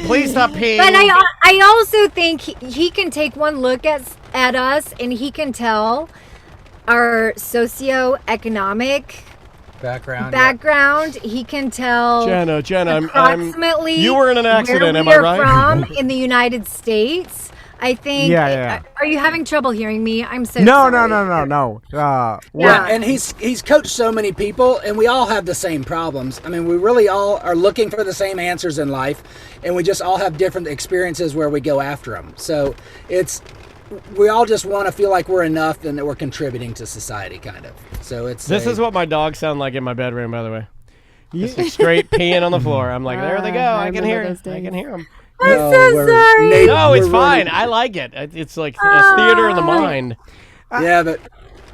Please stop peeing. But I also think he can take one look at us and he can tell our socioeconomic background. He can tell Jana, approximately you were in an accident, where am I right? From in the United States. I think. Yeah. Are you having trouble hearing me? I'm so sorry. No. And he's coached so many people, and we all have the same problems. I mean, we really all are looking for the same answers in life, and we just all have different experiences where we go after them. So we all just want to feel like we're enough and that we're contributing to society, kind of. So this is what my dogs sound like in my bedroom, by the way. Just straight peeing on the floor. I'm like, there they go. I can hear it. I can hear them. I'm so sorry. No, it's fine. I like it. It's like a theater in the mind. Yeah, but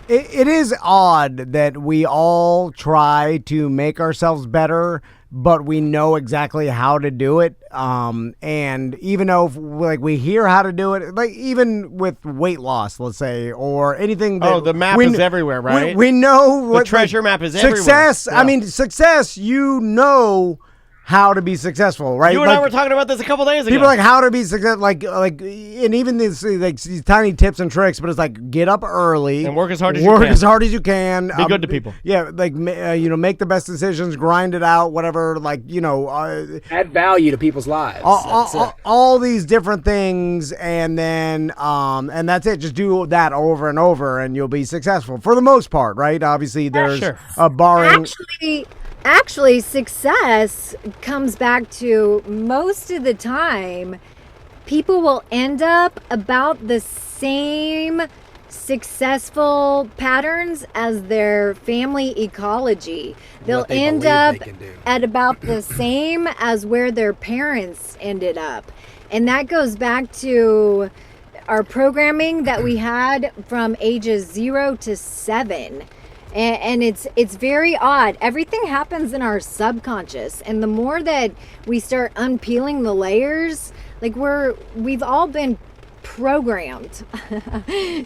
it is odd that we all try to make ourselves better, but we know exactly how to do it. And even though like we hear how to do it, like even with weight loss, let's say, or anything. The map is everywhere, right? We know what the treasure map is success. everywhere. I mean, success. You know how to be successful, right? You and I were talking about this a couple days ago. People are like how to be successful, like, and even these tiny tips and tricks. But it's like get up early and work as hard as you can. Be good to people. Yeah, like make the best decisions, grind it out, whatever. Like add value to people's lives. All these different things, and then and that's it. Just do that over and over, and you'll be successful for the most part, right? Obviously, there's a barring. Actually, success comes back to most of the time, people will end up about the same successful patterns as their family ecology. They'll end up at about the same as where their parents ended up. And that goes back to our programming that we had from ages 0 to 7. And it's very odd. Everything happens in our subconscious, and the more that we start unpeeling the layers, like we've all been programmed.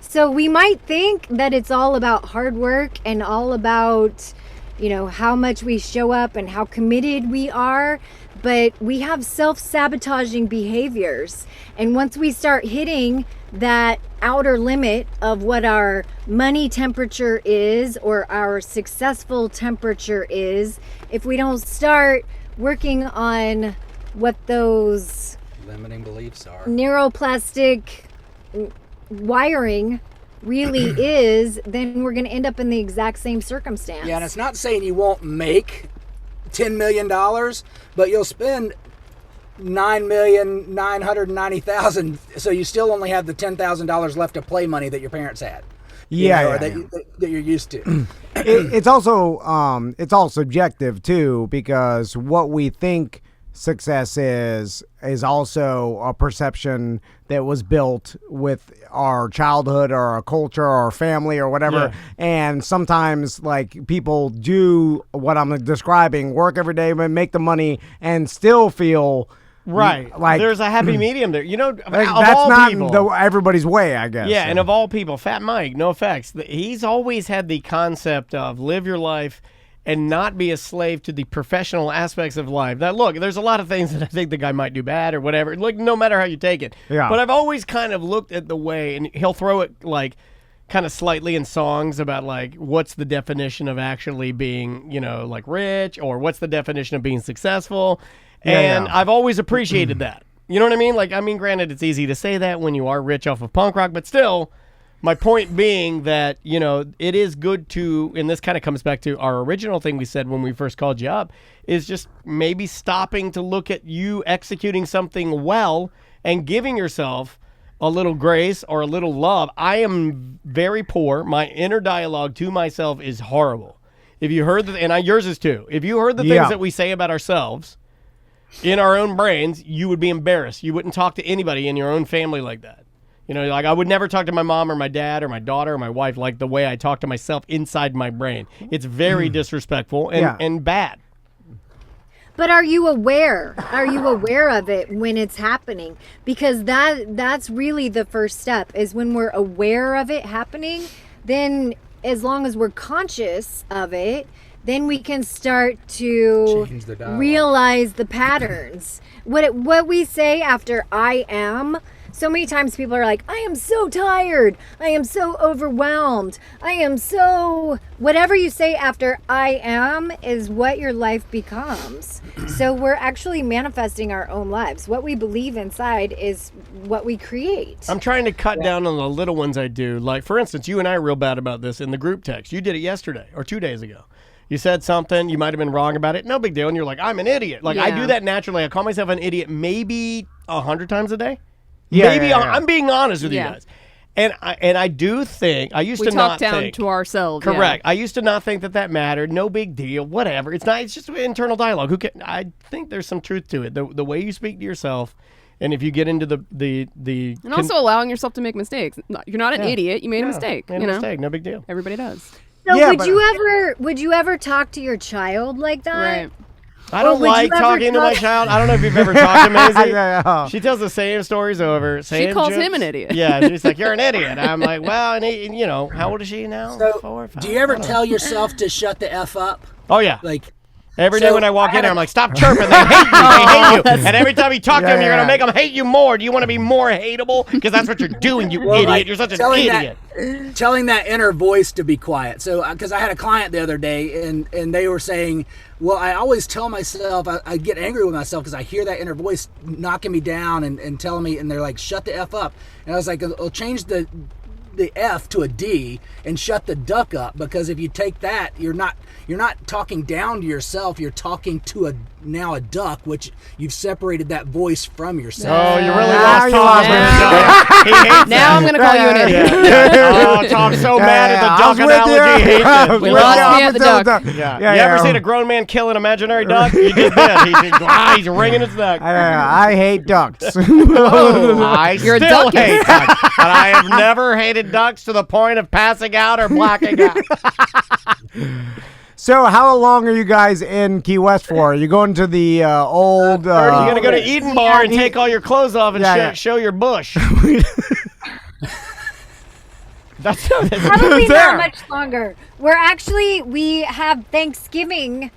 So we might think that it's all about hard work and all about, how much we show up and how committed we are, but we have self-sabotaging behaviors. And once we start hitting that outer limit of what our money temperature is or our successful temperature is, if we don't start working on what those limiting beliefs are, neuroplastic wiring really is, then we're going to end up in the exact same circumstance. Yeah, and it's not saying you won't make $10 million, but you'll spend $9,990,000, so you still only have the $10,000 left of play money that your parents had. Yeah, that you're used to. It's also it's all subjective too, because what we think success is also a perception that was built with our childhood or our culture or our family or whatever. And sometimes like people do what I'm describing, work every day, make the money and still feel right. Like there's a happy medium there. You know, like, of that's all not people, everybody's way, I guess. Yeah, and of all people, Fat Mike, no effects. He's always had the concept of live your life and not be a slave to the professional aspects of life. Now, look, there's a lot of things that I think the guy might do bad or whatever, like no matter how you take it. Yeah. But I've always kind of looked at the way, and he'll throw it like kind of slightly in songs about like what's the definition of actually being, you know, like rich, or what's the definition of being successful. And I've always appreciated that. You know what I mean? Like, I mean, granted, it's easy to say that when you are rich off of punk rock, but still, my point being that, you know, it is good to, and this kind of comes back to our original thing we said when we first called you up, is just maybe stopping to look at you executing something well and giving yourself a little grace or a little love. I am very poor. My inner dialogue to myself is horrible. If you heard, yours is too. If you heard the things that we say about ourselves in our own brains, you would be embarrassed. You wouldn't talk to anybody in your own family like that. You know, like I would never talk to my mom or my dad or my daughter or my wife like the way I talk to myself inside my brain. It's very disrespectful and bad. But are you aware? Are you aware of it when it's happening? Because that's really the first step, is when we're aware of it happening, then as long as we're conscious of it, then we can start to realize the patterns. What we say after I am, so many times people are like, I am so tired. I am so overwhelmed. I am so... Whatever you say after I am is what your life becomes. So we're actually manifesting our own lives. What we believe inside is what we create. I'm trying to cut down on the little ones I do. Like, for instance, you and I are real bad about this in the group text. You did it yesterday or 2 days ago. You said something, you might have been wrong about it. No big deal. And you're like, I'm an idiot. Like, I do that naturally. I call myself an idiot maybe 100 times a day. I'm being honest with you guys. And I do think, I used to not think. We talk down to ourselves. Correct. I used to not think that mattered. No big deal. Whatever. It's not. It's just internal dialogue. I think there's some truth to it. The way you speak to yourself, and if you get into the and also allowing yourself to make mistakes. You're not an idiot. You made a mistake. Made a mistake. No big deal. Everybody does. So would you ever talk to your child like that? Right. I don't like talking to my child. I don't know if you've ever talked to Maisie. She tells the same stories over. She calls him an idiot. Yeah, she's like, you're an idiot. I'm like, well, and you know, how old is she now? So 4 or 5. Do you ever tell yourself to shut the F up? Oh, yeah. Like... Every day when I walk in there, I'm like, stop chirping. They hate you. They hate you. And every time you talk to them, you're going to make them hate you more. Do you want to be more hateable? Because that's what you're doing, you idiot. Like, you're such an idiot. Telling that inner voice to be quiet. So, because I had a client the other day, and they were saying, well, I always tell myself, I get angry with myself because I hear that inner voice knocking me down and telling me, and they're like, shut the F up. And I was like, I'll change the F to a D and shut the duck up, because if you take that, you're not talking down to yourself, you're talking to a duck, which you've separated that voice from yourself. Oh, you really lost Tom. Now I'm going to call you an idiot. Oh, Tom's so mad at the duck analogy. He hates it. We lost me at the duck. You ever seen a grown man kill an imaginary duck? You just did. He's wringing his neck. I hate ducks. I still hate ducks. And I have never hated ducks to the point of passing out or blacking out. So how long are you guys in Key West for? Are you going to the old... You're going to go to Eden Bar and take all your clothes off and show your bush. That's probably not much longer. We have Thanksgiving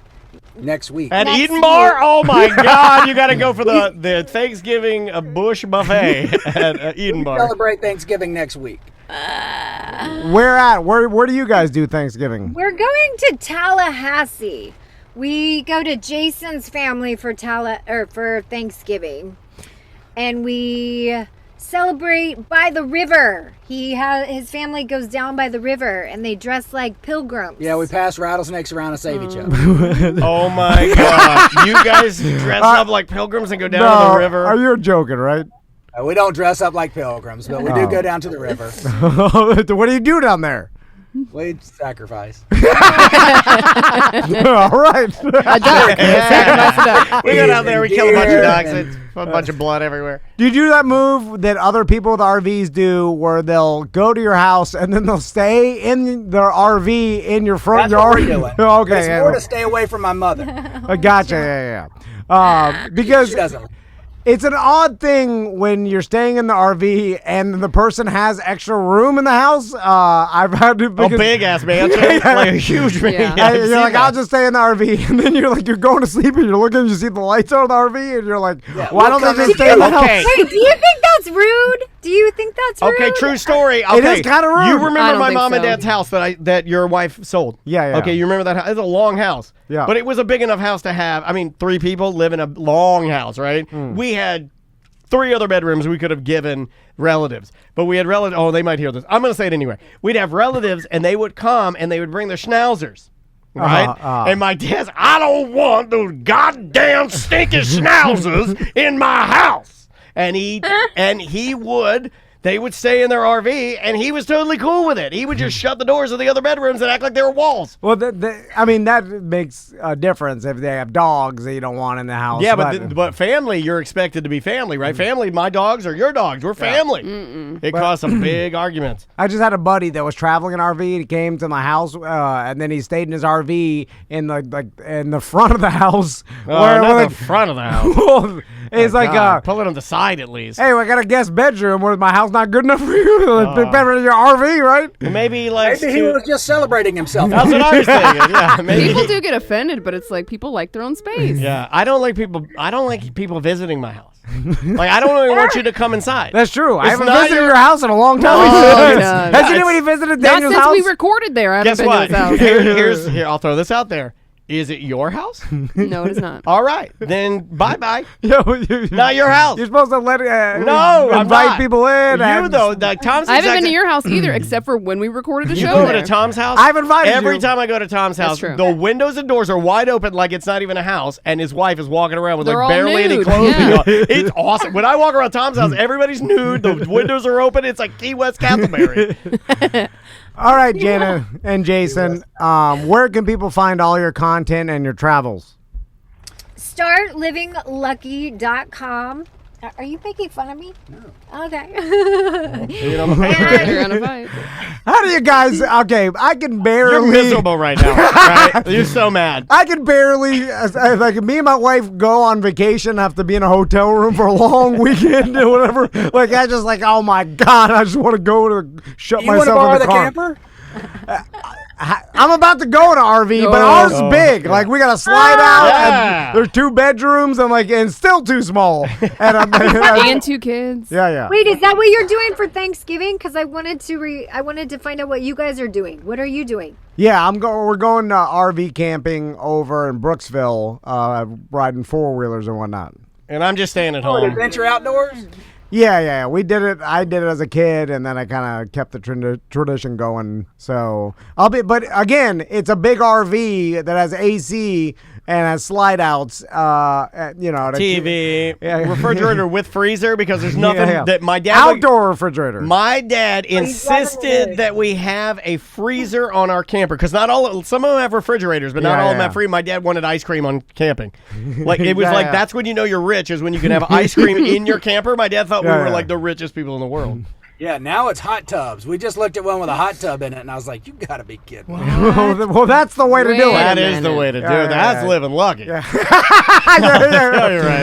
next week at Eden Bar. Oh my God! You got to go for the Thanksgiving bush buffet at Eden Bar. Celebrate Thanksgiving next week. Where do you guys do Thanksgiving? We're going to Tallahassee. We go to Jason's family for Thanksgiving, and we celebrate by the river. His family goes down by the river, and they dress like pilgrims. Yeah, we pass rattlesnakes around and save each other. Oh my God! You guys dress up like pilgrims and go down to the river? Are you joking, right? We don't dress up like pilgrims, but we do go down to the river. What do you do down there? We sacrifice. All right. A duck. Sacrifice a duck. We go down there, we kill a bunch of ducks. It's a bunch of blood everywhere. Do you do that move that other people with RVs do where they'll go to your house and then they'll stay in their RV in your front yard? That's what we're doing. Okay. It's more to stay away from my mother. Gotcha. Yeah. Because She doesn't. it's an odd thing when you're staying in the RV and the person has extra room in the house. I've had to big ass mansion, like a huge mansion. Yeah. You're like, I'll just stay in the RV, and then you're going to sleep, and you're looking, and you see the lights on the RV, and you're like, why don't they just stay in the house? Okay. Wait, do you think that's rude? Do you think that's rude? Okay, true story. Okay. It is kind of rude. You I remember don't my think mom and so. dad's house that your wife sold? Yeah. Okay, you remember that house? It's a long house. Yeah. But it was a big enough house to have, 3 people live in a long house, right? We had 3 other bedrooms we could have given relatives. But we had relatives. Oh, they might hear this. I'm going to say it anyway. We'd have relatives, and they would come, and they would bring their schnauzers. Right? And my dad's, I don't want those goddamn stinking schnauzers in my house. And they would stay in their RV, and he was totally cool with it. He would just shut the doors of the other bedrooms and act like they were walls. Well, that makes a difference if they have dogs that you don't want in the house. Yeah, but family, you're expected to be family, right? Family, my dogs are your dogs. We're family. It caused some big arguments. I just had a buddy that was traveling in RV. He came to my house, and then he stayed in his RV in the front of the house. Not the front of the house. Well, it's pull it on the side at least. Hey, I got a guest bedroom. Where my house not good enough for you? Big bedroom in your RV, right? Maybe he was just celebrating himself. That's what I was thinking. Yeah, maybe. People do get offended, but it's like people like their own space. Yeah, I don't like people visiting my house. Like, I don't really want you to come inside. That's true. I It's haven't not visited your- your house in a long time. Oh, no. Has anybody visited Not Daniel's since house? we recorded there. I haven't Guess been what? to his house. Here, I'll throw this out there. Is it your house? No, it is not. All right, then bye-bye. Not Not your house. You're supposed to let No, I'm invite not. people in. You though, like Tom's. I haven't been to your house either, except for when we recorded the You show go there. to Tom's house. I've invited every you. time I go to Tom's house. true. The windows and doors are wide open, like it's not even a house, and his wife is walking around with They're like all barely any nude, clothing yeah. on. It's awesome. When I walk around Tom's house, everybody's nude. The windows are open. It's like Key West Castleberry. All right, Jana and Jason, where can people find all your content and your travels? StartLivingLucky.com. Are you making fun of me? No. Okay. You're on a fight. How do you guys? Okay, I can barely. You're miserable right now. Right? You're so mad. I can barely, like, me and my wife go on vacation, have to be in a hotel room for a long weekend or whatever. Like, I just like, oh my God, I just want to go to shut You want to myself borrow in the the car. camper? I'm about to go in an RV, but ours is big. Like, we got to slide out. Yeah. And there's 2 bedrooms and still too small. And 2 kids. Yeah. Wait, is that what you're doing for Thanksgiving? Because I wanted to find out what you guys are doing. What are you doing? Yeah, we're going RV camping over in Brooksville, riding 4-wheelers and whatnot. And I'm just staying at Oh, home. adventure outdoors? Yeah. We did it. I did it as a kid, and then I kind of kept the tradition going. So but again, it's a big RV that has AC and has slide outs. TV, refrigerator with freezer because there's nothing that my dad outdoor refrigerator. My dad insisted that we have a freezer on our camper because some of them have refrigerators, but not all of them have free. My dad wanted ice cream on camping. Like it was that's when you know you're rich is when you can have ice cream in your camper. My dad thought we were like the richest people in the world. Yeah, now it's hot tubs. We just looked at one with a hot tub in it, and I was like, you got to be kidding me. Well, that's the way to do it. That is the way to do it. That's living lucky. Yeah. Right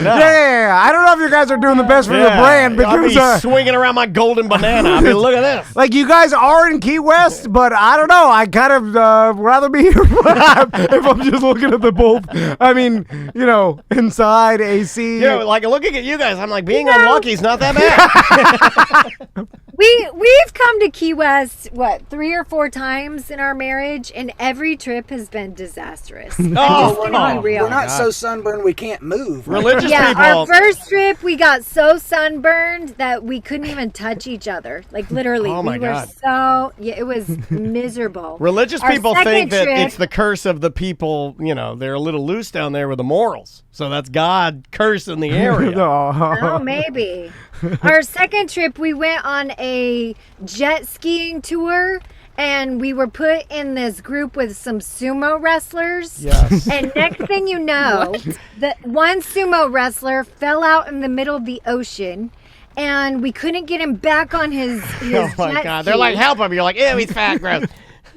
now. Yeah. I don't know if you guys are doing the best for your brand because I'll be swinging around my golden banana. I mean, look at this. Like you guys are in Key West, but I don't know. I kind of rather be here if I'm just looking at the both. I mean, inside AC. Like looking at you guys, I'm like being unlucky is not that bad. We've come to Key West 3 or 4 times in our marriage, and every trip has been disastrous. We're not so sunburned we can't move. Religious people. Our first trip we got so sunburned that we couldn't even touch each other. Like literally, Oh my God. it was miserable. Religious Our people second think that trip- it's the curse of the people. They're a little loose down there with the morals. So that's God cursing the area. Oh, maybe. Our second trip, we went on a jet skiing tour, and we were put in this group with some sumo wrestlers. Yes. And next thing you know, the one sumo wrestler fell out in the middle of the ocean, and we couldn't get him back on his Oh my jet God! ski. They're like, help him! You're like, ew, he's fat, gross.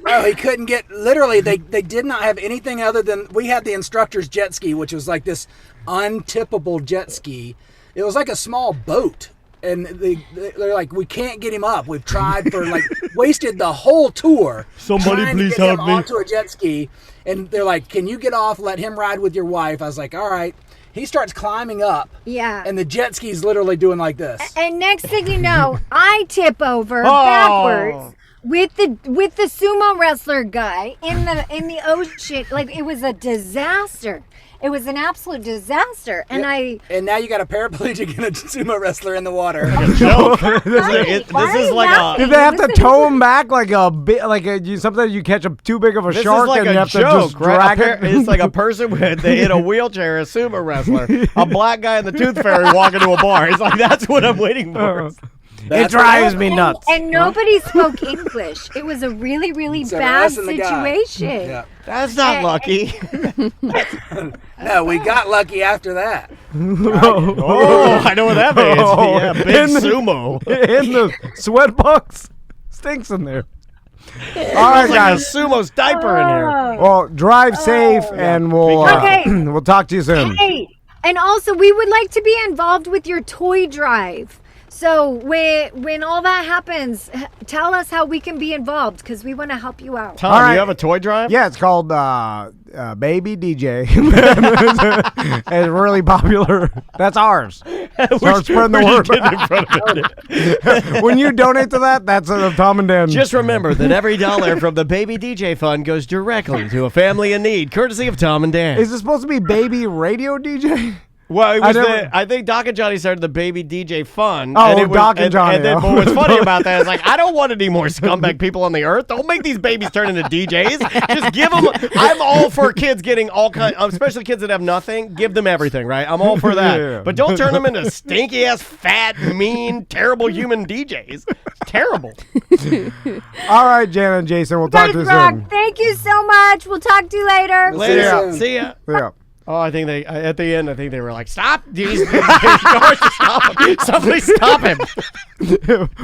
Oh, he couldn't get. Literally, they did not have anything other than we had the instructor's jet ski, which was like this untippable jet ski. It was like a small boat, and they're like, we can't get him up. We've tried for like wasted the whole tour. Somebody trying please to get help him me. onto a jet ski, and they're like, can you get off? Let him ride with your wife. I was like, all right. He starts climbing up. Yeah. And the jet ski's literally doing like this. And next thing you know, I tip over backwards with the sumo wrestler guy in the ocean. Like, it was a disaster. It was an absolute disaster. And And now you got a paraplegic and a sumo wrestler in the water. Joke. This is like a. Did they have to tow him back like a bit? Sometimes you catch too big of a This shark is like and you a have to joke, just right? drag it. It's like a person in a wheelchair, a sumo wrestler, a black guy in the Tooth Fairy walking to a bar. It's like, that's what I'm waiting for. It drives me nuts. And nobody spoke English. It was a really, really So bad us and the guy. situation. Yeah. That's not lucky. No, we got lucky after that. Oh, I know what that means. Yeah, big sumo. In the sweat box. Stinks in there. All right, It's like guys. a sumo's diaper in here. Well, drive safe, and we'll Okay. we'll talk to you soon. Hey, and also we would like to be involved with your toy drive. So when all that happens, tell us how we can be involved because we want to help you out. Tom, All right. you have a toy drive? Yeah, it's called Baby DJ. It's really popular. That's ours. Start spreading the word. When you donate to that, that's Tom and Dan. Just remember that every dollar from the Baby DJ Fund goes directly to a family in need, courtesy of Tom and Dan. Is it supposed to be Baby Radio DJ? Well, it was never- I think Doc and Johnny started the Baby DJ Fund. Oh, and it was, Doc and Johnny. And then, but what's funny about that is, like, I don't want any more scumbag people on the earth. Don't make these babies turn into DJs. Just give them. I'm all for kids getting all kinds, especially kids that have nothing. Give them everything, right? I'm all for that. Yeah. But don't turn them into stinky ass, fat, mean, terrible human DJs. Terrible. All right, Jana and Jason, we'll talk to you Rock, soon. thank you so much. We'll talk to you later. Later. See ya. Yeah. Oh, I think at the end, they were like, stop these guards, stop him. Somebody stop him.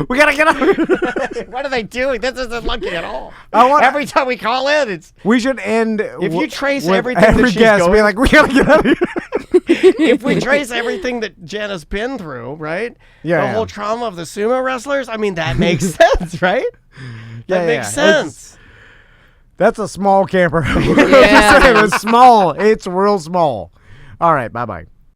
We gotta get up. What are they doing? This isn't lucky at all. Every time we call in, it's. We should end. If you trace with everything every that she's guest, going, be like, we gotta get out of here. If we trace everything that Jana's been through, right? Yeah, The yeah. whole trauma of the sumo wrestlers. I mean, that makes sense, right? That makes sense. That's a small camper. Yeah. It's small. It's real small. All right. Bye-bye.